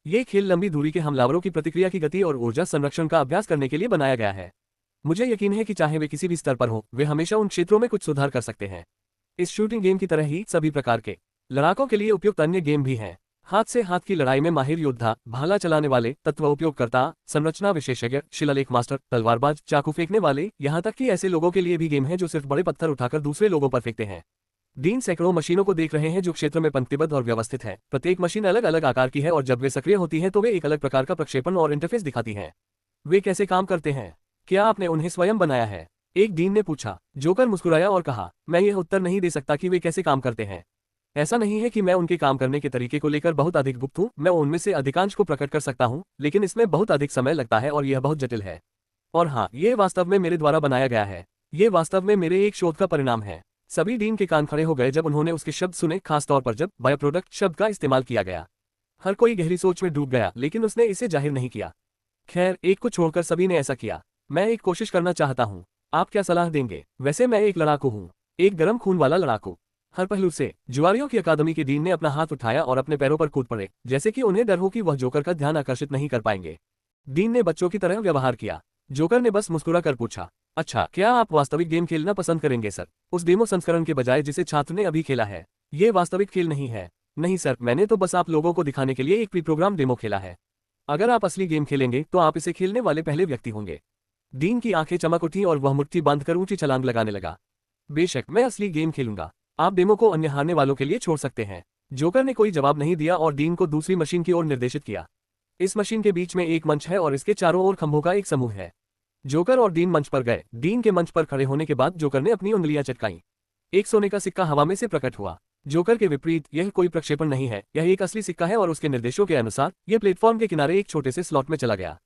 ये खेल लंबी दूरी के हमलावरों की प्रतिक्रिया की गति और ऊर्जा संरक्षण का अभ्यास करने के लिए बनाया गया है। मुझे यकीन है कि चाहे वे किसी भी स्तर पर हों, वे हमेशा उन क्षेत्रों में कुछ सुधार कर सकते हैं। इस शूटिंग गेम की तरह ही सभी प्रकार के लड़ाकों के लिए उपयुक्त अन्य गेम भी हैं। हाथ से हाथ की लड़ाई में माहिर योद्धा, भाला चलाने वाले, तत्व उपयोगकर्ता, संरचना विशेषज्ञ, शिलालेख मास्टर, तलवारबाज, चाकू फेंकने वाले, यहाँ तक कि ऐसे लोगों के लिए भी गेम है जो सिर्फ बड़े पत्थर उठाकर दूसरे लोगों पर फेंकते हैं। डीन सैकड़ों मशीनों को देख रहे हैं जो क्षेत्र में पंक्तिबद्ध और व्यवस्थित है। प्रत्येक मशीन अलग अलग आकार की है और जब वे सक्रिय होती हैं तो वे एक अलग प्रकार का प्रक्षेपण और इंटरफेस दिखाती हैं। वे कैसे काम करते हैं? क्या आपने उन्हें स्वयं बनाया है? एक डीन ने पूछा। जोकर मुस्कुराया और कहा, मैं यह उत्तर नहीं दे सकता कि वे कैसे काम करते हैं। ऐसा नहीं है कि मैं उनके काम करने के तरीके को लेकर बहुत अधिक गुप्त हूं, मैं उनमें से अधिकांश को प्रकट कर सकता हूं, लेकिन इसमें बहुत अधिक समय लगता है और यह बहुत जटिल है। और हाँ, यह वास्तव में मेरे द्वारा बनाया गया है। ये वास्तव में मेरे एक शोध का परिणाम है। सभी डीन के कान खड़े हो गए जब उन्होंने उसके शब्द सुने, खासतौर पर जब बायो प्रोडक्ट शब्द का इस्तेमाल किया गया। हर कोई गहरी सोच में डूब गया, लेकिन उसने इसे जाहिर नहीं किया। खैर, एक को छोड़कर सभी ने ऐसा किया। मैं एक कोशिश करना चाहता हूँ। आप क्या सलाह देंगे? वैसे मैं एक लड़ाकू हूँ, एक गर्म खून वाला लड़ाकू। हर पहलू से। जुआरियों की अकादमी के डीन ने अपना हाथ उठाया और अपने पैरों पर कूद पड़े, जैसे कि उन्हें डर हो कि वह जोकर का ध्यान आकर्षित नहीं कर पाएंगे। डीन ने बच्चों की तरह व्यवहार किया। जोकर ने बस मुस्कुरा कर पूछा, अच्छा, क्या आप वास्तविक गेम खेलना पसंद करेंगे सर? उस डेमो संस्करण के बजाय जिसे छात्र ने अभी खेला है। ये वास्तविक खेल नहीं है। नहीं सर, मैंने तो बस आप लोगों को दिखाने के लिए एक प्री प्रोग्राम डेमो खेला है। अगर आप असली गेम खेलेंगे तो आप इसे खेलने वाले पहले व्यक्ति होंगे। डीन की आंखें चमक उठी और वह मुट्ठी बांधकर ऊंची छलांग लगाने लगा। बेशक, मैं असली गेम खेलूंगा। आप डेमो को अन्य हारने वालों के लिए छोड़ सकते हैं। जोकर ने कोई जवाब नहीं दिया और डीन को दूसरी मशीन की ओर निर्देशित किया। इस मशीन के बीच में एक मंच है और इसके चारों ओर खंभों का एक समूह है। जोकर और डीन मंच पर गए। डीन के मंच पर खड़े होने के बाद जोकर ने अपनी उंगलियां चटकाईं। एक सोने का सिक्का हवा में से प्रकट हुआ। जोकर के विपरीत, यह कोई प्रक्षेपण नहीं है, यह एक असली सिक्का है और उसके निर्देशों के अनुसार यह प्लेटफॉर्म के किनारे एक छोटे से स्लॉट में चला गया।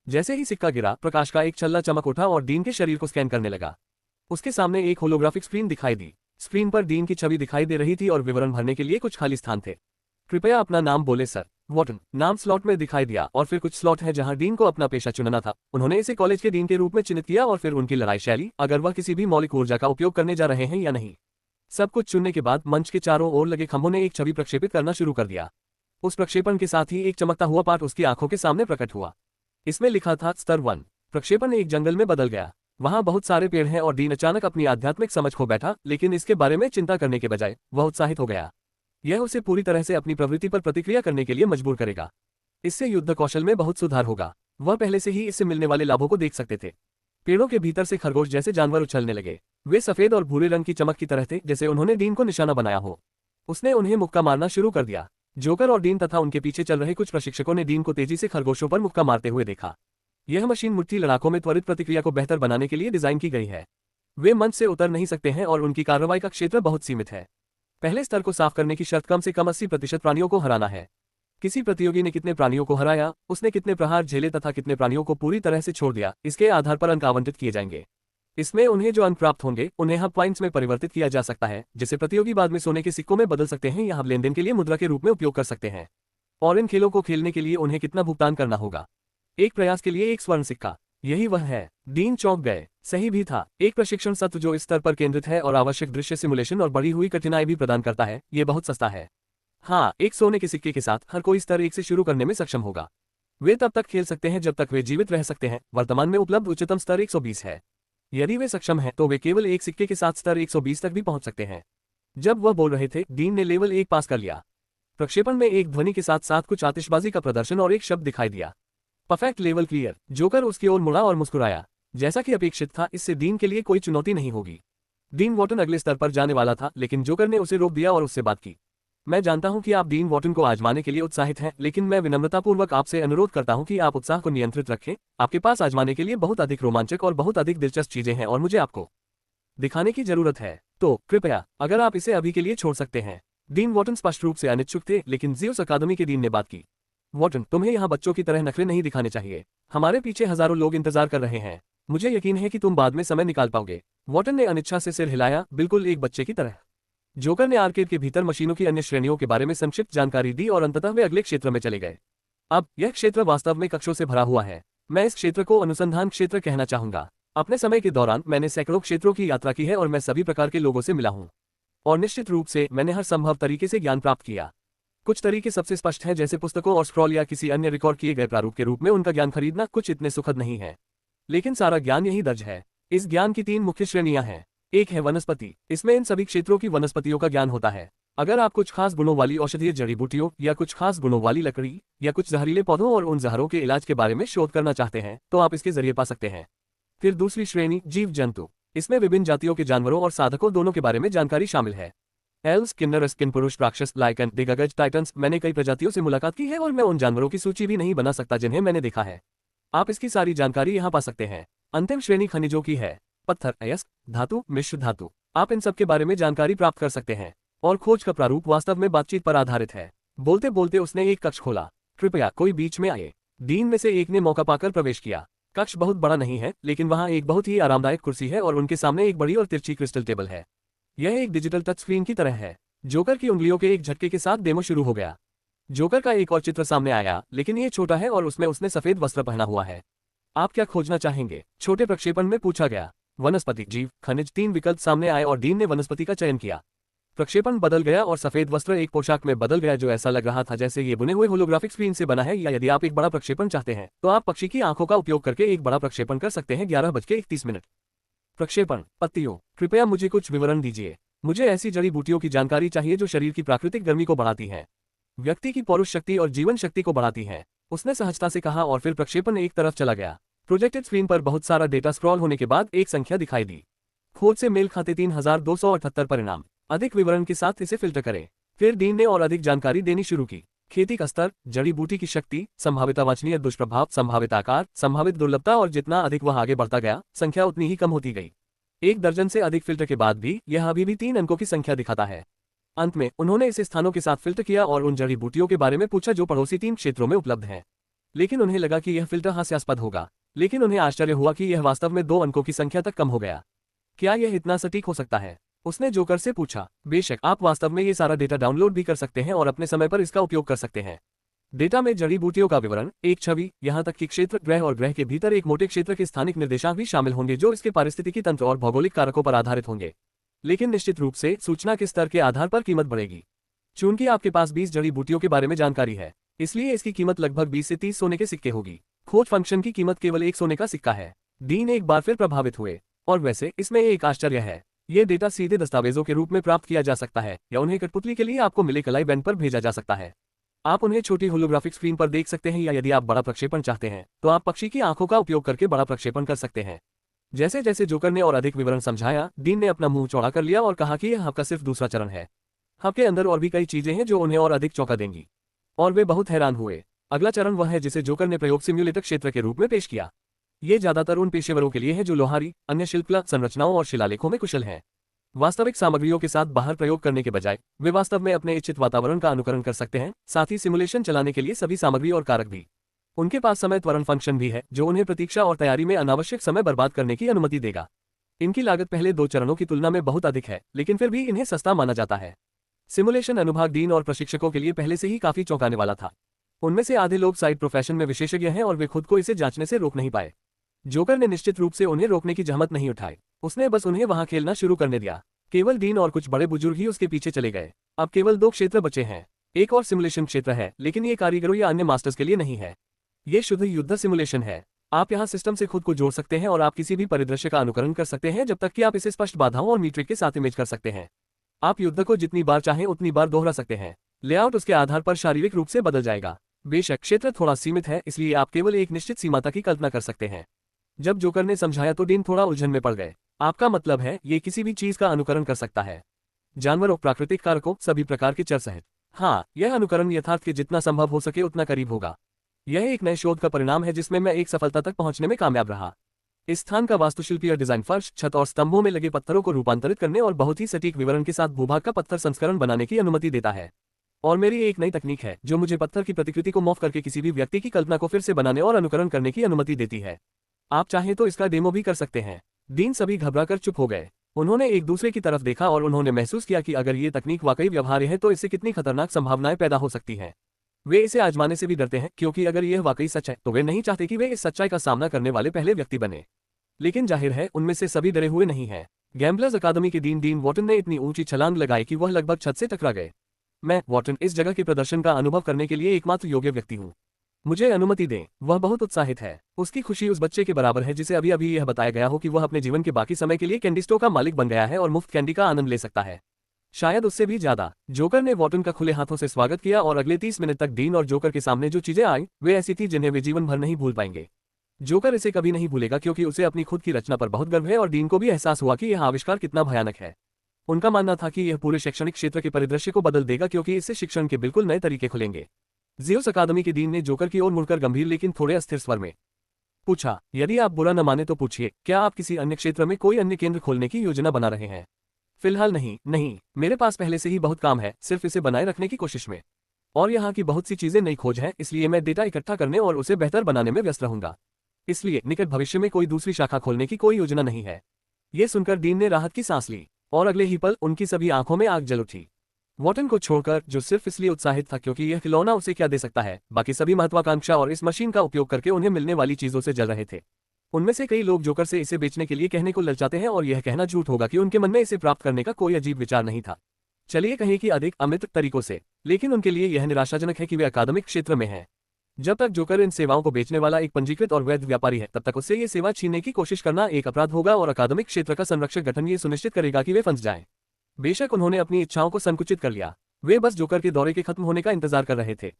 जैसे ही सिक्का गिरा, प्रकाश का एक छल्ला चमक उठा और डीन के शरीर को स्कैन करने लगा। उसके सामने एक होलोग्राफिक स्क्रीन दिखाई दी। स्क्रीन पर डीन की छवि दिखाई दे रही थी और विवरण भरने के लिए कुछ खाली स्थान थे। कृपया अपना नाम बोले सर। वॉटन नाम स्लॉट में दिखाई दिया और फिर कुछ स्लॉट है जहां डीन को अपना पेशा चुनना था। उन्होंने इसे कॉलेज के डीन के रूप में चिन्हित किया और फिर उनकी लड़ाई शैली, अगर वह किसी भी मौलिक ऊर्जा का उपयोग करने जा रहे हैं या नहीं। सब कुछ चुनने के बाद मंच के चारों ओर लगे खंभों ने एक छवि प्रक्षेपित करना शुरू कर दिया। उस प्रक्षेपण के साथ ही एक चमकता हुआ पाठ उसकी आंखों के सामने प्रकट हुआ। इसमें लिखा था स्तर 1। प्रक्षेपण एक जंगल में बदल गया। वहां बहुत सारे पेड़ हैं और डीन अचानक अपनी आध्यात्मिक समझ खो बैठा, लेकिन इसके बारे में चिंता करने के बजाय वह उत्साहित हो गया। यह उसे पूरी तरह से अपनी प्रवृत्ति पर प्रतिक्रिया करने के लिए मजबूर करेगा। इससे युद्ध कौशल में बहुत सुधार होगा। वह पहले से ही इससे मिलने वाले लाभों को देख सकते थे। पेड़ों के भीतर से खरगोश जैसे जानवर उछलने लगे। वे सफेद और भूरे रंग की चमक की तरह थे, जैसे उन्होंने डीन को निशाना बनाया हो। उसने उन्हें मुक्का मारना शुरू कर दिया। जोकर और डीन तथा उनके पीछे चल रहे कुछ प्रशिक्षकों ने डीन को तेजी से खरगोशों पर मुक्का मारते हुए देखा। यह मशीन मुट्ठी लड़ाकों में त्वरित प्रतिक्रिया को बेहतर बनाने के लिए डिजाइन की गई है। वे मंच से उतर नहीं सकते हैं और उनकी कार्रवाई का क्षेत्र बहुत सीमित है। पहले स्तर को साफ करने की शर्त कम से कम 80% प्राणियों को हराना है। किसी प्रतियोगी ने कितने प्राणियों को हराया, उसने कितने प्रहार झेले तथा कितने प्राणियों को पूरी तरह से छोड़ दिया, इसके आधार पर अंक आवंटित किए जाएंगे। इसमें उन्हें जो अंक प्राप्त होंगे उन्हें हब पॉइंट्स में परिवर्तित किया जा सकता है, जिसे प्रतियोगी बाद में सोने के सिक्कों में बदल सकते हैं या हब लेनदेन के लिए मुद्रा के रूप में उपयोग कर सकते हैं। और इन खेलों को खेलने के लिए उन्हें कितना भुगतान करना होगा? एक प्रयास के लिए एक स्वर्ण सिक्का। यही वह है। डीन चौंक गए। सही भी था। एक प्रशिक्षण सत्र जो इस स्तर पर केंद्रित है और आवश्यक दृश्य सिमुलेशन और बढ़ी हुई कठिनाई भी प्रदान करता है, ये बहुत सस्ता है। हाँ, एक सोने के सिक्के के साथ हर कोई स्तर 1 से शुरू करने में सक्षम होगा। वे तब तक खेल सकते हैं जब तक वे जीवित रह सकते हैं। वर्तमान में उपलब्ध उच्चतम स्तर 120 है। यदि वे सक्षम हैं तो वे केवल एक सिक्के के साथ स्तर 120 तक भी पहुंच सकते हैं। जब वह बोल रहे थे, डीन ने लेवल 1 पास कर लिया। प्रक्षेपण में एक ध्वनि के साथ साथ कुछ आतिशबाजी का प्रदर्शन और एक शब्द दिखाई दिया, परफेक्ट लेवल क्लियर। जोकर उसकी ओर मुड़ा और मुस्कुराया। जैसा कि अपेक्षित था, इससे डीन के लिए कोई चुनौती नहीं होगी। डीन वॉटन अगले स्तर पर जाने वाला था, लेकिन जोकर ने उसे रोक दिया और उससे बात की। मैं जानता हूं कि आप डीन वॉटन को आजमाने के लिए उत्साहित हैं, लेकिन मैं विनम्रतापूर्वक आपसे अनुरोध करता हूं कि आप उत्साह को नियंत्रित रखें। आपके पास आजमाने के लिए बहुत अधिक रोमांचक और बहुत अधिक दिलचस्प चीजें हैं और मुझे आपको दिखाने की जरूरत है। तो कृपया अगर आप इसे अभी के लिए छोड़ सकते हैं। डीन वॉटन स्पष्ट रूप से अनिच्छुक थे, लेकिन जियोस अकादमी के डीन ने बात की। वॉटन, तुम्हें यहाँ बच्चों की तरह नखरे नहीं दिखाने चाहिए। हमारे पीछे हजारों लोग इंतजार कर रहे हैं। मुझे यकीन है कि तुम बाद में समय निकाल पाओगे। वॉटन ने अनिच्छा से सिर हिलाया, बिल्कुल एक बच्चे की तरह। जोकर ने आर्केड के भीतर मशीनों की अन्य श्रेणियों के बारे में संक्षिप्त जानकारी दी और अंततः वे अगले क्षेत्र में चले गए। अब यह क्षेत्र वास्तव में कक्षों से भरा हुआ है। मैं इस क्षेत्र को अनुसंधान क्षेत्र कहना चाहूंगा। अपने समय के दौरान मैंने सैकड़ों क्षेत्रों की यात्रा की है और मैं सभी प्रकार के लोगों से मिला हूं। और निश्चित रूप से मैंने हर संभव तरीके से ज्ञान प्राप्त किया। कुछ तरीके सबसे स्पष्ट हैं, जैसे पुस्तकों और स्क्रॉल या किसी अन्य रिकॉर्ड किए गए प्रारूप के रूप में उनका ज्ञान खरीदना कुछ इतने सुखद नहीं है। लेकिन सारा ज्ञान यही दर्ज है। इस ज्ञान की 3 मुख्य श्रेणियां हैं। एक है वनस्पति। इसमें इन सभी क्षेत्रों की वनस्पतियों का ज्ञान होता है। अगर आप कुछ खास गुणों वाली औषधीय जड़ी बूटियों या कुछ खास गुणों वाली लकड़ी या कुछ जहरीले पौधों और उन जहरों के इलाज के बारे में शोध करना चाहते हैं, तो आप इसके जरिए पा सकते हैं। फिर दूसरी श्रेणी जीव जंतु। इसमें विभिन्न जातियों के जानवरों और साधकों दोनों के बारे में जानकारी शामिल है। एल्व्स, किन्नर, किनपुरुष, राक्षस, लाइकन, दिग्गज, टाइटन्स। मैंने कई प्रजातियों से मुलाकात की है और मैं उन जानवरों की सूची भी नहीं बना सकता जिन्हें मैंने देखा है। आप इसकी सारी जानकारी यहाँ पा सकते हैं। अंतिम श्रेणी खनिजों की है। पत्थर, अयस्क, धातु, मिश्र धातु। आप इन सब के बारे में जानकारी प्राप्त कर सकते हैं। और खोज का प्रारूप वास्तव में बातचीत पर आधारित है। बोलते बोलते उसने एक कक्ष खोला। कृपया कोई बीच में आए। डीन में से एक ने मौका पाकर प्रवेश किया। कक्ष बहुत बड़ा नहीं है, लेकिन वहां एक बहुत ही आरामदायक कुर्सी है और उनके सामने एक बड़ी और तिरछी क्रिस्टल टेबल है। यह एक डिजिटल टच स्क्रीन की तरह है। जोकर की उंगलियों के एक झटके के साथ डेमो शुरू हो गया। जोकर का एक और चित्र सामने आया, लेकिन ये छोटा है और उसमें उसने सफेद वस्त्र पहना हुआ है। आप क्या खोजना चाहेंगे? छोटे प्रक्षेपण में पूछा गया। वनस्पति, जीव, खनिज। 3 विकल्प सामने आए और डीन ने वनस्पति का चयन किया। प्रक्षेपण बदल गया और सफेद वस्त्र एक पोशाक में बदल गया जो ऐसा लग रहा था जैसे ये बुने हुए होलोग्राफिक स्क्रीन से बना है। या यदि आप एक बड़ा प्रक्षेपण चाहते हैं तो आप पक्षी की आंखों का उपयोग करके एक बड़ा प्रक्षेपण कर सकते हैं। 11:31। प्रक्षेपण। पत्तियों। कृपया मुझे कुछ विवरण दीजिए। मुझे ऐसी जड़ी बूटियों की जानकारी चाहिए जो शरीर की प्राकृतिक गर्मी को बढ़ाती हैं, व्यक्ति की पौरुष शक्ति और जीवन शक्ति को बढ़ाती हैं। उसने सहजता से कहा और फिर प्रक्षेपण एक तरफ चला गया। प्रोजेक्टेड स्क्रीन पर बहुत सारा डेटा स्क्रॉल होने के बाद एक संख्या दिखाई दी। खोज से मेल खाते 3278 परिणाम। अधिक विवरण के साथ इसे फिल्टर करें। फिर डीन ने और अधिक जानकारी देनी शुरू की। खेती का स्तर, जड़ी बूटी की शक्ति, संभावित वांछनीय दुष्प्रभाव, संभावित आकार, संभावित दुर्लभता, और जितना अधिक वह आगे बढ़ता गया, संख्या उतनी ही कम होती गई। 1 दर्जन से अधिक फिल्टर के बाद भी यह अभी भी 3 अंकों की संख्या दिखाता है। अंत में उन्होंने इसे स्थानों के साथ फिल्टर किया और उन जड़ी बूटियों के बारे में पूछा जो पड़ोसी 3 क्षेत्रों में उपलब्ध हैं। लेकिन उन्हें लगा कि यह फिल्टर हास्यास्पद होगा, लेकिन उन्हें आश्चर्य हुआ कि यह वास्तव में 2 अंकों की संख्या तक कम हो गया। क्या यह इतना सटीक हो सकता है? उसने जोकर से पूछा। बेशक, आप वास्तव में ये सारा डेटा डाउनलोड भी कर सकते हैं और अपने समय पर इसका उपयोग कर सकते हैं। डेटा में जड़ी बूटियों का विवरण, एक छवि, यहां तक कि क्षेत्र, ग्रह और ग्रह के भीतर एक मोटे क्षेत्र के स्थानिक निर्देशांक भी शामिल होंगे जो इसके पारिस्थितिकी तंत्र और भौगोलिक कारकों पर आधारित होंगे। लेकिन निश्चित रूप से सूचना के स्तर के आधार पर कीमत बढ़ेगी। चूंकि आपके पास 20 जड़ी बूटियों के बारे में जानकारी है, इसलिए इसकी कीमत लगभग 20 से 30 सोने के सिक्के होगी। खोज फंक्शन की कीमत केवल 1 सोने का सिक्का है। डीन एक बार फिर प्रभावित हुए। और वैसे इसमें एक आश्चर्य है, ये डेटा सीधे दस्तावेजों के रूप में प्राप्त किया जा सकता है या उन्हें कठपुतली के लिए आपको मिले कलाई बैंड पर भेजा जा सकता है। आप उन्हें छोटी होलोग्राफिक स्क्रीन पर देख सकते हैं, या यदि आप बड़ा प्रक्षेपण चाहते हैं तो आप पक्षी की आंखों का उपयोग करके बड़ा प्रक्षेपण कर सकते हैं। जैसे जैसे जोकर ने और अधिक विवरण समझाया, डीन ने अपना मुंह चौड़ा कर लिया और कहा कि यह हब का सिर्फ दूसरा चरण है। हब के अंदर और भी कई चीजें हैं जो उन्हें और अधिक चौंका देंगी। और वे बहुत हैरान हुए। अगला चरण वह है जिसे जोकर ने प्रयोग सिम्युलेटर क्षेत्र के रूप में पेश किया। ये ज्यादातर उन पेशेवरों के लिए है जो लोहारी, अन्य शिल्पकला, संरचनाओं और शिलालेखों में कुशल हैं। वास्तविक सामग्रियों के साथ बाहर प्रयोग करने के बजाय वे वास्तव में अपने इच्छित वातावरण का अनुकरण कर सकते हैं, साथ ही सिमुलेशन चलाने के लिए सभी सामग्री और कारक भी। उनके पास समय त्वरण फंक्शन भी है जो उन्हें प्रतीक्षा और तैयारी में अनावश्यक समय बर्बाद करने की अनुमति देगा। इनकी लागत पहले 2 चरणों की तुलना में बहुत अधिक है, लेकिन फिर भी इन्हें सस्ता माना जाता है। सिमुलेशन अनुभाग डीन और प्रशिक्षकों के लिए पहले से ही काफी चौंकाने वाला था। उनमें से आधे लोग साइड प्रोफेशन में विशेषज्ञ हैं और वे खुद को इसे जांचने से रोक नहीं पाए। जोकर ने निश्चित रूप से उन्हें रोकने की जहमत नहीं उठाई। उसने बस उन्हें वहां खेलना शुरू करने दिया। केवल डीन और कुछ बड़े बुजुर्ग ही उसके पीछे चले गए। अब केवल 2 क्षेत्र बचे हैं। एक और सिमुलेशन क्षेत्र है, लेकिन ये कारीगरों या अन्य मास्टर्स के लिए नहीं है। ये शुद्ध युद्ध सिमुलेशन है। आप यहाँ सिस्टम से खुद को जोड़ सकते हैं और आप किसी भी परिदृश्य का अनुकरण कर सकते हैं जब तक कि आप इसे स्पष्ट बाधाओं और मीट्रिक के साथ इमेज कर सकते हैं। आप युद्ध को जितनी बार चाहें उतनी बार दोहरा सकते हैं। लेआउट उसके आधार पर शारीरिक रूप से बदल जाएगा। बेशक क्षेत्र थोड़ा सीमित है, इसलिए आप केवल एक निश्चित सीमा तक ही कल्पना कर सकते हैं। जब जोकर ने समझाया तो डीन थोड़ा उलझन में पड़ गए। आपका मतलब है ये किसी भी चीज का अनुकरण कर सकता है? जानवरों, प्राकृतिक कारकों, सभी प्रकार के चर सहित? हाँ, यह अनुकरण यथार्थ के जितना संभव हो सके उतना करीब होगा। यह एक नए शोध का परिणाम है जिसमें मैं एक सफलता तक पहुंचने में कामयाब रहा। इस स्थान का वास्तुशिल्पीय डिजाइन फर्श, छत और स्तंभों में लगे पत्थरों को रूपांतरित करने और बहुत ही सटीक विवरण के साथ भूभाग का पत्थर संस्करण बनाने की अनुमति देता है। और मेरी एक नई तकनीक है जो मुझे पत्थर की प्रतिकृति को मॉर्फ करके किसी भी व्यक्ति की कल्पना को फिर से बनाने और अनुकरण करने की अनुमति देती है। आप चाहें तो इसका डेमो भी कर सकते हैं। डीन सभी घबराकर चुप हो गए। उन्होंने एक दूसरे की तरफ देखा और उन्होंने महसूस किया कि अगर ये तकनीक वाकई व्यवहार्य है तो इससे कितनी खतरनाक संभावनाएं पैदा हो सकती हैं। वे इसे आजमाने से भी डरते हैं क्योंकि अगर यह वाकई सच है तो वे नहीं चाहते कि वे इस सच्चाई का सामना करने वाले पहले व्यक्ति बने। लेकिन जाहिर है उनमें से सभी डरे हुए नहीं हैं। गैम्बलर्स अकादमी के डीन वॉटन ने इतनी ऊंची छलांग लगाई कि वह लगभग छत से टकरा गए। मैं, वॉटन, इस जगह के प्रदर्शन का अनुभव करने के लिए एकमात्र योग्य व्यक्ति हूँ। मुझे अनुमति दें। वह बहुत उत्साहित है। उसकी खुशी उस बच्चे के बराबर है जिसे अभी अभी यह बताया गया हो कि वह अपने जीवन के बाकी समय के लिए कैंडी स्टोर का मालिक बन गया है और मुफ्त कैंडी का आनंद ले सकता है। शायद उससे भी ज्यादा। जोकर ने वॉटन का खुले हाथों से स्वागत किया और अगले 30 मिनट तक डीन और जोकर के सामने जो चीजें आई वे ऐसी थी जिन्हें वे जीवन भर नहीं भूल पाएंगे। जोकर इसे कभी नहीं भूलेगा क्योंकि उसे अपनी खुद की रचना पर बहुत गर्व है और डीन को भी एहसास हुआ कि यह आविष्कार कितना भयानक है। उनका मानना था कि यह पूरे शैक्षणिक क्षेत्र के परिदृश्य को बदल देगा क्योंकि इससे शिक्षण के बिल्कुल नए तरीके खुलेंगे। ज़ियोस अकादमी के डीन ने जोकर की ओर मुड़कर गंभीर लेकिन थोड़े अस्थिर स्वर में पूछा, यदि आप बुरा न माने तो पूछिए, क्या आप किसी अन्य क्षेत्र में कोई अन्य केंद्र खोलने की योजना बना रहे हैं? फिलहाल नहीं, मेरे पास पहले से ही बहुत काम है, सिर्फ इसे बनाए रखने की कोशिश में। और यहाँ की बहुत सी चीजें नई खोज हैं, इसलिए मैं डेटा इकट्ठा करने और उसे बेहतर बनाने में व्यस्त रहूंगा। इसलिए निकट भविष्य में कोई दूसरी शाखा खोलने की कोई योजना नहीं है। ये सुनकर डीन ने राहत की सांस ली और अगले ही पल उनकी सभी आंखों में आग जल उठी। वॉटन को छोड़कर, जो सिर्फ इसलिए उत्साहित था क्योंकि यह खिलौना उसे क्या दे सकता है, बाकी सभी महत्वाकांक्षा और इस मशीन का उपयोग करके उन्हें मिलने वाली चीजों से जल रहे थे। उनमें से कई लोग जोकर से इसे बेचने के लिए कहने को ललचाते हैं और यह कहना झूठ होगा कि उनके मन में इसे प्राप्त करने का कोई अजीब विचार नहीं था। चलिए कहें कि अधिक अमृत तरीकों से। लेकिन उनके लिए यह निराशाजनक है कि वे अकादमिक क्षेत्र में हैं। जब तक जोकर इन सेवाओं को बेचने वाला एक पंजीकृत और वैध व्यापारी है तब तक उससे ये सेवा छीनने की कोशिश करना एक अपराध होगा और अकादमिक क्षेत्र का संरक्षक गठन ये सुनिश्चित करेगा कि वे फंस जाएं। बेशक उन्होंने अपनी इच्छाओं को संकुचित कर लिया। वे बस जोकर के दौरे के खत्म होने का इंतजार कर रहे थे।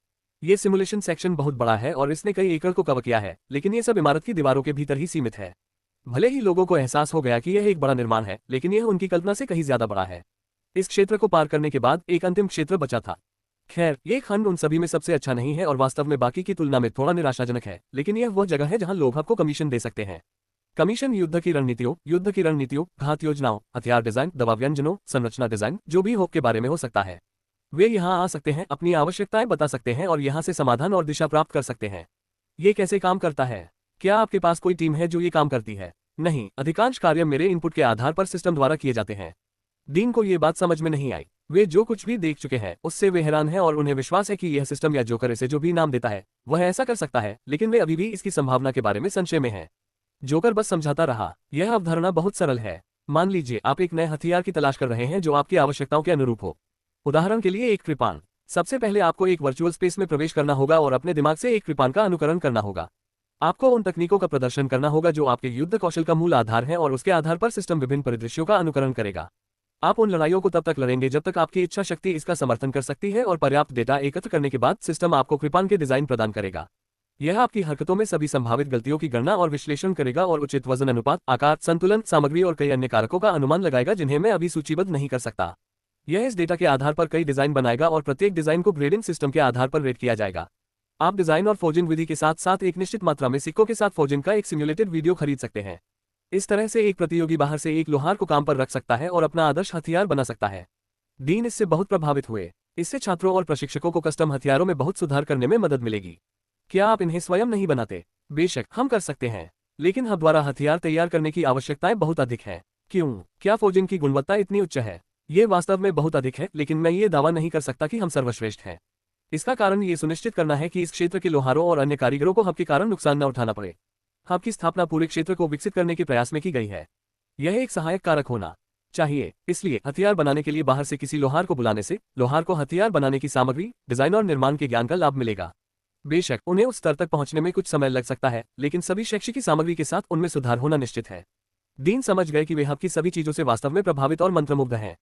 ये सिमुलेशन सेक्शन बहुत बड़ा है और इसने कई एकड़ को कवर किया है, लेकिन ये सब इमारत की दीवारों के भीतर ही सीमित है। भले ही लोगों को एहसास हो गया कि यह एक बड़ा निर्माण है, लेकिन यह उनकी कल्पना से कहीं ज्यादा बड़ा है। इस क्षेत्र को पार करने के बाद एक अंतिम क्षेत्र बचा था। खैर, ये खंड उन सभी में सबसे अच्छा नहीं है और वास्तव में बाकी की तुलना में थोड़ा निराशाजनक है, लेकिन यह वह जगह है जहां लोग आपको कमीशन दे सकते हैं। कमीशन युद्ध की रणनीतियों, घात योजनाओं, हथियार डिजाइन, दवा व्यंजनों, संरचना डिजाइन, जो भी हो के बारे में हो सकता है। वे यहाँ आ सकते हैं, अपनी आवश्यकताएं बता सकते हैं और यहाँ से समाधान और दिशा प्राप्त कर सकते हैं। ये कैसे काम करता है? क्या आपके पास कोई टीम है जो ये काम करती है? नहीं, अधिकांश कार्य मेरे इनपुट के आधार पर सिस्टम द्वारा किए जाते हैं। डीन को ये बात समझ में नहीं आई। वे जो कुछ भी देख चुके हैं उससे वे हैरान हैं और उन्हें विश्वास है कि यह सिस्टम या जोकर इसे जो भी नाम देता है वह ऐसा कर सकता है, लेकिन वे अभी भी इसकी संभावना के बारे में संशय में हैं। जोकर बस समझाता रहा, यह अवधारणा बहुत सरल है। मान लीजिए आप एक नए हथियार की तलाश कर रहे हैं जो आपकी आवश्यकताओं के अनुरूप हो। उदाहरण के लिए एक कृपाण। सबसे पहले आपको एक वर्चुअल स्पेस में प्रवेश करना होगा और अपने दिमाग से एक कृपाण का अनुकरण करना होगा। आपको उन तकनीकों का प्रदर्शन करना होगा जो आपके युद्ध कौशल का मूल आधार है और उसके आधार पर सिस्टम विभिन्न परिदृश्यों का अनुकरण करेगा। आप उन लड़ाइयों को तब तक लड़ेंगे जब तक आपकी इच्छा शक्ति इसका समर्थन कर सकती है और पर्याप्त डेटा एकत्र करने के बाद सिस्टम आपको कृपाण के डिजाइन प्रदान करेगा। यह आपकी हरकतों में सभी संभावित गलतियों की गणना और विश्लेषण करेगा और उचित वजन अनुपात, आकार, संतुलन, सामग्री और कई अन्य कारकों का अनुमान लगाएगा जिन्हें मैं अभी सूचीबद्ध नहीं कर सकता। यह इस डेटा के आधार पर कई डिजाइन बनाएगा और प्रत्येक डिजाइन को ग्रेडिंग सिस्टम के आधार पर रेट किया जाएगा। आप डिजाइन और फोर्जिंग विधि के साथ साथ एक निश्चित मात्रा में सिक्कों के साथ फोर्जिंग का एक सिम्युलेटेड वीडियो खरीद सकते हैं। इस तरह से एक प्रतियोगी बाहर से एक लोहार को काम पर रख सकता है और अपना आदर्श हथियार बना सकता है। डीन इससे बहुत प्रभावित हुए। इससे छात्रों और प्रशिक्षकों को कस्टम हथियारों में बहुत सुधार करने में मदद मिलेगी। क्या आप इन्हें स्वयं नहीं बनाते? बेशक हम कर सकते हैं, लेकिन हम द्वारा हथियार तैयार करने की आवश्यकताएं बहुत अधिक है। क्यों? क्या फोर्जिंग की गुणवत्ता इतनी उच्च है? ये वास्तव में बहुत अधिक है, लेकिन मैं ये दावा नहीं कर सकता कि हम सर्वश्रेष्ठ हैं। इसका कारण ये सुनिश्चित करना है कि इस क्षेत्र के लोहारों और अन्य कारीगरों को हब के कारण नुकसान न उठाना पड़े। हब की स्थापना पूरे क्षेत्र को विकसित करने के प्रयास में की गई है। यह एक सहायक कारक होना चाहिए। इसलिए हथियार बनाने के लिए बाहर से किसी लोहार को बुलाने से लोहार को हथियार बनाने की सामग्री, डिजाइन और निर्माण के ज्ञान का लाभ मिलेगा। बेशक उन्हें उस स्तर तक पहुंचने में कुछ समय लग सकता है, लेकिन सभी शैक्षिकी सामग्री के साथ उनमें सुधार होना निश्चित है। डीन समझ गए कि वे हब की सभी चीजों से वास्तव में प्रभावित और मंत्रमुग्ध हैं।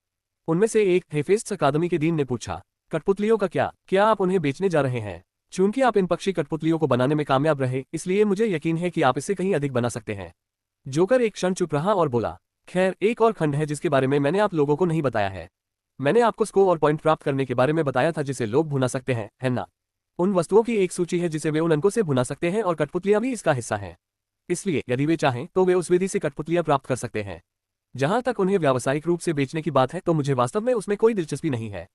उनमें से एक हेफेस्ट अकादमी के डीन ने पूछा, कठपुतलियों का क्या आप उन्हें बेचने जा रहे हैं? चूंकि आप इन पक्षी कठपुतलियों को बनाने में कामयाब रहे, इसलिए मुझे यकीन है कि आप इससे कहीं अधिक बना सकते हैं। जोकर एक क्षण चुप रहा और बोला, खैर, एक और खंड है जिसके बारे में मैंने आप लोगों को नहीं बताया है। मैंने आपको स्कोर और पॉइंट प्राप्त करने के बारे में बताया था जिसे लोग भुना सकते हैं, है ना? उन वस्तुओं की एक सूची है जिसे वे उन अंकों से भुना सकते हैं और कठपुतलियां भी इसका हिस्सा हैं। इसलिए यदि वे चाहें तो वे उस विधि से कठपुतलियां प्राप्त कर सकते हैं। जहां तक उन्हें व्यावसायिक रूप से बेचने की बात है तो मुझे वास्तव में उसमें कोई दिलचस्पी नहीं है,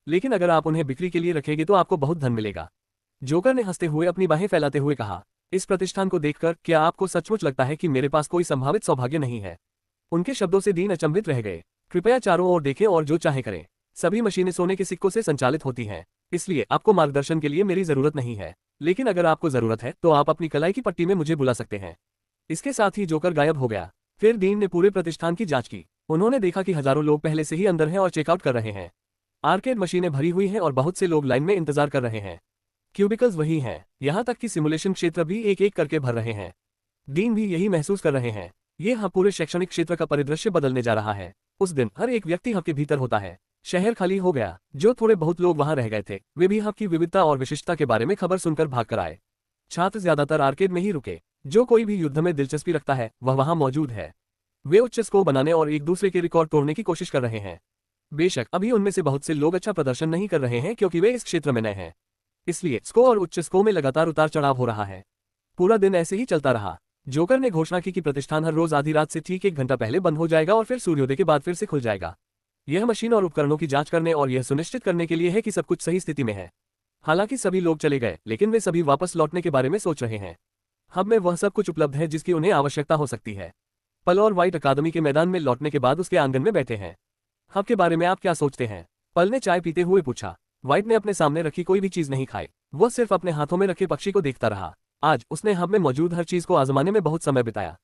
लेकिन अगर आप उन्हें बिक्री के लिए रखेंगे तो आपको बहुत धन मिलेगा। जोकर ने हंसते हुए अपनी बाहें फैलाते हुए कहा, इस प्रतिष्ठान को देखकर क्या आपको सचमुच लगता है कि मेरे पास कोई संभावित सौभाग्य नहीं है? उनके शब्दों से डीन अचंभित रह गए। कृपया चारों ओर देखें और जो चाहे करें। सभी मशीनें सोने के सिक्कों से संचालित होती हैं, इसलिए आपको मार्गदर्शन के लिए मेरी जरूरत नहीं है, लेकिन अगर आपको जरूरत है तो आप अपनी कलाई की पट्टी में मुझे बुला सकते हैं। इसके साथ ही जोकर गायब हो गया। फिर डीन ने पूरे प्रतिष्ठान की जांच की। उन्होंने देखा कि हजारों लोग पहले से ही अंदर हैं और चेकआउट कर रहे हैं। आर्केड मशीनें भरी हुई हैं और बहुत से लोग लाइन में इंतजार कर रहे हैं। क्यूबिकल्स वही हैं, यहाँ तक कि सिमुलेशन क्षेत्र भी एक एक करके भर रहे हैं। डीन भी यही महसूस कर रहे हैं। ये पूरे शैक्षणिक क्षेत्र का परिदृश्य बदलने जा रहा है। उस दिन हर एक व्यक्ति हब के भीतर होता है। शहर खाली हो गया। जो थोड़े बहुत लोग वहां रह गए थे वे भी हब की विविधता और विशिष्टता के बारे में खबर सुनकर भाग कर आए। छात्र ज्यादातर आर्केड में ही रुके। जो कोई भी युद्ध में दिलचस्पी रखता है वह वहां मौजूद है। वे उच्च स्कोर बनाने और एक दूसरे के रिकॉर्ड तोड़ने की कोशिश कर रहे हैं। बेशक अभी उनमें से बहुत से लोग अच्छा प्रदर्शन नहीं कर रहे हैं क्योंकि वे इस क्षेत्र में नए हैं, इसलिए स्कोर और उच्च स्कोर में लगातार उतार चढ़ाव हो रहा है। पूरा दिन ऐसे ही चलता रहा। जोकर ने घोषणा की कि प्रतिष्ठान हर रोज आधी रात से ठीक 1 घंटा पहले बंद हो जाएगा और फिर सूर्योदय के बाद फिर से खुल जाएगा। यह मशीन और उपकरणों की जांच करने और यह सुनिश्चित करने के लिए है कि सब कुछ सही स्थिति में है। हालांकि सभी लोग चले गए, लेकिन वे सभी वापस लौटने के बारे में सोच रहे हैं। हब में वह सब कुछ उपलब्ध है जिसकी उन्हें आवश्यकता हो सकती है। पल और व्हाइट अकादमी के मैदान में लौटने के बाद उसके आंगन में बैठे हैं। हब के बारे में आप क्या सोचते हैं? पल ने चाय पीते हुए पूछा। व्हाइट ने अपने सामने रखी कोई भी चीज नहीं खाई। वह सिर्फ अपने हाथों में रखे पक्षी को देखता रहा। आज उसने हब में मौजूद हर चीज को आजमाने में बहुत समय बिताया।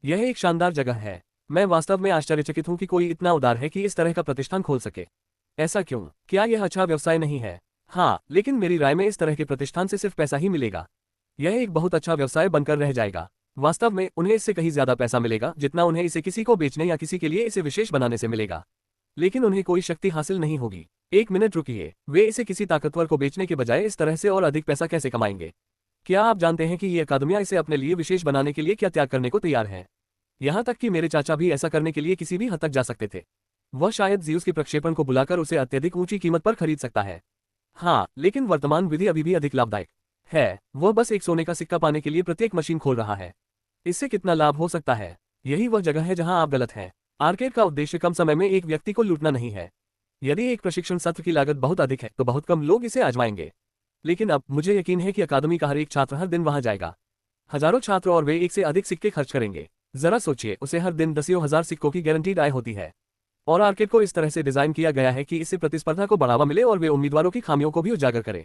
यह एक शानदार जगह है। मैं वास्तव में आश्चर्यचकित हूं कि कोई इतना उदार है कि इस तरह का प्रतिष्ठान खोल सके। ऐसा क्यों? क्या यह अच्छा व्यवसाय नहीं है? हाँ, लेकिन मेरी राय में इस तरह के प्रतिष्ठान से सिर्फ पैसा ही मिलेगा। यह एक बहुत अच्छा व्यवसाय बनकर रह जाएगा। वास्तव में उन्हें इससे कहीं ज्यादा पैसा मिलेगा जितना उन्हें इसे किसी को बेचने या किसी के लिए इसे विशेष बनाने से मिलेगा, लेकिन उन्हें कोई शक्ति हासिल नहीं होगी। 1 मिनट रुकिए, वे इसे किसी ताकतवर को बेचने के बजाय इस तरह से और अधिक पैसा कैसे कमाएंगे? क्या आप जानते हैं कि ये अकादमियां इसे अपने लिए विशेष बनाने के लिए क्या त्याग करने को तैयार हैं? यहाँ तक कि मेरे चाचा भी ऐसा करने के लिए किसी भी हद तक जा सकते थे। वह शायद ज़्यूस के प्रक्षेपण को बुलाकर उसे अत्यधिक ऊंची कीमत पर खरीद सकता है। हाँ, लेकिन वर्तमान विधि अभी भी अधिक लाभदायक है। वह बस एक सोने का सिक्का पाने के लिए प्रत्येक मशीन खोल रहा है। इससे कितना लाभ हो सकता है? यही वह जगह है जहां आप गलत हैं। आर्केड का उद्देश्य कम समय में एक व्यक्ति को लूटना नहीं है। यदि एक प्रशिक्षण सत्र की लागत बहुत अधिक है तो बहुत कम लोग इसे आजमाएंगे, लेकिन अब मुझे यकीन है कि अकादमी का हर एक छात्र हर दिन वहां जाएगा। हजारों छात्र और वे 1 से अधिक सिक्के खर्च करेंगे। जरा सोचिए, उसे हर दिन दसियों हजार सिक्कों की गारंटीड आय होती है। और आर्केड को इस तरह से डिजाइन किया गया है कि इससे प्रतिस्पर्धा को बढ़ावा मिले और वे उम्मीदवारों की खामियों को भी उजागर करें।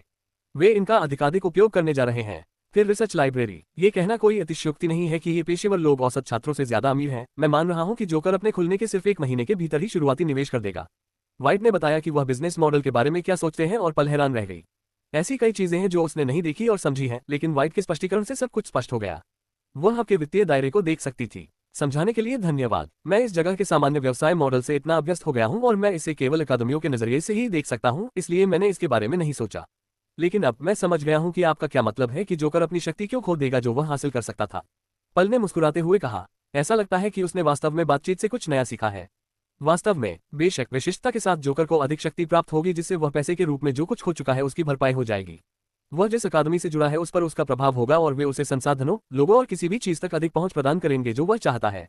वे इनका अधिकाधिक उपयोग करने जा रहे हैं। फिर रिसर्च लाइब्रेरी। ये कहना कोई अतिशयोक्ति नहीं है कि ये पेशेवर लोग औसत छात्रों से ज्यादा अमीर हैं। मैं मान रहा हूं कि जोकर अपने खुलने के सिर्फ 1 महीने के भीतर ही शुरुआती निवेश कर देगा। व्हाइट ने बताया कि वह बिजनेस मॉडल के बारे में क्या सोचते हैं और पल हैरान रह गई। ऐसी कई चीजें हैं जो उसने नहीं देखी और समझी हैं, लेकिन व्हाइट के स्पष्टीकरण से सब कुछ स्पष्ट हो गया। वह आपके वित्तीय दायरे को देख सकती थी। समझाने के लिए धन्यवाद। मैं इस जगह के सामान्य व्यवसाय मॉडल से इतना अभ्यस्त हो गया हूं और मैं इसे केवल अकादमियों के नजरिए से ही देख सकता हूं, इसलिए मैंने इसके बारे में नहीं सोचा। लेकिन अब मैं समझ गया हूं कि आपका क्या मतलब है कि जोकर अपनी शक्ति क्यों खो देगा जो वह हासिल कर सकता था। पल ने मुस्कुराते हुए कहा, ऐसा लगता है कि उसने वास्तव में बातचीत से कुछ नया सीखा है। वास्तव में बेशक विशिष्टता के साथ जोकर को अधिक शक्ति प्राप्त होगी जिससे वह पैसे के रूप में जो कुछ खो चुका है उसकी भरपाई हो जाएगी। वह जिस अकादमी से जुड़ा है उस पर उसका प्रभाव होगा और वे उसे संसाधनों, लोगों और किसी भी चीज तक अधिक पहुंच प्रदान करेंगे जो वह चाहता है।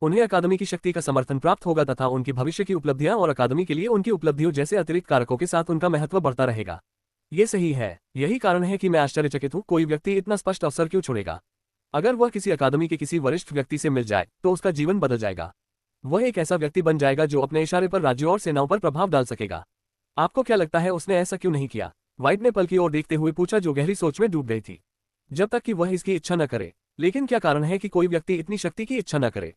उन्हें अकादमी की शक्ति का समर्थन प्राप्त होगा तथा उनकी भविष्य की उपलब्धियां और अकादमी के लिए उनकी उपलब्धियों जैसे अतिरिक्त कारकों के साथ उनका महत्व बढ़ता रहेगा। ये सही है। यही कारण है कि मैं आश्चर्यचकित हूं कोई व्यक्ति इतना स्पष्ट अवसर क्यों छोड़ेगा। अगर वह किसी अकादमी के किसी वरिष्ठ व्यक्ति से मिल जाए तो उसका जीवन बदल जाएगा। वह एक ऐसा व्यक्ति बन जाएगा जो अपने इशारे पर राज्यों और सेनाओं पर प्रभाव डाल सकेगा। आपको क्या लगता है उसने ऐसा क्यों नहीं किया? व्हाइट ने पल की ओर देखते हुए पूछा जो गहरी सोच में डूब गई थी। जब तक कि वह इसकी इच्छा न करे। लेकिन क्या कारण है कि कोई व्यक्ति इतनी शक्ति की इच्छा न करे?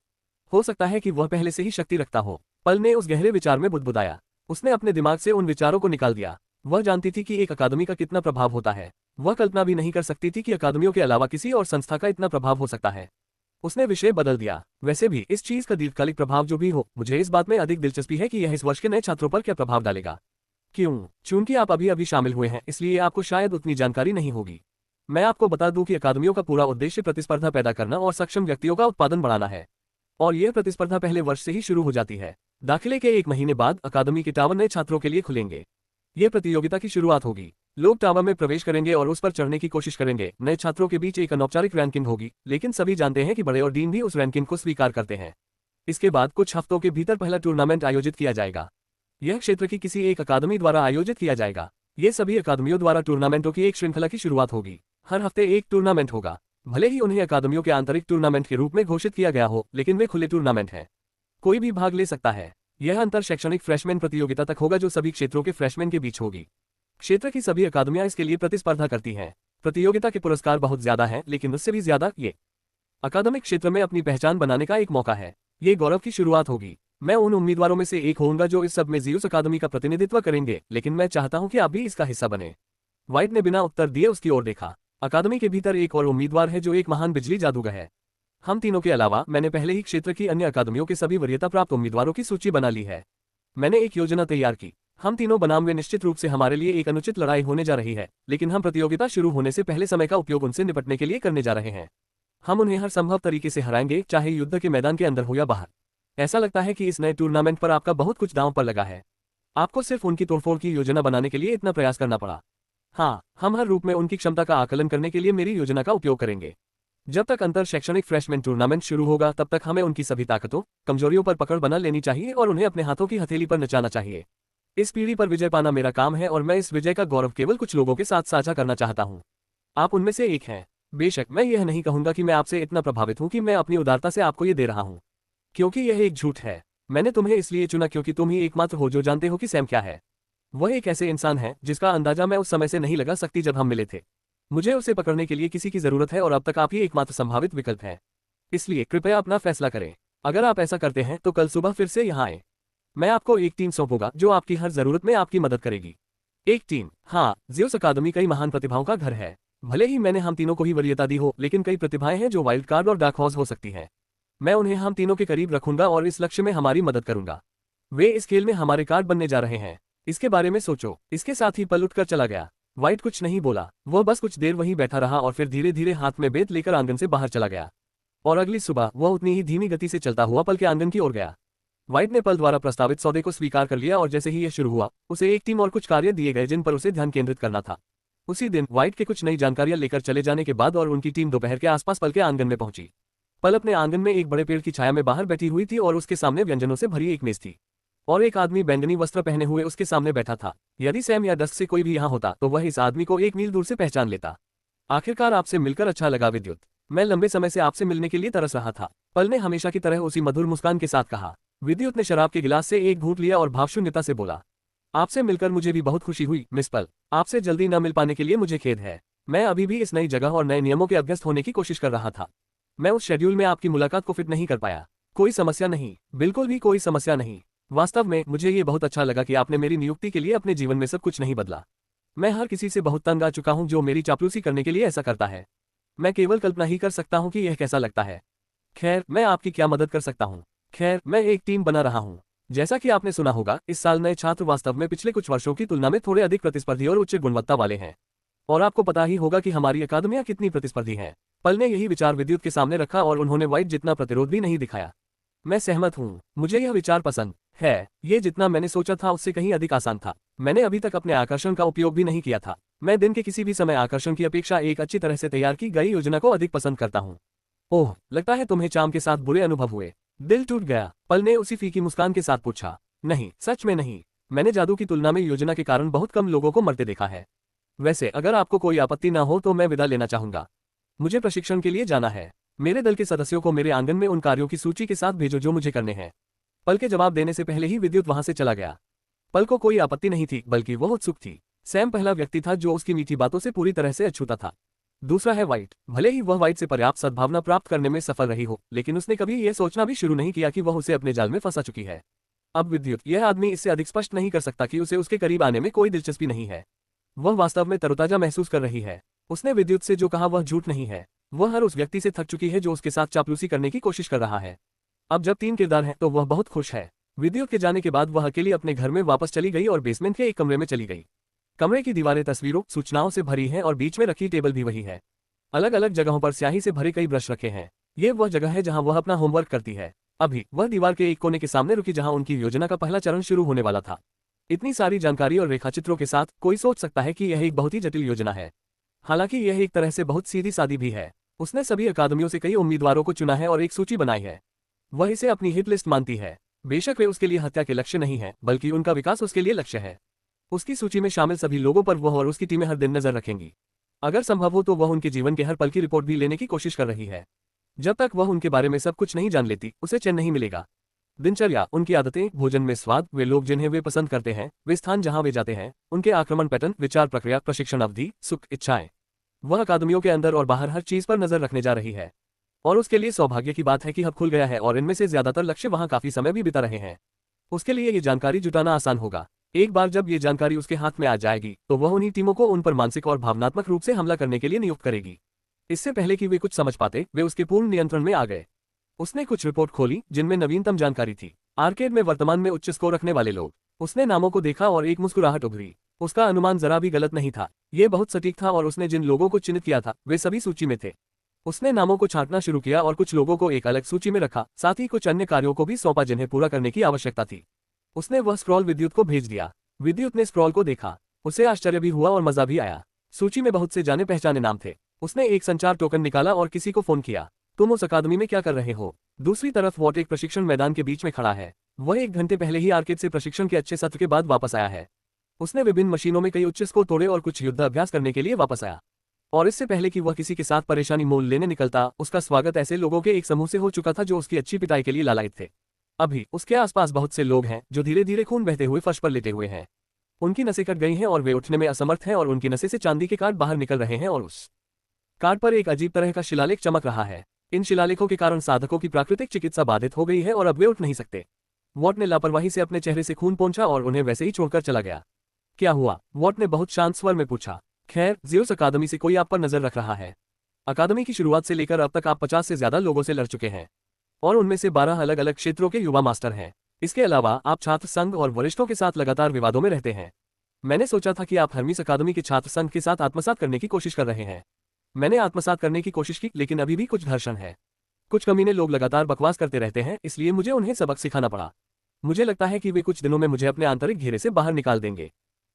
हो सकता है कि वह पहले से ही शक्ति रखता हो। पल ने उस गहरे विचार में बुदबुदाया। उसने अपने दिमाग से उन विचारों को निकाल दिया। वह जानती थी कि एक अकादमी का कितना प्रभाव होता है। वह कल्पना भी नहीं कर सकती थी कि अकादमियों के अलावा किसी और संस्था का इतना प्रभाव हो सकता है। उसने विषय बदल दिया। वैसे भी इस चीज का दीर्घकालिक प्रभाव जो भी हो, मुझे इस बात में अधिक दिलचस्पी है कि यह इस वर्ष के नए छात्रों पर क्या प्रभाव डालेगा। क्यों? चूंकि आप अभी अभी शामिल हुए हैं, इसलिए आपको शायद उतनी जानकारी नहीं होगी। मैं आपको बता दूं कि अकादमियों का पूरा उद्देश्य प्रतिस्पर्धा पैदा करना और सक्षम व्यक्तियों का उत्पादन बढ़ाना है। और यह प्रतिस्पर्धा पहले वर्ष से ही शुरू हो जाती है। दाखिले के 1 महीने बाद अकादमी के टावर नए छात्रों के लिए खुलेंगे। ये प्रतियोगिता की शुरुआत होगी। लोग टावर में प्रवेश करेंगे और उस पर चढ़ने की कोशिश करेंगे। नए छात्रों के बीच एक अनौपचारिक रैंकिंग होगी, लेकिन सभी जानते हैं कि बड़े और डीन भी उस रैंकिंग को स्वीकार करते हैं। इसके बाद कुछ हफ्तों के भीतर पहला टूर्नामेंट आयोजित किया जाएगा। यह क्षेत्र की किसी एक अकादमी द्वारा आयोजित किया जाएगा। ये सभी अकादमियों द्वारा टूर्नामेंटों की एक श्रृंखला की शुरुआत होगी। हर हफ्ते एक टूर्नामेंट होगा। भले ही उन्हें अकादमियों के आंतरिक टूर्नामेंट के रूप में घोषित किया गया हो, लेकिन वे खुले टूर्नामेंट हैं। कोई भी भाग ले सकता है। यह अंतर शैक्षणिक फ्रेशमैन प्रतियोगिता तक होगा, जो सभी क्षेत्रों के फ्रेशमैन के बीच होगी। क्षेत्र की सभी अकादमियां इसके लिए प्रतिस्पर्धा करती हैं। प्रतियोगिता के पुरस्कार बहुत ज्यादा हैं, लेकिन उससे भी ज्यादा ये अकादमिक क्षेत्र में अपनी पहचान बनाने का एक मौका है। ये गौरव की शुरुआत होगी। मैं उन उम्मीदवारों में से एक होऊंगा जो इस सब में ज़ीउस अकादमी का प्रतिनिधित्व करेंगे, लेकिन मैं चाहता हूं कि आप भी इसका हिस्सा बने। व्हाइट ने बिना उत्तर दिए उसकी ओर देखा। अकादमी के भीतर एक और उम्मीदवार है जो एक महान बिजली जादूगर है। हम तीनों के अलावा मैंने पहले ही क्षेत्र की अन्य अकादमियों के सभी वरीयता प्राप्त उम्मीदवारों की सूची बना ली है। मैंने एक योजना तैयार की। हम तीनों बनाम वे निश्चित रूप से हमारे लिए एक अनुचित लड़ाई होने जा रही है, लेकिन हम प्रतियोगिता शुरू होने से पहले समय का उपयोग उनसे निपटने के लिए करने जा रहे हैं। हम उन्हें हर संभव तरीके से हराएंगे, चाहे युद्ध के मैदान के अंदर हो या बाहर। ऐसा लगता है कि इस नए टूर्नामेंट पर आपका बहुत कुछ दांव पर लगा है। आपको सिर्फ उनकी तोड़फोड़ की योजना बनाने के लिए इतना प्रयास करना पड़ा। हाँ, हम हर रूप में उनकी क्षमता का आकलन करने के लिए मेरी योजना का उपयोग करेंगे। जब तक अंतर शैक्षणिक फ्रेशमैन टूर्नामेंट शुरू होगा, तब तक हमें उनकी सभी ताकतों, कमजोरियों पर पकड़ बना लेनी चाहिए और उन्हें अपने हाथों की हथेली पर नचाना चाहिए। इस पीढ़ी पर विजय पाना मेरा काम है और मैं इस विजय का गौरव केवल कुछ लोगों के साथ साझा करना चाहता हूँ। आप उनमें से एक हैं। बेशक मैं यह नहीं कहूंगा कि मैं आपसे इतना प्रभावित हूं कि मैं अपनी उदारता से आपको ये दे रहा हूं, क्योंकि यह एक झूठ है। मैंने तुम्हें इसलिए चुना क्योंकि तुम ही एकमात्र हो जो जानते हो कि सैम क्या है। वह एक ऐसे इंसान है जिसका अंदाजा मैं उस समय से नहीं लगा सकती जब हम मिले थे। मुझे उसे पकड़ने के लिए किसी की जरूरत है और अब तक आप ही एकमात्र संभावित विकल्प हैं। इसलिए कृपया अपना फैसला करें। अगर आप ऐसा करते हैं तो कल सुबह फिर से यहाँ आए। मैं आपको एक टीम सौंपूंगा जो आपकी हर जरूरत में आपकी मदद करेगी। एक टीम? हाँ, ज़ीउस अकादमी कई महान प्रतिभाओं का घर है। भले ही मैंने हम तीनों को ही वरीयता दी हो, लेकिन कई प्रतिभाएं हैं जो वाइल्ड कार्ड और डार्क हॉर्स हो सकती हैं। मैं उन्हें हम तीनों के करीब रखूंगा और इस लक्ष्य में हमारी मदद करूंगा। वे इस खेल में हमारे कार्ड बनने जा रहे हैं। इसके बारे में सोचो। इसके साथ ही पल उठकर चला गया। व्हाइट कुछ नहीं बोला। वह बस कुछ देर वहीं बैठा रहा और फिर धीरे धीरे हाथ में बेत लेकर आंगन से बाहर चला गया। और अगली सुबह वह उतनी ही धीमी गति से चलता हुआ पल के आंगन की ओर गया। व्हाइट ने पल द्वारा प्रस्तावित सौदे को स्वीकार कर लिया और जैसे ही यह शुरू हुआ, उसे एक टीम और कुछ कार्य दिए गए जिन पर उसे ध्यान केंद्रित करना था। उसी दिन व्हाइट के कुछ नई जानकारियां लेकर चले जाने के बाद और उनकी टीम दोपहर के आसपास पल के आंगन में पहुंची। पल अपने आंगन में एक बड़े पेड़ की छाया में बाहर बैठी हुई थी और उसके सामने व्यंजनों से भरी एक मेज थी और एक आदमी बैंगनी वस्त्र पहने हुए उसके सामने बैठा था। यदि सैम या डस्क से कोई भी यहाँ होता तो वह इस आदमी को 1 मील दूर से पहचान लेता। आखिरकार आपसे मिलकर अच्छा लगा विद्युत। मैं लंबे समय से आपसे मिलने के लिए तरस रहा था, पल ने हमेशा की तरह उसी मधुर मुस्कान के साथ कहा। विद्युत ने शराब के गिलास से एक घूंट लिया और भावशून्यता से बोला, आपसे मिलकर मुझे भी बहुत खुशी हुई मिस पल। आपसे जल्दी न मिल पाने के लिए मुझे खेद है। मैं अभी भी इस नई जगह और नए नियमों के अभ्यस्त होने की कोशिश कर रहा था। मैं उस शेड्यूल में आपकी मुलाकात को फिट नहीं कर पाया। कोई समस्या नहीं, बिल्कुल भी कोई समस्या नहीं। वास्तव में मुझे ये बहुत अच्छा लगा कि आपने मेरी नियुक्ति के लिए अपने जीवन में सब कुछ नहीं बदला। मैं हर किसी से बहुत तंग आ चुका हूं जो मेरी चापलूसी करने के लिए ऐसा करता है। मैं केवल कल्पना ही कर सकता हूं कि यह कैसा लगता है। खैर, मैं आपकी क्या मदद कर सकता हूं? खैर, मैं एक टीम बना रहा हूं। जैसा कि आपने सुना होगा, इस साल नए छात्र वास्तव में पिछले कुछ वर्षों की तुलना में थोड़े अधिक प्रतिस्पर्धी और उच्च गुणवत्ता वाले हैं। और आपको पता ही होगा कि हमारी अकादमियां कितनी प्रतिस्पर्धी हैं। पल ने यही विचार विद्युत के सामने रखा और उन्होंने व्हाइट जितना प्रतिरोध भी नहीं दिखाया। मैं सहमत हूँ। मुझे यह विचार पसंद है। ये जितना मैंने सोचा था उससे कहीं अधिक आसान था। मैंने अभी तक अपने आकर्षण का उपयोग भी नहीं किया था। मैं दिन के किसी भी समय आकर्षण की अपेक्षा एक अच्छी तरह से तैयार की गई योजना को अधिक पसंद करता हूँ। ओह, लगता है तुम्हें चाम के साथ बुरे अनुभव हुए। दिल टूट गया? पल ने उसी फीकी मुस्कान के साथ पूछा। नहीं, सच में नहीं। मैंने जादू की तुलना में योजना के कारण बहुत कम लोगों को मरते देखा है। वैसे अगर आपको कोई आपत्ति ना हो तो मैं विदा लेना चाहूंगा। मुझे प्रशिक्षण के लिए जाना है। मेरे दल के सदस्यों को मेरे आंगन में उन कार्यों की सूची के साथ भेजो जो मुझे करने हैं। पल के जवाब देने से पहले ही विद्युत वहां से चला गया। पल को कोई आपत्ति नहीं थी, बल्कि वह उत्सुक थी। सैम पहला व्यक्ति था जो उसकी मीठी बातों से पूरी तरह से अछूता था। दूसरा है व्हाइट। भले ही वह व्हाइट से पर्याप्त सद्भावना प्राप्त करने में सफल रही हो, लेकिन उसने कभी यह सोचना भी शुरू नहीं किया कि वह उसे अपने जाल में फंसा चुकी है। अब विद्युत, यह आदमी इससे अधिक स्पष्ट नहीं कर सकता कि उसे उसके करीब आने में कोई दिलचस्पी नहीं है। वह वास्तव में तरोताजा महसूस कर रही है। उसने विद्युत से जो कहा वह झूठ नहीं है। वह हर उस व्यक्ति से थक चुकी है जो उसके साथ चापलूसी करने की कोशिश कर रहा है। अब जब 3 किरदार हैं तो वह बहुत खुश है। विद्युत के जाने के बाद वह अकेली अपने घर में वापस चली गई और बेसमेंट के एक कमरे में चली गई। कमरे की दीवारें तस्वीरों, सूचनाओं से भरी हैं और बीच में रखी टेबल भी वही है। अलग अलग जगहों पर स्याही से भरे कई ब्रश रखे हैं। ये वह जगह है जहां वह अपना होमवर्क करती है। अभी वह दीवार के एक कोने के सामने रुकी जहां उनकी योजना का पहला चरण शुरू होने वाला था। इतनी सारी जानकारी और रेखाचित्रों के साथ कोई सोच सकता है कि यह एक बहुत ही जटिल योजना है। हालांकि यह एक तरह से बहुत सीधी सादी भी है। उसने सभी अकादमियों से कई उम्मीदवारों को चुना है और एक सूची बनाई है। वह इसे अपनी हिट लिस्ट मानती है। बेशक वे उसके लिए हत्या के लक्ष्य नहीं है, बल्कि उनका विकास उसके लिए लक्ष्य है। उसकी सूची में शामिल सभी लोगों पर वह और उसकी टीमें हर दिन नजर रखेंगी। अगर संभव हो तो वह उनके जीवन के हर पल की रिपोर्ट भी लेने की कोशिश कर रही है। जब तक वह उनके बारे में सब कुछ नहीं जान लेती, उसे चैन नहीं मिलेगा। दिनचर्या, उनकी आदतें, भोजन में स्वाद, वे लोग जिन्हें वे पसंद करते हैं, वे स्थान जहां वे जाते हैं, उनके आक्रमण पैटर्न, विचार प्रक्रिया, प्रशिक्षण अवधि, सुख, इच्छाएं। वह अकादमियों के अंदर और बाहर हर चीज पर नजर रखने जा रही है। और उसके लिए सौभाग्य की बात है कि हब खुल गया है और इनमें से ज्यादातर लक्ष्य वहां काफी समय भी बिता रहे हैं। उसके लिए ये जानकारी जुटाना आसान होगा। एक बार जब ये जानकारी उसके हाथ में आ जाएगी तो वह उन्हीं टीमों को उन पर मानसिक और भावनात्मक रूप से हमला करने के लिए नियुक्त करेगी। इससे पहले कि वे कुछ समझ पाते, वे उसके पूर्ण नियंत्रण में आ गए। उसने कुछ रिपोर्ट खोली जिनमें नवीनतम जानकारी थी। आर्केड में वर्तमान में उच्च स्कोर रखने वाले लोग। उसने नामों को देखा और एक मुस्कुराहट उभरी। उसका अनुमान जरा भी गलत नहीं था। ये बहुत सटीक था और उसने जिन लोगों को चिन्हित किया था वे सभी सूची में थे। उसने नामों को छांटना शुरू किया और कुछ लोगों को एक अलग सूची में रखा, साथ ही कुछ अन्य कार्यों को भी सौंपा जिन्हें पूरा करने की आवश्यकता थी। उसने वह स्क्रॉल विद्युत को भेज दिया। विद्युत ने स्क्रॉल को देखा। उसे आश्चर्य भी हुआ और मजा भी आया। सूची में बहुत से जाने पहचाने नाम थे। उसने एक संचार टोकन निकाला और किसी को फोन किया। तुम उस अकादमी में क्या कर रहे हो? दूसरी तरफ वॉट एक प्रशिक्षण मैदान के बीच में खड़ा है। वह 1 घंटे पहले ही आर्केड से प्रशिक्षण के अच्छे सत्र के बाद वापस आया है। उसने विभिन्न मशीनों में कई उच्च स्कोर तोड़े और कुछ युद्ध अभ्यास करने के लिए वापस आया। और इससे पहले कि वह किसी के साथ परेशानी मोल लेने निकलता, उसका स्वागत ऐसे लोगों के एक समूह से हो चुका था जो उसकी अच्छी पिटाई के लिए लालायित थे। अभी उसके आसपास बहुत से लोग हैं जो धीरे धीरे खून बहते हुए फर्श पर लेटे हुए हैं। उनकी नसें कट गई हैं और वे उठने में असमर्थ हैं और उनकी नसें से चांदी के कार्ड बाहर निकल रहे हैं और उस कार्ड पर एक अजीब तरह का शिलालेख चमक रहा है। इन शिलालेखों के कारण साधकों की प्राकृतिक चिकित्सा बाधित हो गई है और अब वे उठ नहीं सकते। वॉट ने लापरवाही से अपने चेहरे से खून पोंछा और उन्हें वैसे ही छोड़कर चला गया। क्या हुआ? वॉट ने बहुत शांत स्वर में पूछा। खैर, ज़्यूस अकादमी से कोई आप पर नजर रख रहा है। अकादमी की शुरुआत से लेकर अब तक आप 50 से ज्यादा लोगों से लड़ चुके हैं और उनमें से 12 अलग अलग क्षेत्रों के युवा मास्टर हैं। इसके अलावा आप छात्र संघ और वरिष्ठों के साथ लगातार विवादों में रहते हैं। मैंने सोचा था कि आप हर्मीस अकादमी के छात्र संघ के साथ आत्मसात करने की कोशिश कर रहे हैं। मैंने आत्मसात करने की कोशिश की, लेकिन अभी भी कुछ घर्षण है। कुछ कमीने लोग लगातार बकवास करते रहते हैं, इसलिए मुझे उन्हें सबक सिखाना पड़ा। मुझे लगता है कि वे कुछ दिनों में मुझे अपने आंतरिक घेरे से बाहर निकाल देंगे।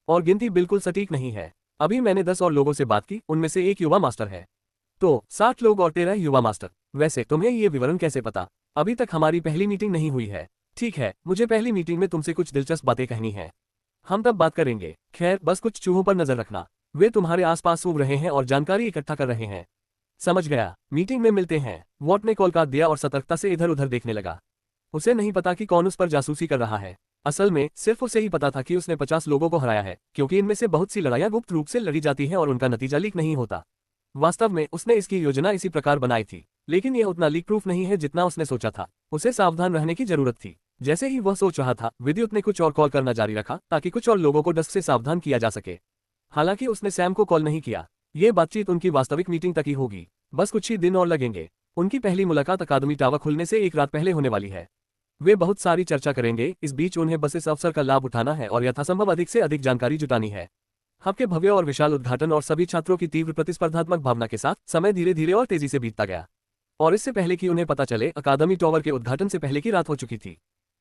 और गिनती बिल्कुल सटीक नहीं है। अभी मैंने 10 और लोगों से बात की, उनमें से एक युवा मास्टर है। तो 60 लोग और 13 युवा मास्टर। वैसे तुम्हें ये विवरण कैसे पता? अभी तक हमारी पहली मीटिंग नहीं हुई है। ठीक है, मुझे पहली मीटिंग में तुमसे कुछ दिलचस्प बातें कहनी है। हम तब बात करेंगे। खैर, बस कुछ चूहों पर नजर रखना। वे तुम्हारे आसपास सूंघ रहे हैं और जानकारी इकट्ठा कर रहे हैं। समझ गया, मीटिंग में मिलते हैं। वॉट ने कॉल काट दिया और सतर्कता से इधर उधर देखने लगा। उसे नहीं पता कि कौन उस पर जासूसी कर रहा है। असल में सिर्फ उसे ही पता था कि उसने 50 लोगों को हराया है, क्योंकि इनमें से बहुत सी लड़ाइयां गुप्त रूप से लड़ी जाती हैं और उनका नतीजा लीक नहीं होता। वास्तव में उसने इसकी योजना इसी प्रकार बनाई थी, लेकिन यह उतना लीक प्रूफ नहीं है जितना उसने सोचा था। उसे सावधान रहने की जरूरत थी। जैसे ही वह सोच रहा था, विद्युत ने कुछ और कॉल करना जारी रखा ताकि कुछ और लोगों को डस्क से सावधान किया जा सके। हालांकि उसने सैम को कॉल नहीं किया। ये बातचीत उनकी वास्तविक मीटिंग तक ही होगी। बस कुछ ही दिन और लगेंगे। उनकी पहली मुलाकात अकादमी टावर खुलने से एक रात पहले होने वाली है। वे बहुत सारी चर्चा करेंगे। इस बीच उन्हें बस इस अवसर का लाभ उठाना है और यथासंभव अधिक से अधिक जानकारी जुटानी है। हब के भव्य और विशाल उद्घाटन और सभी छात्रों की तीव्र प्रतिस्पर्धात्मक भावना के साथ समय धीरे धीरे और तेजी से बीतता गया। और इससे पहले कि उन्हें पता चले, अकादमी टावर के उद्घाटन से पहले की रात हो चुकी थी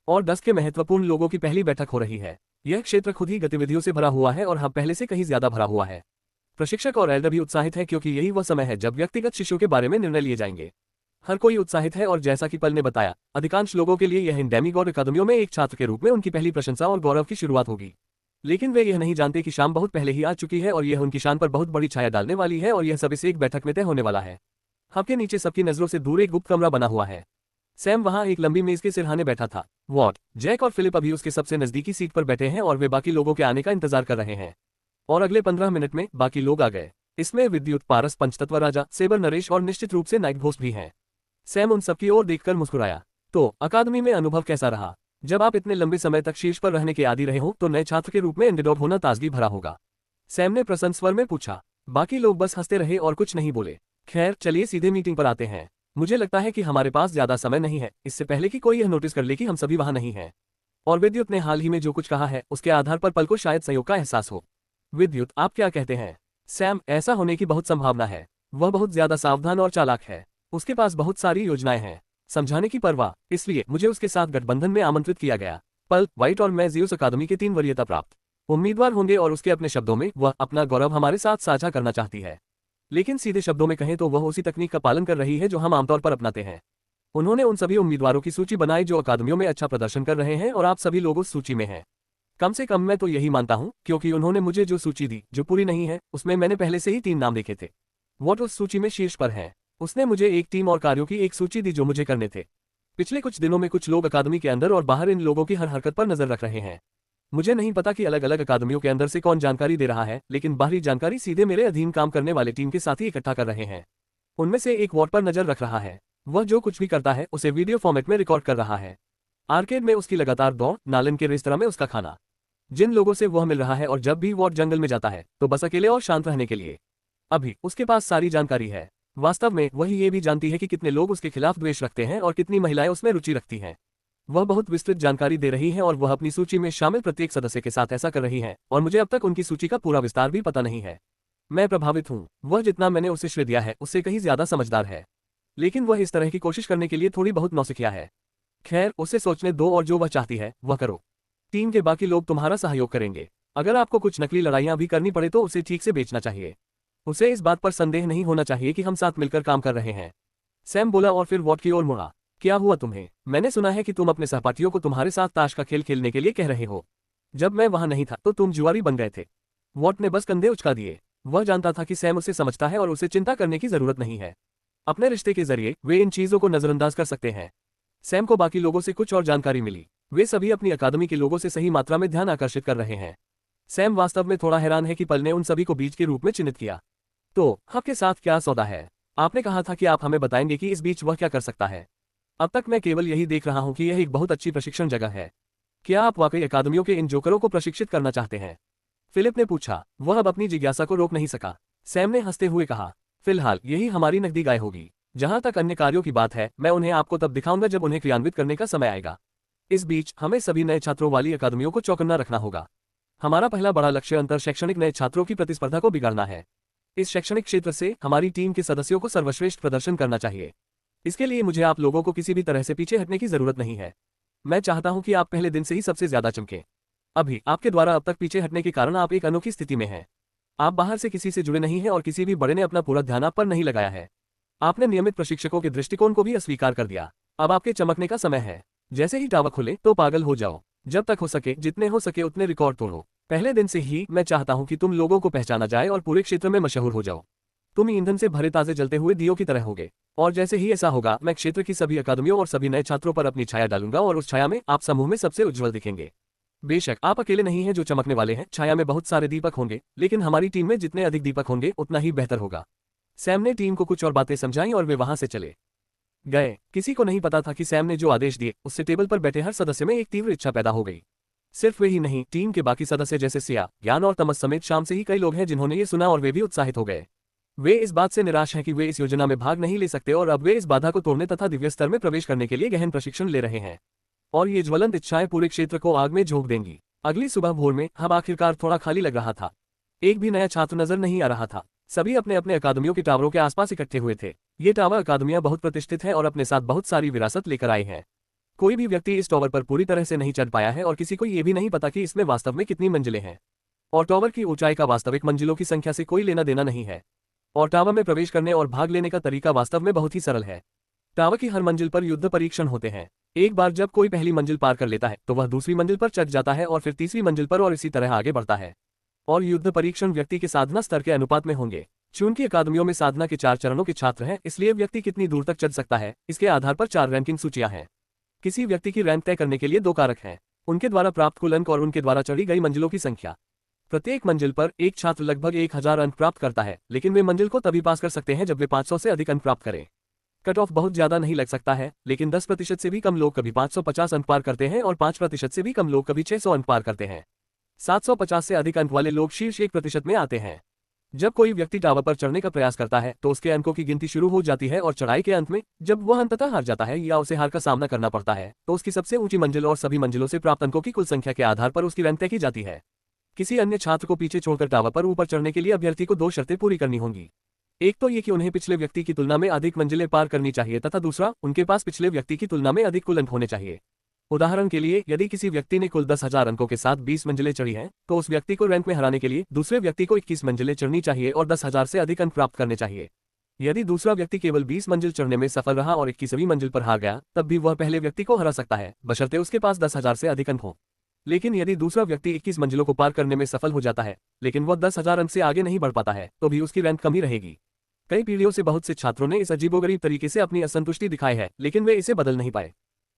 और 10 के महत्वपूर्ण लोगों की पहली बैठक हो रही है। यह क्षेत्र खुद ही गतिविधियों से भरा हुआ है और हब पहले से कहीं ज्यादा भरा हुआ है। प्रशिक्षक और एल्डर भी उत्साहित है, क्योंकि यही वह समय है जब व्यक्तिगत शिशु के बारे में निर्णय लिए जाएंगे। हर कोई उत्साहित है और जैसा कि पल ने बताया, अधिकांश लोगों के लिए यह इन डेमीगॉड अकादमियों में एक छात्र के रूप में उनकी पहली प्रशंसा और गौरव की शुरुआत होगी। लेकिन वे यह नहीं जानते कि शाम बहुत पहले ही आ चुकी है और यह उनकी शान पर बहुत बड़ी छाया डालने वाली है और यह सब इस एक बैठक में तय होने वाला है। हब के नीचे सबकी नजरों से दूर एक गुप्त कमरा बना हुआ है। सैम वहां एक लंबी मेज के सिरहाने बैठा था। वॉट, जैक और फिलिप अभी उसके सबसे नजदीकी सीट पर बैठे हैं और वे बाकी लोगों के आने का इंतजार कर रहे हैं। और अगले 15 मिनट में बाकी लोग आ गए। इसमें विद्युत, पारस, पंचतत्व राजा, सेबर, नरेश और निश्चित रूप से नाइट घोस्ट भी हैं। सैम उन सबकी ओर देखकर मुस्कुराया। तो अकादमी में अनुभव कैसा रहा? जब आप इतने लंबे समय तक शीर्ष पर रहने के आदी रहे हो तो नए छात्र के रूप में अंडरडॉग होना ताजगी भरा होगा। सैम ने प्रसन्न स्वर में पूछा। बाकी लोग बस हंसते रहे और कुछ नहीं बोले। खैर चलिए सीधे मीटिंग पर आते हैं। मुझे लगता है कि हमारे पास ज्यादा समय नहीं है, इससे पहले कि कोई यह नोटिस कर ले कि हम सभी वहां नहीं हैं। और विद्युत ने हाल ही में जो कुछ कहा है उसके आधार पर पल को शायद संयोग का एहसास हो। विद्युत, आप क्या कहते हैं? सैम, ऐसा होने की बहुत संभावना है। वह बहुत ज्यादा सावधान और चालाक है। उसके पास बहुत सारी योजनाएं हैं, समझाने की परवाह, इसलिए मुझे उसके साथ गठबंधन में आमंत्रित किया गया। पल, व्हाइट और मैं ज़ीउस अकादमी के 3 वरीयता प्राप्त उम्मीदवार होंगे और उसके अपने शब्दों में वह अपना गौरव हमारे साथ साझा करना चाहती है। लेकिन सीधे शब्दों में कहें तो वह उसी तकनीक का पालन कर रही है जो हम आमतौर पर अपनाते हैं। उन्होंने उन सभी उम्मीदवारों की सूची बनाई जो अकादमियों में अच्छा प्रदर्शन कर रहे हैं और आप सभी लोग उस सूची में हैं। कम से कम मैं तो यही मानता हूं, क्योंकि उन्होंने मुझे जो सूची दी जो पूरी नहीं है उसमें मैंने पहले से ही 3 नाम लिखे थे। वोट उस सूची में शीर्ष पर हैं। उसने मुझे एक टीम और कार्यों की एक सूची दी जो मुझे करने थे। पिछले कुछ दिनों में कुछ लोग अकादमी के अंदर और बाहर इन लोगों की हर हरकत पर नजर रख रहे हैं। मुझे नहीं पता कि अलग अलग अकादमियों के अंदर से कौन जानकारी दे रहा है, लेकिन बाहरी जानकारी सीधे मेरे अधीन काम करने वाले टीम के साथ ही इकट्ठा कर रहे हैं। उनमें से एक वोट पर नजर रख रहा है। वह जो कुछ भी करता है उसे वीडियो फॉर्मेट में रिकॉर्ड कर रहा है। आर्केड में उसकी लगातार दौड़, नालन के रेस्तरां में उसका खाना, जिन लोगों से वह मिल रहा है, और जब भी वॉट जंगल में जाता है तो बस अकेले और शांत रहने के लिए। अभी उसके पास सारी जानकारी है। वास्तव में वही ये भी जानती है कि कितने लोग उसके खिलाफ द्वेष रखते हैं और कितनी महिलाएं उसमें रुचि रखती हैं। वह बहुत विस्तृत जानकारी दे रही है और वह अपनी सूची में शामिल प्रत्येक सदस्य के साथ ऐसा कर रही है, और मुझे अब तक उनकी सूची का पूरा विस्तार भी पता नहीं है। मैं प्रभावित हूँ। वह जितना मैंने उसे श्रेय दिया है उससे कहीं ज्यादा समझदार है, लेकिन वह इस तरह की कोशिश करने के लिए थोड़ी बहुत नौसिखिया है। खैर, उसे सोचने दो और जो वह चाहती है वह करो। टीम के बाकी लोग तुम्हारा सहयोग करेंगे। अगर आपको कुछ नकली लड़ाइयां भी करनी पड़े तो उसे ठीक से बेचना चाहिए। उसे इस बात पर संदेह नहीं होना चाहिए कि हम साथ मिलकर काम कर रहे हैं। सैम बोला और फिर वॉट की ओर मुड़ा। क्या हुआ तुम्हें? मैंने सुना है कि तुम अपने सहपाठियों को तुम्हारे साथ ताश का खेल खेलने के लिए कह रहे हो। जब मैं वहां नहीं था तो तुम जुआरी बन गए थे। वॉट ने बस कंधे उचका दिए। वह जानता था कि सैम उसे समझता है और उसे चिंता करने की जरूरत नहीं है। अपने रिश्ते के जरिए वे इन चीजों को नजरअंदाज कर सकते हैं। सैम को बाकी लोगों से कुछ और जानकारी मिली। वे सभी अपनी अकादमी के लोगों से सही मात्रा में ध्यान आकर्षित कर रहे हैं। सैम वास्तव में थोड़ा हैरान है कि पल ने उन सभी को बीच के रूप में चिन्हित किया। तो आपके साथ क्या सौदा है? आपने कहा था कि आप हमें बताएंगे कि इस बीच वह क्या कर सकता है। अब तक मैं केवल यही देख रहा हूं कि यह एक बहुत अच्छी प्रशिक्षण जगह है। क्या आप वाकई अकादमियों के इन जोकरों को प्रशिक्षित करना चाहते हैं? फिलिप ने पूछा। वह अब अपनी जिज्ञासा को रोक नहीं सका। सैम ने हंसते हुए कहा, फिलहाल यही हमारी नकदी गाय होगी। जहां तक अन्य कार्यों की बात है, मैं उन्हें आपको तब दिखाऊंगा जब उन्हें क्रियान्वित करने का समय आएगा। इस बीच हमें सभी नए छात्रों वाली अकादमियों को चौकन्ना रखना होगा। हमारा पहला बड़ा लक्ष्य अंतर शैक्षणिक नए छात्रों की प्रतिस्पर्धा को बिगाड़ना है। इस शैक्षणिक क्षेत्र से हमारी टीम के सदस्यों को सर्वश्रेष्ठ प्रदर्शन करना चाहिए। इसके लिए मुझे आप लोगों को किसी भी तरह से पीछे हटने की जरूरत नहीं है। मैं चाहता हूं कि आप पहले दिन से ही सबसे ज्यादा चमकें। अभी आपके द्वारा अब तक पीछे हटने के कारण आप एक अनोखी स्थिति में हैं। आप बाहर से किसी से जुड़े नहीं हैं और किसी भी बड़े ने अपना पूरा ध्यान आप पर नहीं लगाया है। आपने नियमित प्रशिक्षकों के दृष्टिकोण को भी अस्वीकार कर दिया। अब आपके चमकने का समय है। जैसे ही टावर खुले तो पागल हो जाओ। जब तक हो सके, जितने हो सके उतने रिकॉर्ड तोड़ो। पहले दिन से ही मैं चाहता हूं कि तुम लोगों को पहचाना जाए और पूरे क्षेत्र में मशहूर हो जाओ। तुम ईंधन से भरे ताजे जलते हुए दियों की तरह होगे। और जैसे ही ऐसा होगा, मैं क्षेत्र की सभी अकादमियों और सभी नए छात्रों पर अपनी छाया डालूंगा और उस छाया में आप समूह में सबसे उज्जवल दिखेंगे। बेशक आप अकेले नहीं हैं जो चमकने वाले हैं। छाया में बहुत सारे दीपक होंगे, लेकिन हमारी टीम में जितने अधिक दीपक होंगे उतना ही बेहतर होगा। सैम ने टीम को कुछ और बातें समझाईं और वे वहां से चले गए। किसी को नहीं पता था कि सैम ने जो आदेश दिए उससे टेबल पर बैठे हर सदस्य में एक तीव्र इच्छा पैदा हो गई। सिर्फ वे ही नहीं, टीम के बाकी सदस्य जैसे सिया, ज्ञान और तमस समेत शाम से ही कई लोग हैं जिन्होंने ये सुना और वे भी उत्साहित हो गए। वे इस बात से निराश हैं कि वे इस योजना में भाग नहीं ले सकते और अब वे इस बाधा को तोड़ने तथा दिव्य स्तर में प्रवेश करने के लिए गहन प्रशिक्षण ले रहे हैं। और ये ज्वलंत इच्छाएं पूरे क्षेत्र को आग में झोंक देंगी। अगली सुबह भोर में अब आखिरकार थोड़ा खाली लग रहा था। एक भी नया छात्र नजर नहीं आ रहा था। सभी अपने अपने अकादमियों के टावरों के आसपास इकट्ठे हुए थे। ये टावर अकादमियां बहुत प्रतिष्ठित हैं और अपने साथ बहुत सारी विरासत लेकर आए हैं। कोई भी व्यक्ति इस टावर पर पूरी तरह से नहीं चढ़ पाया है और किसी को ये भी नहीं पता कि इसमें वास्तव में कितनी मंजिलें हैं। और टावर की ऊंचाई का वास्तविक मंजिलों की संख्या से कोई लेना देना नहीं है। और टावर में प्रवेश करने और भाग लेने का तरीका वास्तव में बहुत ही सरल है। टावर की हर मंजिल पर युद्ध परीक्षण होते हैं। एक बार जब कोई पहली मंजिल पार कर लेता है तो वह दूसरी मंजिल पर चढ़ जाता है और फिर तीसरी मंजिल पर और इसी तरह आगे बढ़ता है। और युद्ध परीक्षण व्यक्ति के साधना स्तर के अनुपात में होंगे। चूंकि अकादमियों में साधना के 4 चरणों के छात्र हैं, इसलिए व्यक्ति कितनी दूर तक चढ़ सकता है इसके आधार पर 4 रैंकिंग सूचियां हैं। किसी व्यक्ति की रैंक तय करने के लिए 2 कारक हैं, उनके द्वारा प्राप्त कुल अंक और उनके द्वारा चढ़ी गई मंजिलों की संख्या। प्रत्येक मंजिल पर एक छात्र लगभग 1000 अंक प्राप्त करता है, लेकिन वे मंजिल को तभी पास कर सकते हैं जब वे 500 से अधिक अंक प्राप्त करें। कट ऑफ बहुत ज्यादा नहीं लग सकता है, लेकिन 10% से भी कम लोग कभी 550 अंक पार करते हैं और 5% से भी कम लोग कभी 600 अंक पार करते हैं। 750 से अधिक अंक वाले लोग शीर्ष 1% में आते हैं। जब कोई व्यक्ति टावर पर चढ़ने का प्रयास करता है तो उसके अंकों की गिनती शुरू हो जाती है और चढ़ाई के अंत में जब वह अंततः हार जाता है या उसे हार का सामना करना पड़ता है तो उसकी सबसे ऊंची मंजिल और सभी मंजिलों से प्राप्त अंकों की कुल संख्या के आधार पर उसकी रैंक तय की जाती है। किसी अन्य छात्र को पीछे छोड़कर टावर पर ऊपर चढ़ने के लिए अभ्यर्थी को 2 शर्तें पूरी करनी होंगी। एक तो ये कि उन्हें पिछले व्यक्ति की तुलना में अधिक मंजिलें पार करनी चाहिए तथा दूसरा उनके पास पिछले व्यक्ति की तुलना में अधिक कुल अंक होने चाहिए। उदाहरण के लिए यदि किसी व्यक्ति ने कुल 10,000 अंकों के साथ 20 मंजिलें चढ़ी हैं, तो उस व्यक्ति को रैंक में हराने के लिए दूसरे व्यक्ति को 21 मंजिलें चढ़नी चाहिए और 10,000 से अधिक अंक प्राप्त करने चाहिए। यदि दूसरा व्यक्ति केवल 20 मंजिल चढ़ने में सफल रहा और 21वीं मंजिल पर हार गया, तब भी वह पहले व्यक्ति को हरा सकता है, बशर्ते उसके पास 10,000 से अधिक अंक हो। लेकिन यदि दूसरा व्यक्ति 21 मंजिलों को पार करने में सफल हो जाता है, लेकिन वह 10,000 अंक से आगे नहीं बढ़ पाता है, तो भी उसकी रैंक कम ही रहेगी। कई पीढ़ियों से बहुत से छात्रों ने इस अजीबोगरीब तरीके से अपनी असंतुष्टि दिखाई है, लेकिन वे इसे बदल नहीं पाए।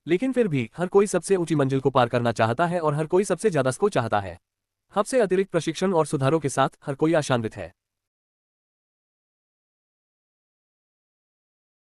लेकिन फिर भी हर कोई सबसे ऊंची मंजिल को पार करना चाहता है और हर कोई सबसे ज्यादा स्कोर चाहता है। हब से अतिरिक्त प्रशिक्षण और सुधारों के साथ हर कोई आशान्वित है।